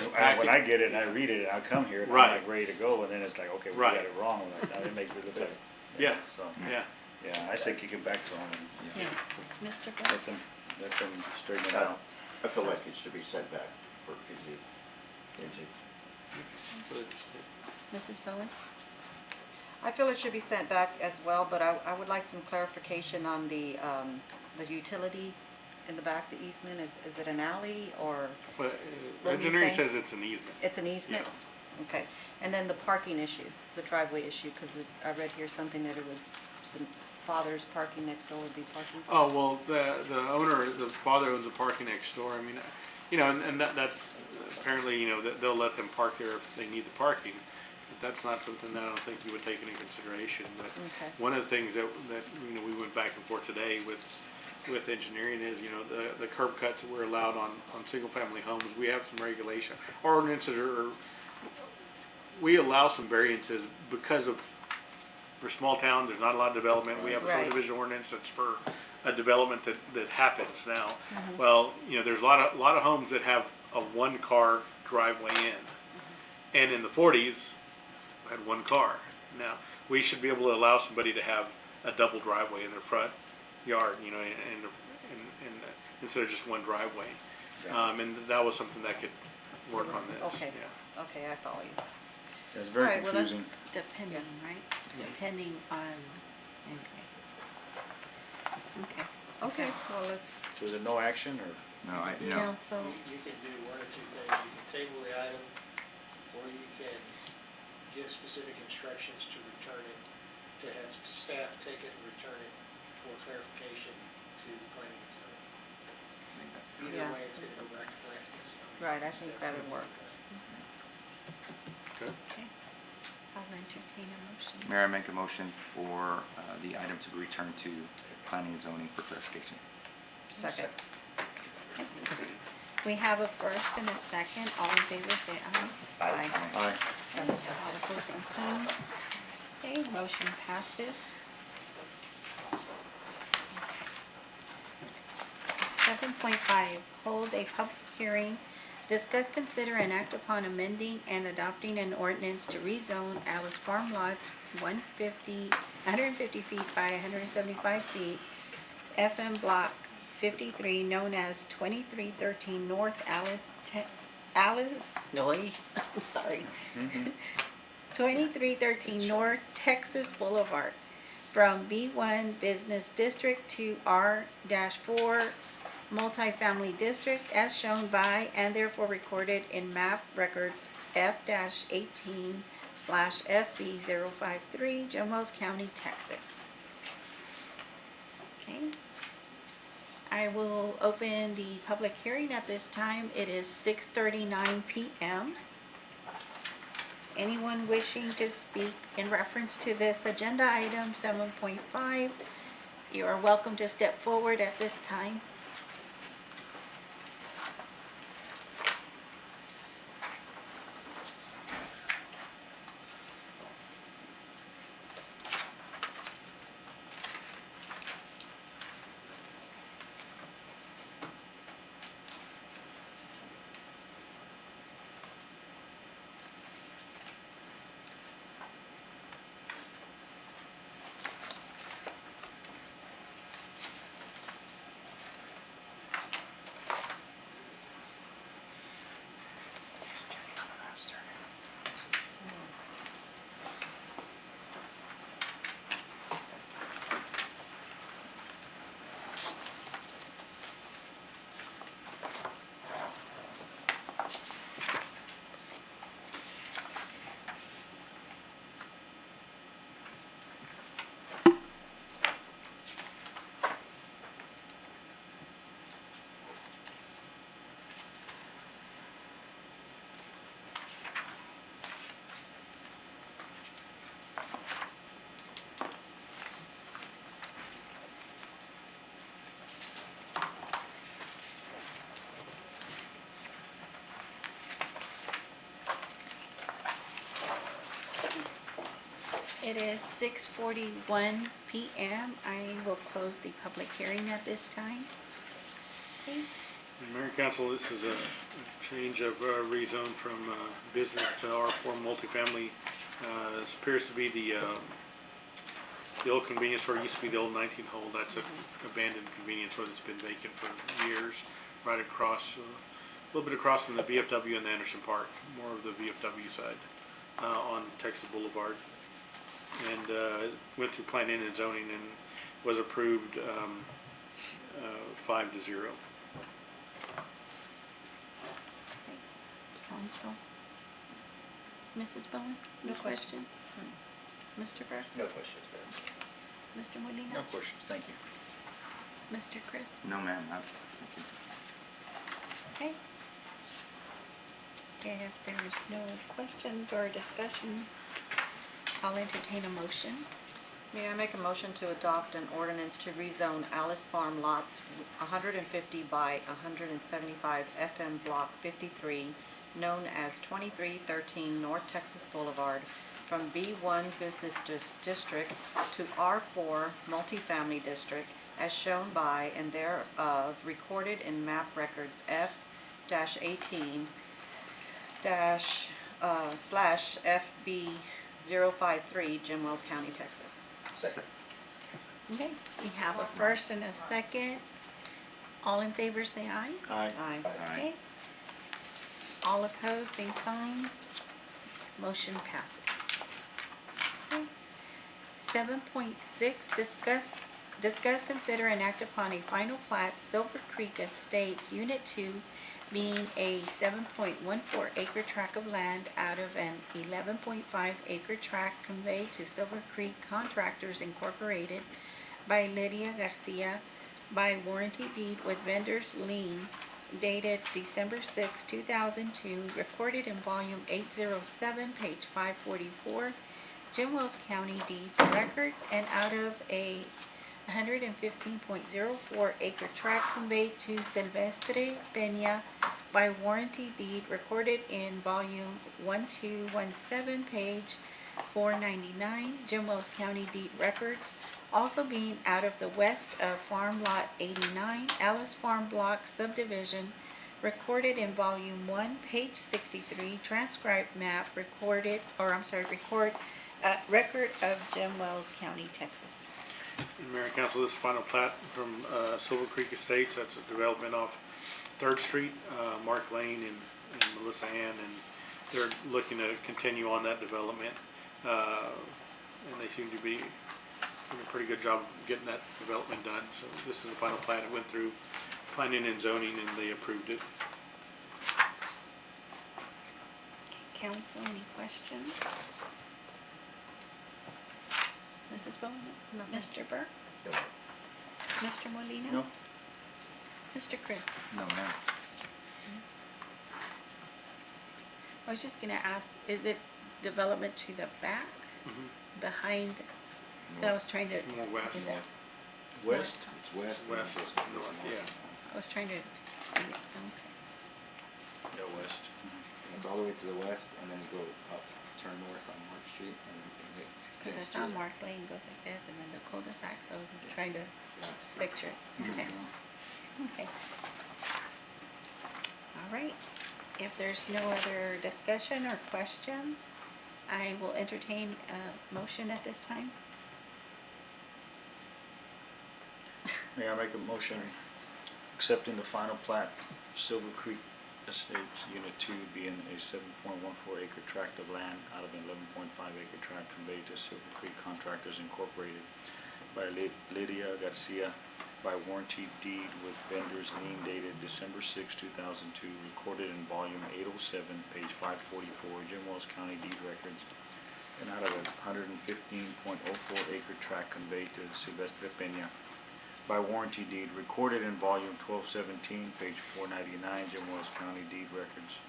When packet. I get it and I read it, I come here and I'm Right. like ready to go, and then it's like, okay, we Right. got it wrong, like, now it makes it look like. Yeah, So, yeah. yeah, I say kick it back to them and Yeah. Mr. Burke? let them straighten it out. I feel like it should be sent back for PZ. Mrs. Bowen? I feel it should be sent back as well, but I would like some clarification on the utility in the back, the easement. Is it an alley or But What were you engineering saying? says it's an easement. it's an easement? Okay. And then the parking issue, the driveway issue, because I read here something that it was the father's parking next door would be parking. Oh, well, the father owns the parking next door. I mean, and that's apparently, they'll let them park there if they need the parking. But that's not something that I don't think you would take into consideration. But Okay. one of the things that we went back and forth today with engineering is, the curb cuts that we're allowed on single-family homes, we have some regulation. Our ordinances we allow some variances because we're a small town, there's not a lot of development. We have a Right. subdivision ordinance that's for a development that happens now. Well, there's a lot of homes that have a one-car driveway in. And in the 40s, had one car. Now, we should be able to allow somebody to have a double driveway in their front yard, and instead of just one driveway. And that was something that could work on this. Okay. Yeah. Okay, I follow you. It's All very right, well, confusing. that's- Depending, right? Depending on, okay. Okay, well, let's, So is it no action or? No, Council, You can do one or two things. You can table the item, or you can give specific instructions to return it, to have staff take it and return it for clarification to the planning and zoning. Either Yeah. way, it's gonna go back to planning. so right, I think that would work. Okay. okay. I'll entertain a motion. Mayor, I make a motion for the item to be returned to planning and zoning for clarification. Second. We have a first and a second. All in favor, say aye. Aye. Aye. Also, same sign. Okay, motion passes. 7.5, hold a public hearing, discuss, consider, and act upon amending and adopting an ordinance to rezone Alice Farm Lots 150 feet by 175 feet, FM Block 53, known as 2313 North I'm sorry. 2313 North Texas Boulevard, from B1 Business District to R-4 Multifamily District, as shown by and therefore recorded in map records F-18 FB053, Jim Wells County, Texas. Okay. I will open the public hearing at this time. It is 6:39 p.m. Anyone wishing to speak in reference to this agenda item 7.5, you are welcome to step forward at this time. It is 6:41 p.m. I will close the public hearing at this time. Okay. Mayor and Council, this is a change of rezone from business to R4 multifamily. This appears to be the old convenience store. It used to be the old 19-hole. That's an abandoned convenience store that's been vacant for years, right across, a little bit across from the VFW and the Anderson Park, more of the VFW side on Texas Boulevard. And went through planning and zoning and was approved 5-0. Council. Mrs. Bowen, no questions? Mr. Burke? No questions, Mayor. Mr. Molina? No questions, thank you. Mr. Chris? No, ma'am, that's, thank you. Okay. If there's no questions or discussion, I'll entertain a motion. May I make a motion to adopt an ordinance to rezone Alice Farm lots 150 by 175 FM Block 53, known as 2313 North Texas Boulevard, from B1 Business District to R4 Multifamily District, as shown by and thereof recorded in map records F-18 slash FB053, Jim Wells County, Texas. Second. Okay, we have a first and a second. All in favor, say aye. Aye. Aye. Okay. All opposed, same sign. Motion passes. Okay. 7.6, discuss, consider, and act upon a final plat, Silver Creek Estates, Unit 2, being a 7.14 acre tract of land out of an 11.5 acre tract conveyed to Silver Creek Contractors Incorporated by Lydia Garcia by warranty deed with vendor's lien dated December 6, 2002, recorded in volume 807, page 544, Jim Wells County Deeds Records, and out of a 115.04 acre tract conveyed to Silvestre Peña by warranty deed recorded in volume 1217, page 499, Jim Wells County Deed Records, also being out of the west of Farm Lot 89, Alice Farm Block Subdivision, recorded in volume 1, page 63, transcribed map record of Jim Wells County, Texas. Mayor and Council, this is final plat from Silver Creek Estates. That's a development off 3rd Street, Mark Lane and Melissa Ann, and they're looking to continue on that development. And they seem to be doing a pretty good job of getting that development done. So this is the final plat. It went through planning and zoning and they approved it. council, any questions? Mrs. Bowman? Mr. Burke? Mr. Molina? No? Mr. Chris? No, ma'am. I was just gonna ask, is it development to the back, behind? I was trying to. More west. West? It's west. West, north, yeah. I was trying to see it, okay. Yeah, west. It's all the way to the west, and then you go up, turn north on Mark Street, and it Because I extends saw to- Mark Lane goes like this, and then the cul-de-sac, so I was trying to That's- picture it. Okay. Okay. All right. If there's no other discussion or questions, I will entertain a motion at this time. May I make a motion accepting the final plat of Silver Creek Estates, Unit 2, being a 7.14 acre tract of land out of an 11.5 acre tract conveyed to Silver Creek Contractors Incorporated by Lydia Garcia by warranty deed with vendors lien dated December 6, 2002, recorded in volume 807, page 544, Jim Wells County Deed Records, and out of a 115.04 acre tract conveyed to Silvestre Peña by warranty deed recorded in volume 1217, page 499, Jim Wells County Deed Records,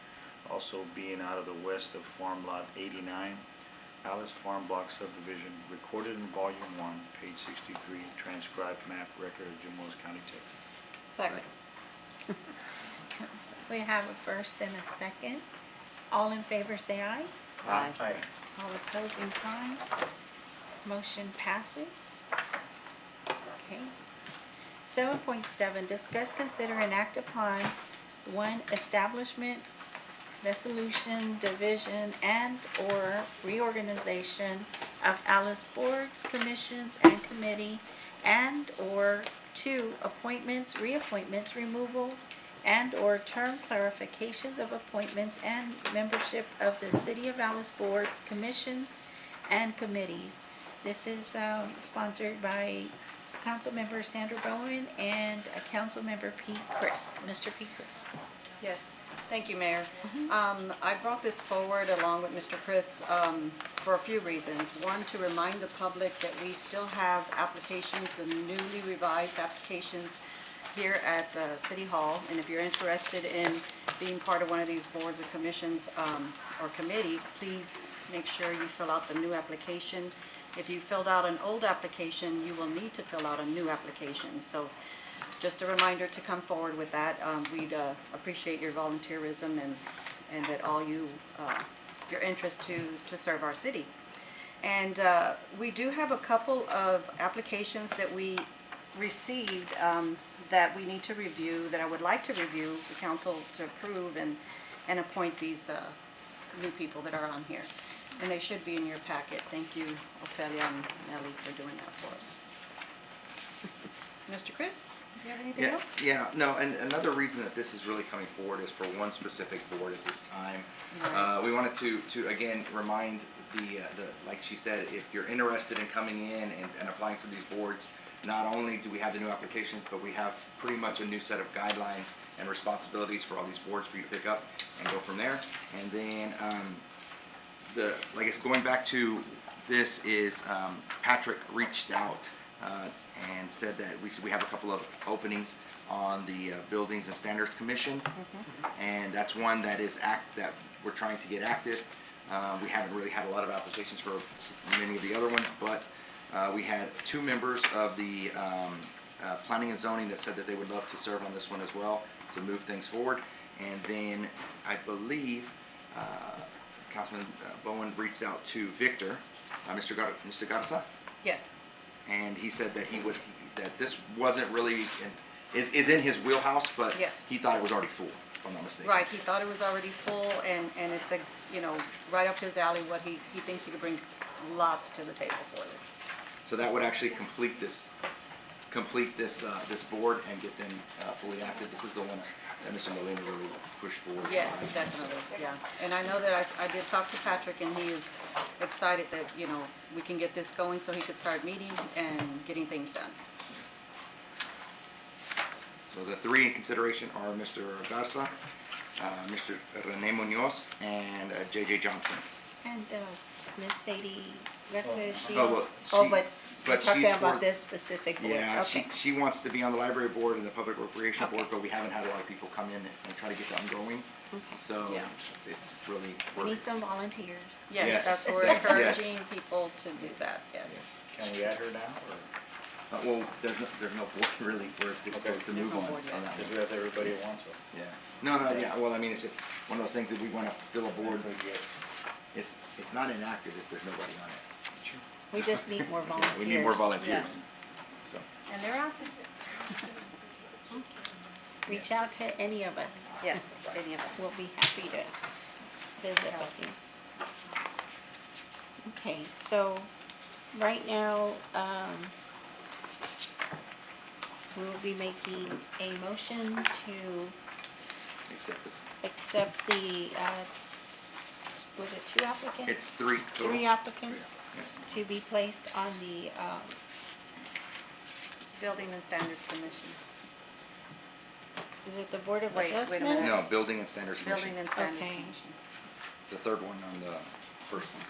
also being out of the west of Farm Lot 89, Alice Farm Block Subdivision, recorded in volume 1, page 63, transcribed map record of Jim Wells County, Texas. Second. We have a first and a second. All in favor, say aye. Aye. Aye. All opposed, same sign. Motion passes. Okay. 7.7, discuss, consider, and act upon, 1, establishment, dissolution, division, and/or reorganization of Alice boards, commissions, and committee, and/or 2, appointments, reappointments, removal, and/or term clarifications of appointments and membership of the City of Alice boards, commissions, and committees. This is sponsored by Councilmember Sandra Bowen and Councilmember Pete Chris. Mr. Pete Chris. Yes, thank you, Mayor. I brought this forward along with Mr. Chris for a few reasons. One, to remind the public that we still have applications, the newly revised applications here at City Hall. And if you're interested in being part of one of these boards or commissions or committees, please make sure you fill out the new application. If you filled out an old application, you will need to fill out a new application. So just a reminder to come forward with that. We'd appreciate your volunteerism and that all your interest to serve our city. And we do have a couple of applications that we received that we need to review, that I would like to review, the council to approve and appoint these new people that are on here. And they should be in your packet. Thank you, Ophelia and Nellie, for doing that for us. Mr. Chris, do you have anything else? Yeah, no, and another reason that this is really coming forward is for one specific board at this time. Right. We wanted to again, remind the, like she said, if you're interested in coming in and applying for these boards, not only do we have the new applications, but we have pretty much a new set of guidelines and responsibilities for all these boards for you to pick up and go from there. And then, like it's going back to this is Patrick reached out and said that we have a couple of openings on the Buildings and Standards Commission, and that's one that that we're trying to get active. We haven't really had a lot of applications for many of the other ones, but we had 2 members of the Planning and Zoning that said that they would love to serve on this one as well to move things forward. And then I believe Councilman Bowen reached out to Victor, Mr. Garza, Yes. and he said that that this wasn't really, is in his wheelhouse, but Yes. he thought it was already full, if I'm not mistaken. Right, he thought it was already full, and it's, right up his alley, what he thinks he could bring lots to the table for this. So that would actually complete this board and get them fully active. This is the one that Mr. Molina really pushed forward. Yes, definitely, yeah. And I know that I did talk to Patrick, and he is excited that, we can get this going so he could start meeting and getting things done. So the 3 in consideration are Mr. Garza, Mr. Rene Munoz, and JJ Johnson. And Miss Sadie Garza, she Oh, well, was, she- but you're but talking she's about for- this specific board, Yeah, okay. she wants to be on the library board and the public recreation board, Okay. but we haven't had a lot of people come in and try to get them going. Okay. So Yeah. it's really. We need some volunteers. Yes. Yes, that's what we're Yes. encouraging people to do that, yes. Yes. Can we add her now, or, Well, there's no board really for it to move no on board yet. on that because one. we have everybody that wants it? Yeah. No, yeah, well, I mean, it's just one of those things that we want to fill a board. It's not inactive if there's nobody on it. We just need more volunteers. We need more volunteers. Yes. So, And they're out there. Reach out to any of us. Yes, any of us. We'll be happy to visit with you. Okay, so right now, we will be making a motion to accept it. accept the, was it 2 applicants? It's 3 total. 3 applicants Yes. to be placed on the, Building and Standards Commission. is it the Board of Wait a Adjustments? minute. No, Building and Standards Commission. Building and Standards Okay. Commission. The third one on the first one.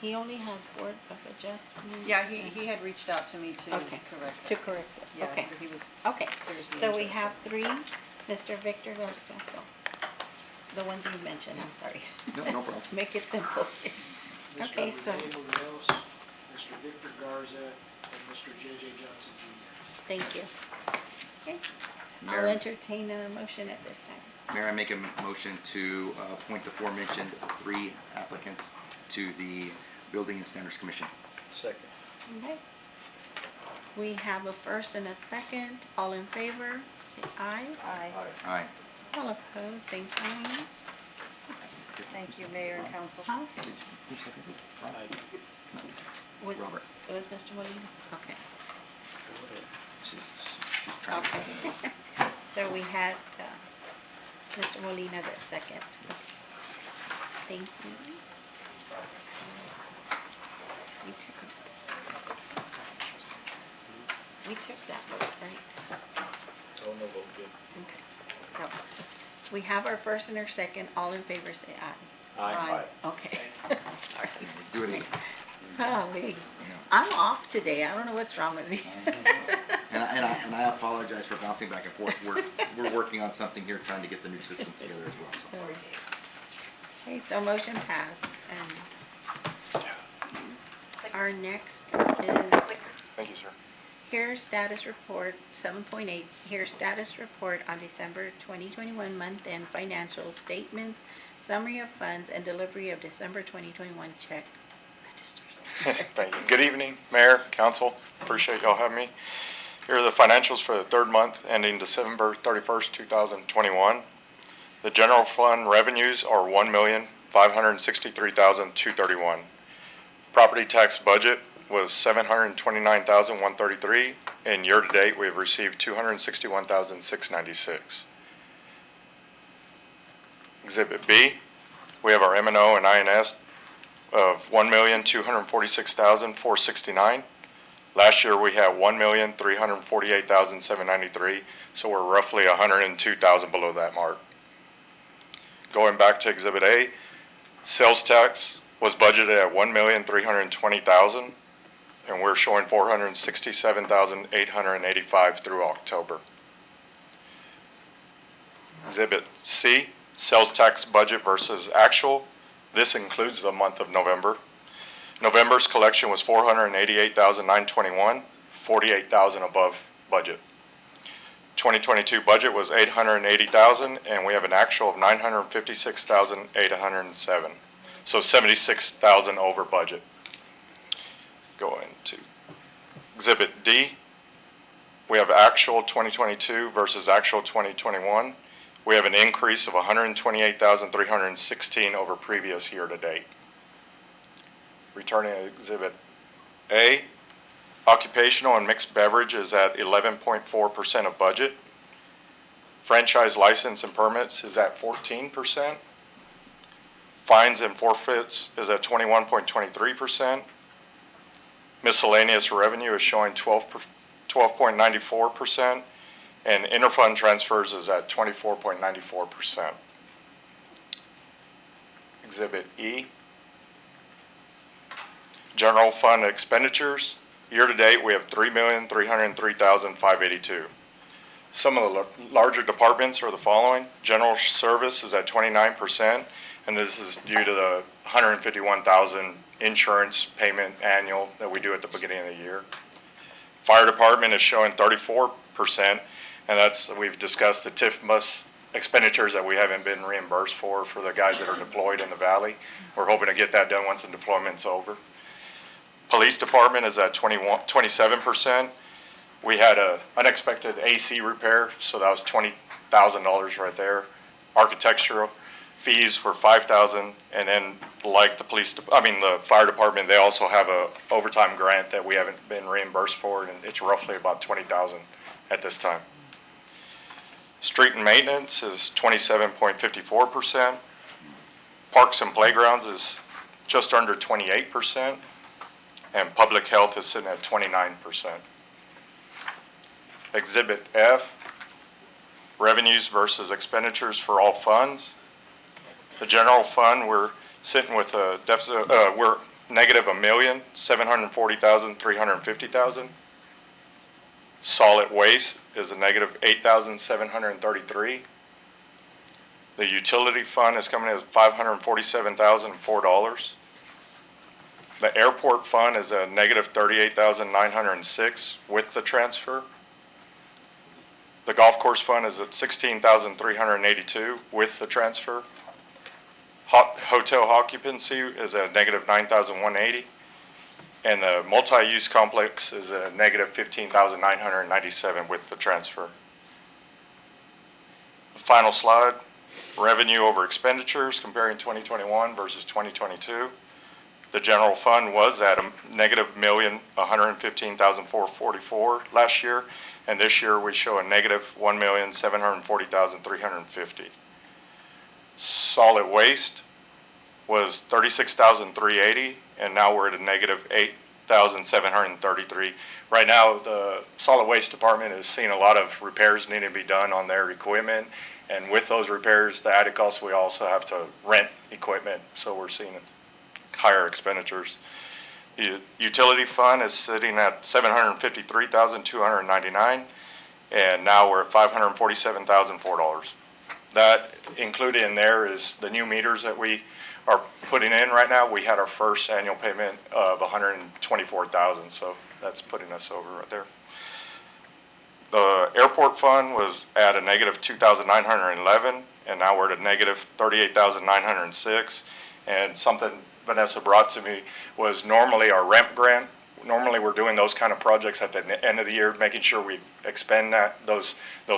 He only has Board of Adjustments. Yeah, he had reached out to me to Okay, correct to it. correct it, Yeah, okay. he was Okay, seriously so we interested. have 3, Mr. Victor Garza, the ones you mentioned, I'm sorry. No problem. Make it simple. Okay, Mr. so, Rene Munoz, Mr. Victor Garza, and Mr. J.J. Johnson Jr. thank you. Okay, I'll Mayor, entertain a motion at this time. Mayor, I make a motion to appoint the aforementioned 3 applicants to the Building and Standards Commission. Second. Okay. We have a first and a second. All in favor, say aye. Aye. Aye. All opposed, same sign. Thank you, Mayor and Council. Huh? Who seconded? Was, Robert. it was Mr. Molina? Okay. She's trying to- Okay. So we had Mr. Molina that second. Thank you. We took that vote, right? Oh, no vote, good. Okay. So we have our first and our second. All in favor, say aye. Aye. Okay. Sorry. Do it again. Golly. I'm off today. I don't know what's wrong with me. And I apologize for bouncing back and forth. We're working on something here, trying to get the new system together as well. So. Sorry. Okay, so motion passed, and our next is Thank you, sir. here status report, 7.8, here status report on December 2021 month-end financial statements, summary of funds, and delivery of December 2021 check registers. Thank you. Good evening, Mayor, Council. Appreciate y'all having me. Here are the financials for the 3rd month ending December 31st, 2021. The general fund revenues are $1,563,231. Property tax budget was $729,133, and year-to-date, we have received $261,696. Exhibit B, we have our M&O and INS of $1,246,469. Last year, we had $1,348,793, so we're roughly $102,000 below that mark. Going back to Exhibit A, sales tax was budgeted at $1,320,000, and we're showing $467,885 through October. Exhibit C, sales tax budget versus actual. This includes the month of November. November's collection was $488,921, $48,000 above budget. 2022 budget was $880,000, and we have an actual of $956,807, so $76,000 over budget. Going to Exhibit D, we have actual 2022 versus actual 2021. We have an increase of $128,316 over previous year to date. Returning to Exhibit A, occupational and mixed beverage is at 11.4% of budget. Franchise license and permits is at 14%. Fines and forfeits is at 21.23%. Miscellaneous revenue is showing 12.94%, and interfund transfers is at 24.94%. Exhibit E. General fund expenditures, year-to-date, we have $3,303,582. Some of the larger departments are the following. General service is at 29%, and this is due to the $151,000 insurance payment annual that we do at the beginning of the year. Fire department is showing 34%, and that's, we've discussed the TIFMAS expenditures that we haven't been reimbursed for the guys that are deployed in the valley. We're hoping to get that done once the deployment's over. Police department is at 27%. We had a unexpected AC repair, so that was $20,000 right there. Architectural fees were $5,000, and then like the the fire department, they also have a overtime grant that we haven't been reimbursed for, and it's roughly about $20,000 at this time. Street and maintenance is 27.54%. Parks and playgrounds is just under 28%, and public health is sitting at 29%. Exhibit F, revenues versus expenditures for all funds. The general fund, we're sitting with a deficit, we're negative $1,740,350,000. Solid waste is a negative $8,733. The utility fund is coming in at $547,004. The airport fund is a negative $38,906 with the transfer. The golf course fund is at $16,382 with the transfer. Hotel occupancy is a negative $9,180. And the multi-use complex is a negative $15,997 with the transfer. The final slide, revenue over expenditures comparing 2021 versus 2022. The general fund was at a negative $1,115,444 last year, and this year we show a negative $1,740,350. Solid waste was $36,380, and now we're at a negative $8,733. Right now, the solid waste department is seeing a lot of repairs needing to be done on their equipment, and with those repairs, the added cost, we also have to rent equipment, so we're seeing higher expenditures. The utility fund is sitting at $753,299, and now we're at $547,004. That included in there is the new meters that we are putting in right now. We had our first annual payment of $124,000, so that's putting us over right there. The airport fund was at a negative $2,911, and now we're at a negative $38,906. And something Vanessa brought to me was normally our REMP grant. Normally we're doing those kind of projects at the end of the year, making sure we expend those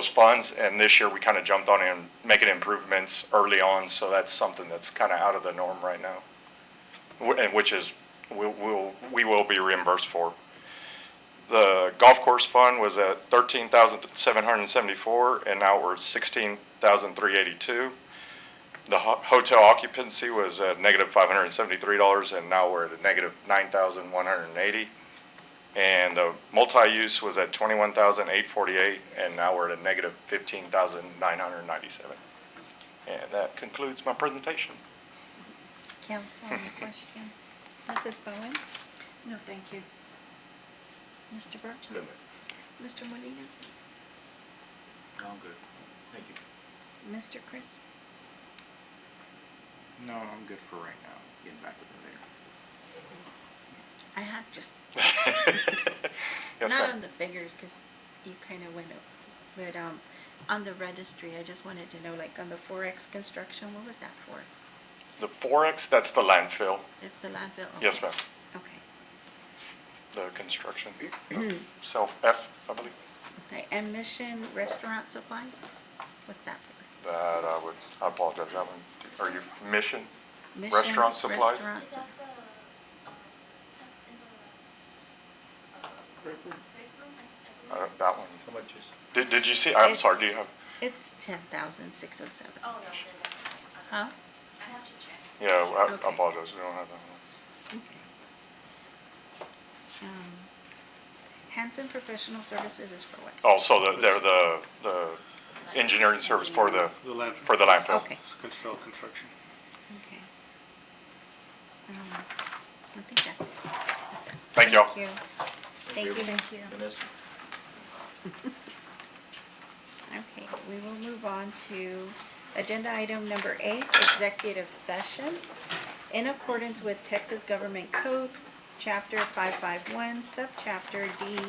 funds. And this year we kind of jumped on it and making improvements early on. So that's something that's kind of out of the norm right now, and which is we will be reimbursed for. The golf course fund was at $13,774, and now we're at $16,382. The hotel occupancy was at negative $573, and now we're at a negative $9,180. And the multi-use was at $21,848, and now we're at a negative $15,997. And that concludes my presentation. Council, any questions? Mrs. Bowen? No, thank you. Mr. Burke? Mr. Molina? No, I'm good. Thank you. Mr. Chris? No, I'm good for right now, getting back with her later. I had just, Yes, not ma'am. on the figures, because you kind of went up, but on the registry, I just wanted to know, like, on the Forex construction, what was that for? The Forex, that's the landfill. It's the landfill? Yes, Okay. ma'am. Okay. The construction. Self F, I believe. Okay, and Mission Restaurant Supply? What's that for? That I apologize. That one. Are you Mission Mission Restaurant Supplies? Restaurant Is that Sup- the, is that in the, break room? That one. How much is? Did you see? I'm It's- sorry. Do you have? It's 10,607. Oh, no, then Huh? I have to check. Yeah, I Okay. apologize. We don't have that one. Okay. Hanson Professional Services is for what? Also, they're the engineering service for the The landfill. for the landfill. Okay. Construction. Okay. I think that's it. That's it. Thank y'all. Thank you. Thank you. Thank you. Vanessa. Okay, we will move on to agenda item number 8, executive session. In accordance with Texas Government Code, Chapter 551, Subchapter D,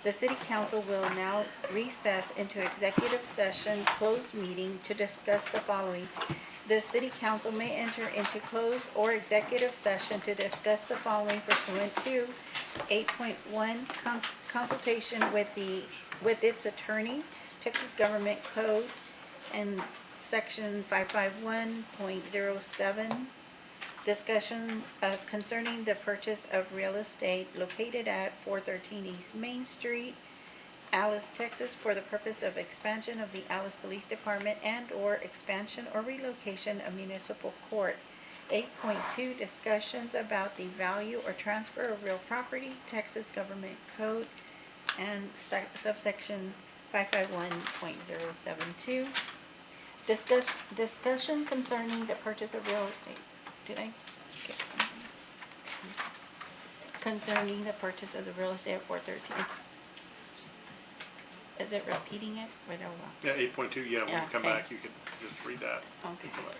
the City Council will now recess into executive session closed meeting to discuss the following. The City Council may enter into closed or executive session to discuss the following pursuant to 8.1, consultation with its attorney, Texas Government Code, and Section 551.07, discussion concerning the purchase of real estate located at 413 East Main Street, Alice, Texas, for the purpose of expansion of the Alice Police Department and/or expansion or relocation of municipal court. 8.2, discussions about the value or transfer of real property, Texas Government Code, and subsection 551.072. Discussion concerning the purchase of real estate. Did I skip something? Concerning the purchase of the real estate at 413. Is it repeating it? Or no? Yeah, 8.2, yeah, when you come Okay. back, you can just read that. Okay. Go back.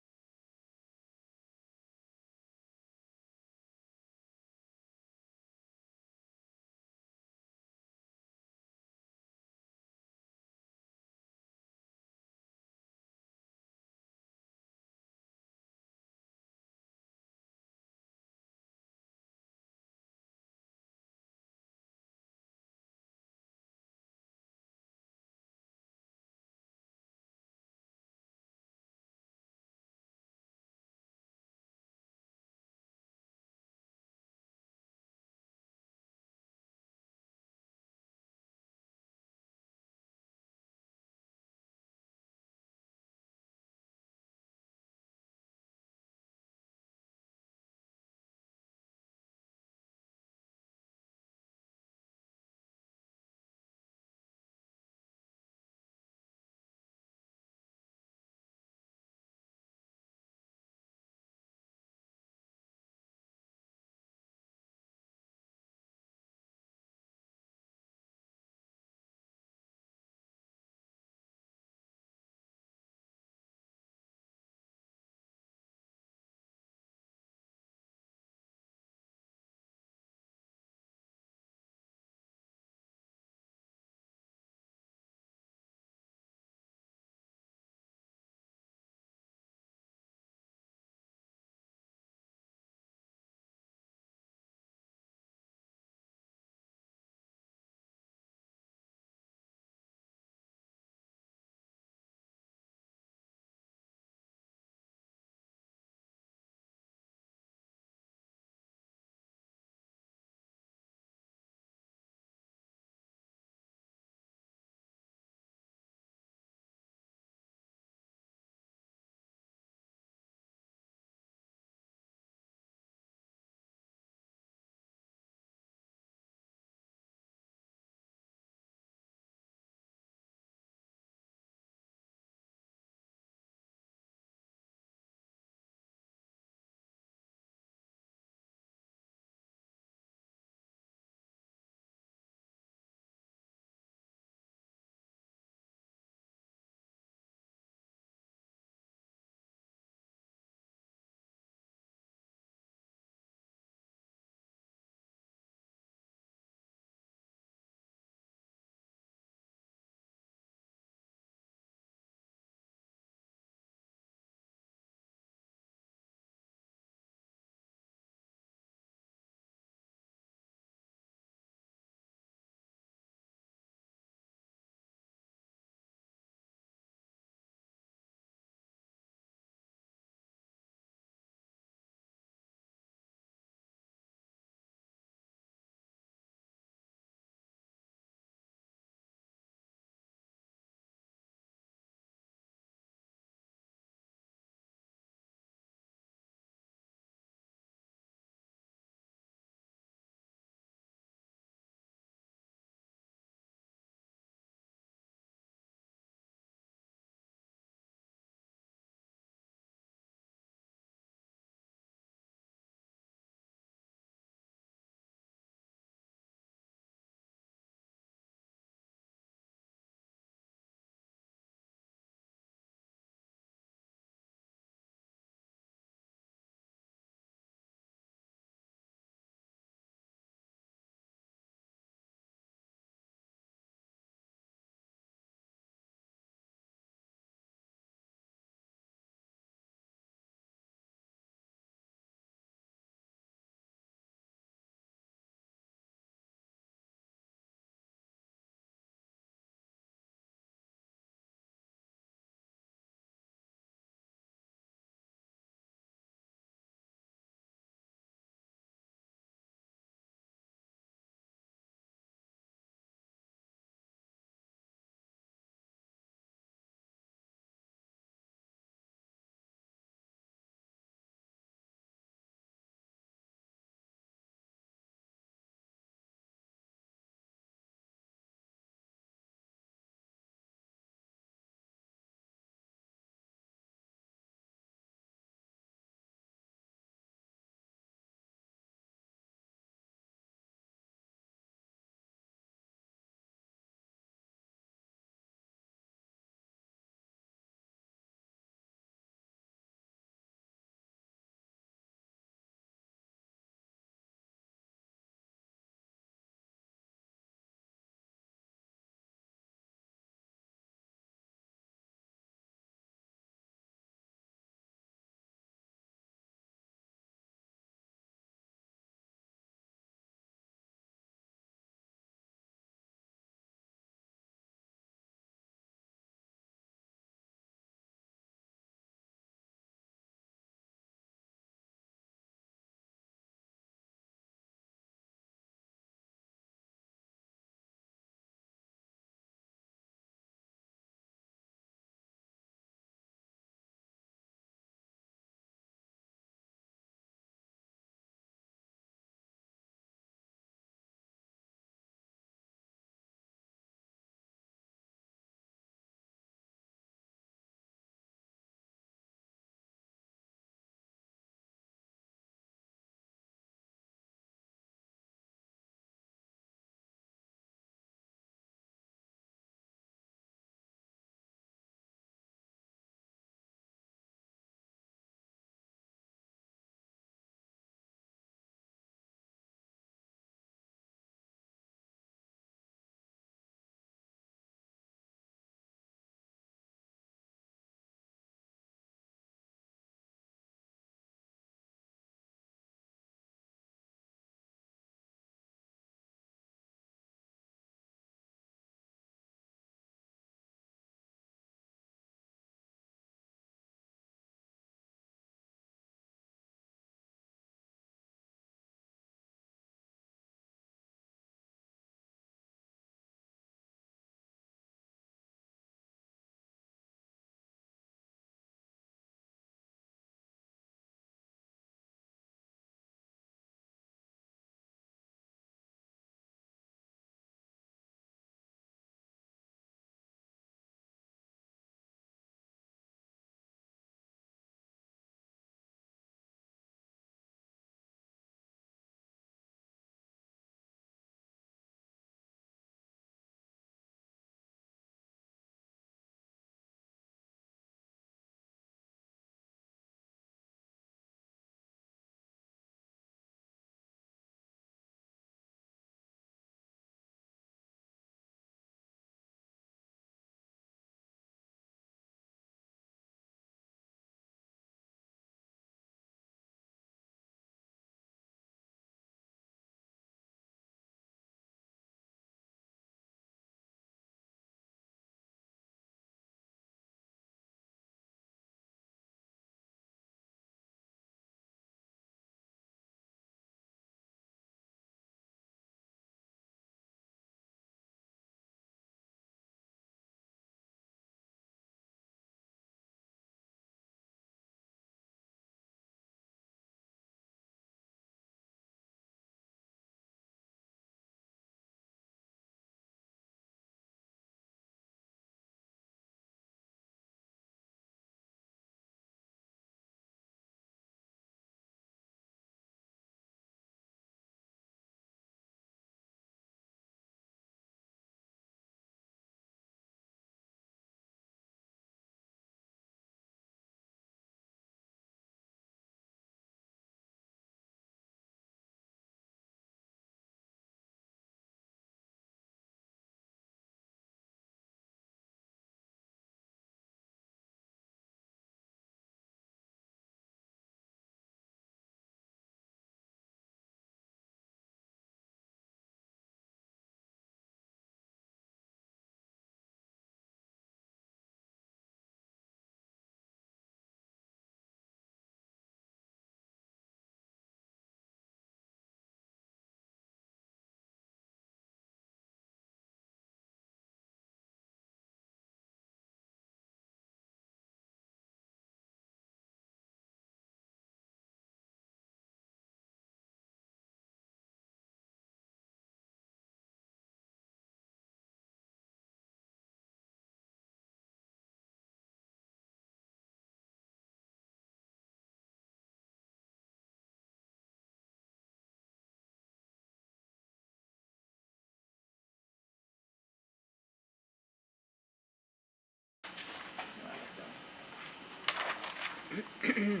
Okay.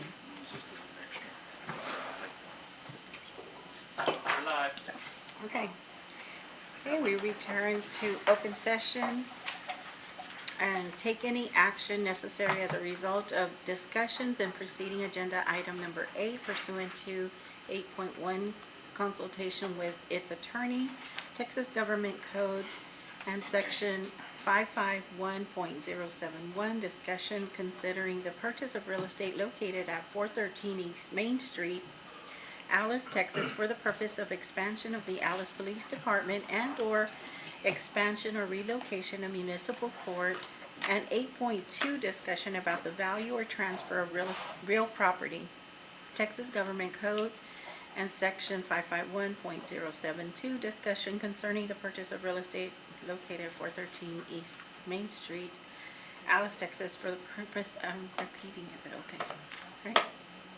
Okay, we return to open session and take any action necessary as a result of discussions and preceding agenda item number 8 pursuant to 8.1 consultation with its attorney, Texas Government Code, and section 551.071, discussion considering the purchase of real estate located at 413 East Main Street, Alice, Texas, for the purpose of expansion of the Alice Police Department and/or expansion or relocation of municipal court, and 8.2, discussion about the value or transfer of real property, Texas Government Code, and section 551.072, discussion concerning the purchase of real estate located at 413 East Main Street, Alice, Texas, for the purpose, I'm repeating it, but okay. All right.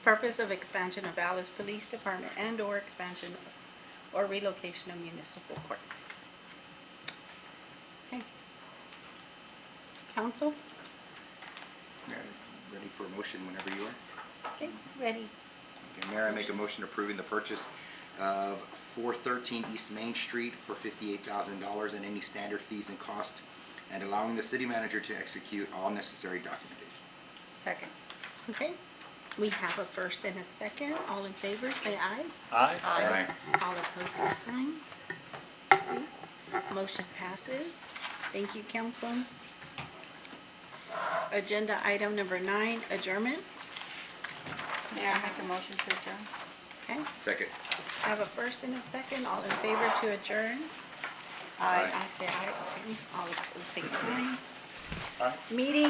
Purpose of expansion of Alice Police Department and/or expansion or relocation of municipal court. Okay. Council? Ready for a motion whenever you are. Okay, ready. Okay, Mayor, I make a motion approving the purchase of 413 East Main Street for $58,000 and any standard fees and cost, and allowing the city manager to execute all necessary documentation. Second. Okay, we have a first and a second. All in favor, say aye. Aye. All opposed, same sign. Okay. Motion passes. Thank you, council. Agenda item number 9, adjournment. Mayor, I make a motion to adjourn. Okay, Second. I have a first and a second. All in favor to adjourn? Aye. I say aye, okay. All opposed, same sign. Aye. Meeting